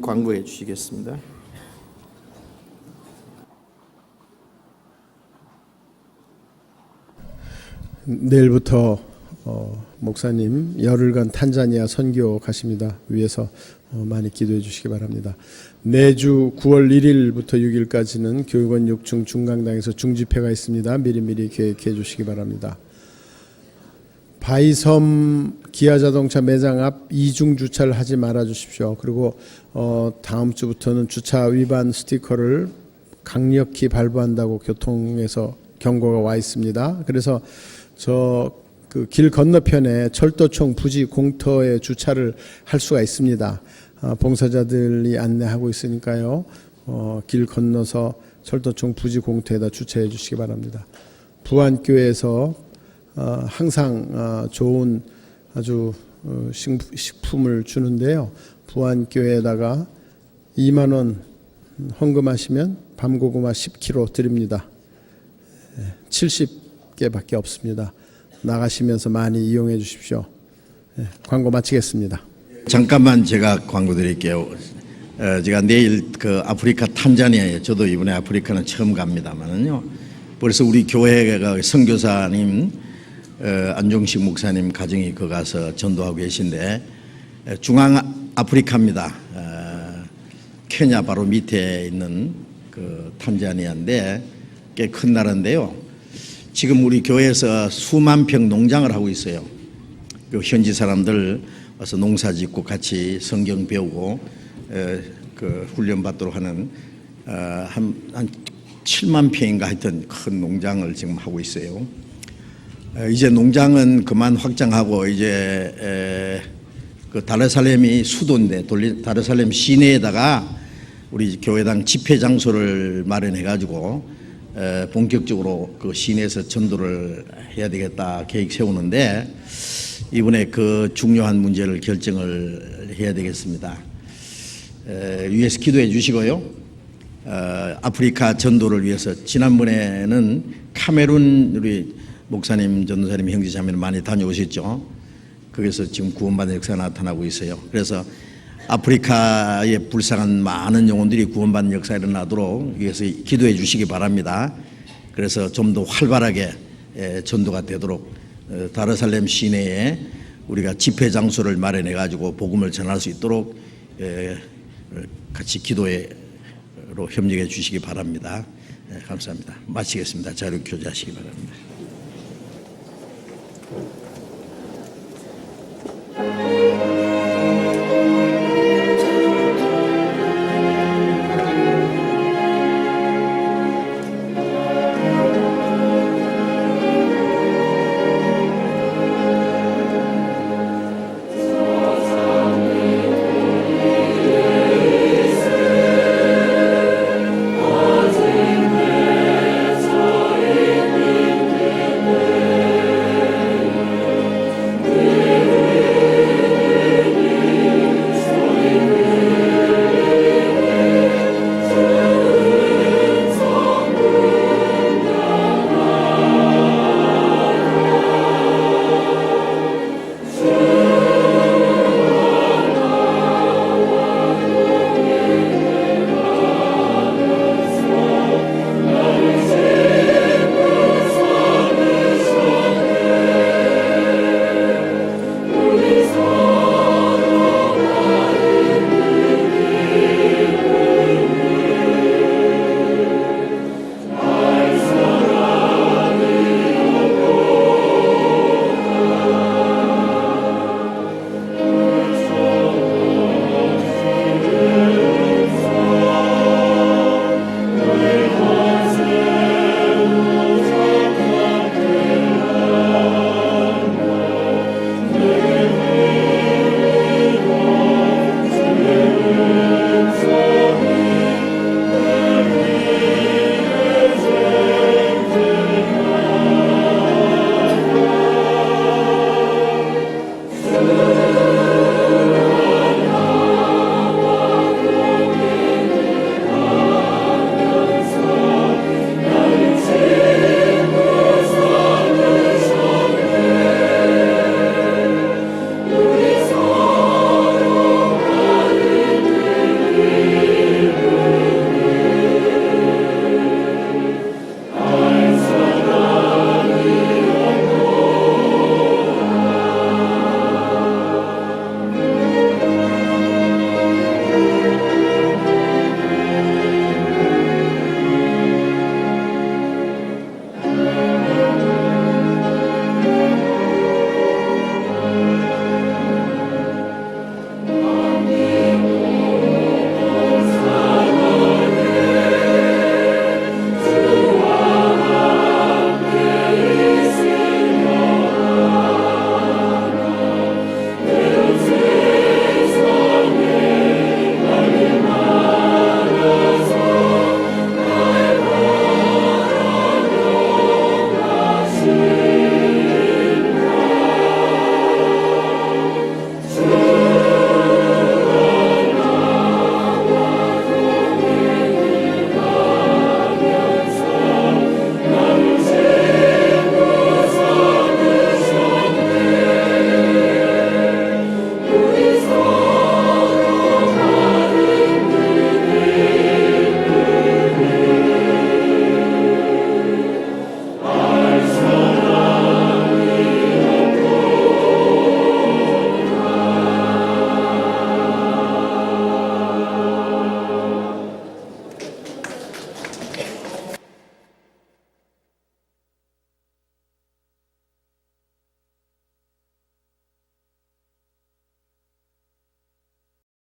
광고해 주시겠습니다. 내일부터 목사님 열흘간 탄자니아 선교 가십니다. 위해서 많이 기도해 주시기 바랍니다. 내주 9월 1일부터 6일까지는 교육원 6층 중강당에서 중집회가 있습니다. 미리미리 계획해 주시기 바랍니다. 바이섬 기아자동차 매장 앞 이중 주차를 하지 말아 주십시오. 그리고 다음 주부터는 주차 위반 스티커를 강력히 발부한다고 교통에서 경고가 와 있습니다. 그래서 그 길 건너편에 철도청 부지 공터에 주차를 할 수가 있습니다. 봉사자들이 안내하고 있으니까요. 길 건너서 철도청 부지 공터에다 주차해 주시기 바랍니다. 부안교회에서 항상 좋은 아주 식품을 주는데요. 부안교회에다가 2만 원 헌금하시면 밤고구마 10kg 드립니다. 70개밖에 없습니다. 나가시면서 많이 이용해 주십시오. 광고 마치겠습니다. 잠깐만 제가 광고 드릴게요. 제가 내일 그 아프리카 탄자니아에, 저도 이번에 아프리카는 처음 갑니다만은요. 벌써 우리 교회가 선교사님 안종식 목사님 가정이 거 가서 전도하고 계신데, 중앙 아프리카입니다. 케냐 바로 밑에 있는 그 탄자니아인데 꽤 큰 나라인데요. 지금 우리 교회에서 수만 평 농장을 하고 있어요. 그 현지 사람들 와서 농사 짓고 같이 성경 배우고 그 훈련 받도록 하는 한 7만 평인가 하여튼 큰 농장을 지금 하고 있어요. 이제 농장은 그만 확장하고 이제 그 다르살렘이 수도인데 다르살렘 시내에다가 우리 교회당 집회 장소를 마련해 가지고 본격적으로 그 시내에서 전도를 해야 되겠다 계획 세우는데, 이번에 그 중요한 문제를 결정을 해야 되겠습니다. 위에서 기도해 주시고요. 아프리카 전도를 위해서 지난번에는 카메룬 우리 목사님, 전도사님, 형제자매는 많이 다녀오셨죠. 거기서 지금 구원받는 역사가 나타나고 있어요. 그래서 아프리카에 불쌍한 많은 영혼들이 구원받는 역사가 일어나도록 위해서 기도해 주시기 바랍니다. 그래서 좀 더 활발하게 전도가 되도록 다르살렘 시내에 우리가 집회 장소를 마련해 가지고 복음을 전할 수 있도록 같이 기도로 협력해 주시기 바랍니다. 감사합니다. 마치겠습니다. 자료 교제하시기 바랍니다.